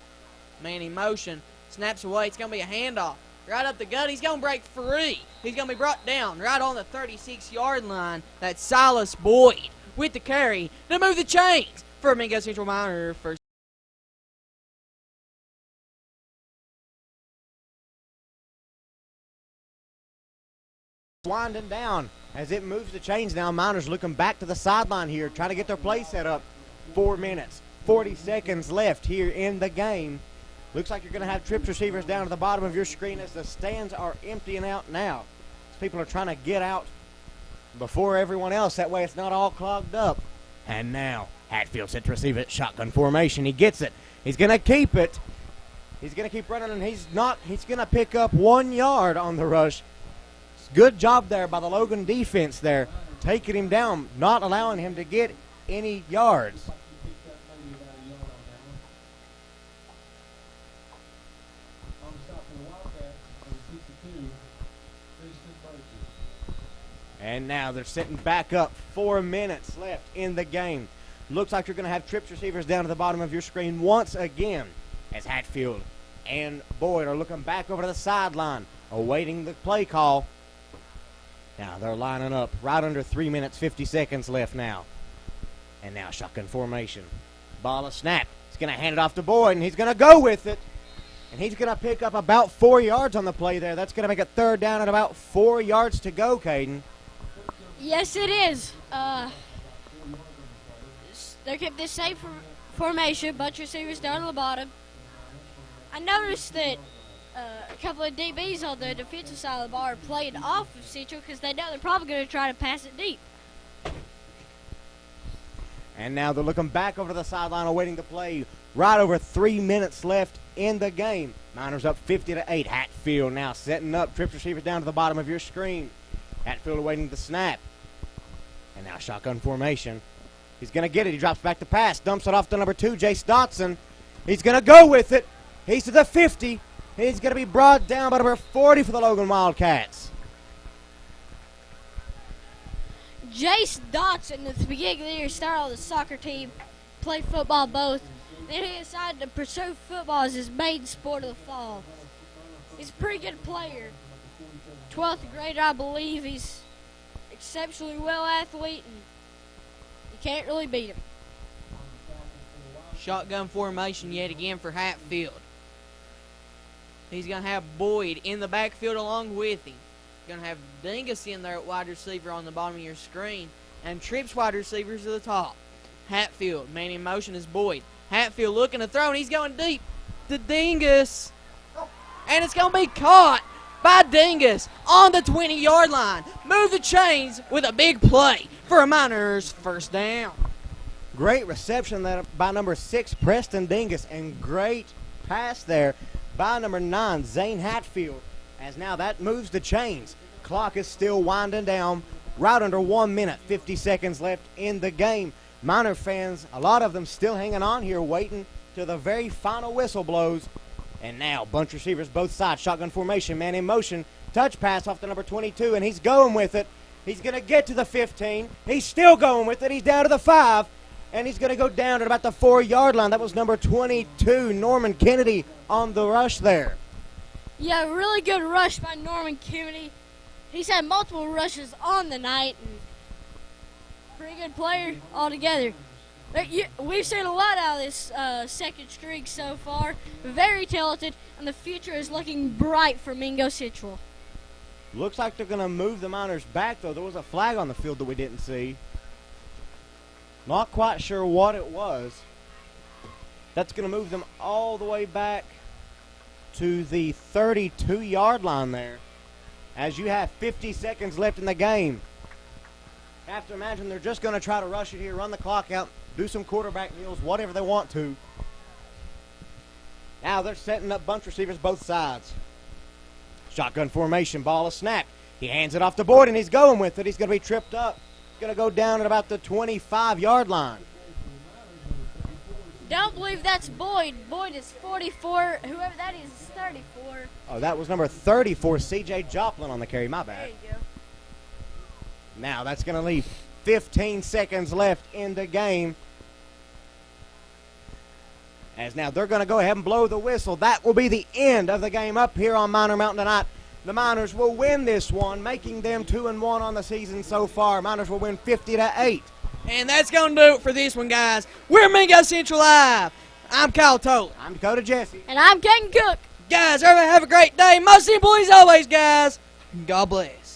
man in motion, snaps away. It's going to be a handoff. Right up the gut, he's going to break free. He's going to be brought down right on the 36-yard line. That's Silas Boyd with the carry to move the chains for Mingo Central Miner first. winding down as it moves the chains now. Miners looking back to the sideline here, trying to get their play set up. 4 minutes, 40 seconds left here in the game. Looks like you're going to have trips receivers down to the bottom of your screen as the stands are emptying out now. People are trying to get out before everyone else. That way it's not all clogged up. And now Hatfield set to receive it. Shotgun formation. He gets it. He's going to keep it. He's going to keep running, and he's going to pick up 1 yard on the rush. Good job there by the Logan defense there, taking him down, not allowing him to get any yards. And now they're sitting back up. 4 minutes left in the game. Looks like you're going to have trips receivers down to the bottom of your screen once again as Hatfield and Boyd are looking back over to the sideline, awaiting the play call. Now they're lining up right under 3 minutes, 50 seconds left now. And now shotgun formation. Ball a snap. He's going to hand it off to Boyd, and he's going to go with it. And he's going to pick up about 4 yards on the play there. That's going to make it third down and about 4 yards to go, Caden. Yes, it is. They kept this same formation, bunch of receivers down to the bottom. I noticed that a couple of DBs on the defensive side of the ball are playing off of Central because they know they're probably going to try to pass it deep. And now they're looking back over the sideline, awaiting the play. Right over 3 minutes left in the game. Miners up 50-8. Hatfield now setting up. Trips receivers down to the bottom of your screen. Hatfield awaiting the snap. And now shotgun formation. He's going to get it. He drops back to pass. Dumps it off to number 2, Jace Dotson. He's going to go with it. He's to the 50. He's going to be brought down by number 40 for the Logan Wildcats. Jace Dotson, at the beginning of the year, started on the soccer team, played football both. Then he decided to pursue football as his main sport of the fall. He's a pretty good player. 12th grader, I believe. He's exceptionally well athlete, and you can't really beat him. Shotgun formation yet again for Hatfield. He's going to have Boyd in the backfield along with him. Going to have Dingus in there at wide receiver on the bottom of your screen, and Trips wide receivers at the top. Hatfield, man in motion is Boyd. Hatfield looking to throw, and he's going deep to Dingus. And it's going to be caught by Dingus on the 20-yard line. Move the chains with a big play for a Miners first down. Great reception there by number 6, Preston Dingus, and great pass there by number 9, Zane Hatfield. As now that moves the chains. Clock is still winding down. Right under 1 minute, 50 seconds left in the game. Miner fans, a lot of them still hanging on here, waiting till the very final whistle blows. And now, bunch receivers both sides. Shotgun formation, man in motion. Touch pass off to number 22, and he's going with it. He's going to get to the 15. He's still going with it. He's down to the 5. And he's going to go down at about the 4-yard line. That was number 22, Norman Kennedy, on the rush there. Yeah, really good rush by Norman Kennedy. He's had multiple rushes on the night, and pretty good player altogether. We've seen a lot out of this second streak so far. Very talented, and the future is looking bright for Mingo Central. Looks like they're going to move the Miners back, though. There was a flag on the field that we didn't see. Not quite sure what it was. That's going to move them all the way back to the 32-yard line there, as you have 50 seconds left in the game. Have to imagine they're just going to try to rush it here, run the clock out, do some quarterback kneels, whatever they want to. Now they're setting up bunch receivers both sides. Shotgun formation, ball a snap. He hands it off to Boyd, and he's going with it. He's going to be tripped up. He's going to go down at about the 25-yard line. Don't believe that's Boyd. Boyd is 44. Whoever that is 34. Oh, that was number 34, C.J. Joplin on the carry. My bad. There you go. Now that's going to leave 15 seconds left in the game. As now they're going to go ahead and blow the whistle. That will be the end of the game up here on Miner Mountain tonight. The Miners will win this one, making them 2-1 on the season so far. Miners will win 50-8. And that's going to do it for this one, guys. We're Mingo Central Live. I'm Kyle Tolan. I'm Dakota Jesse. And I'm Ken Cook. Guys, everybody have a great day. Most simple as always, guys. God bless.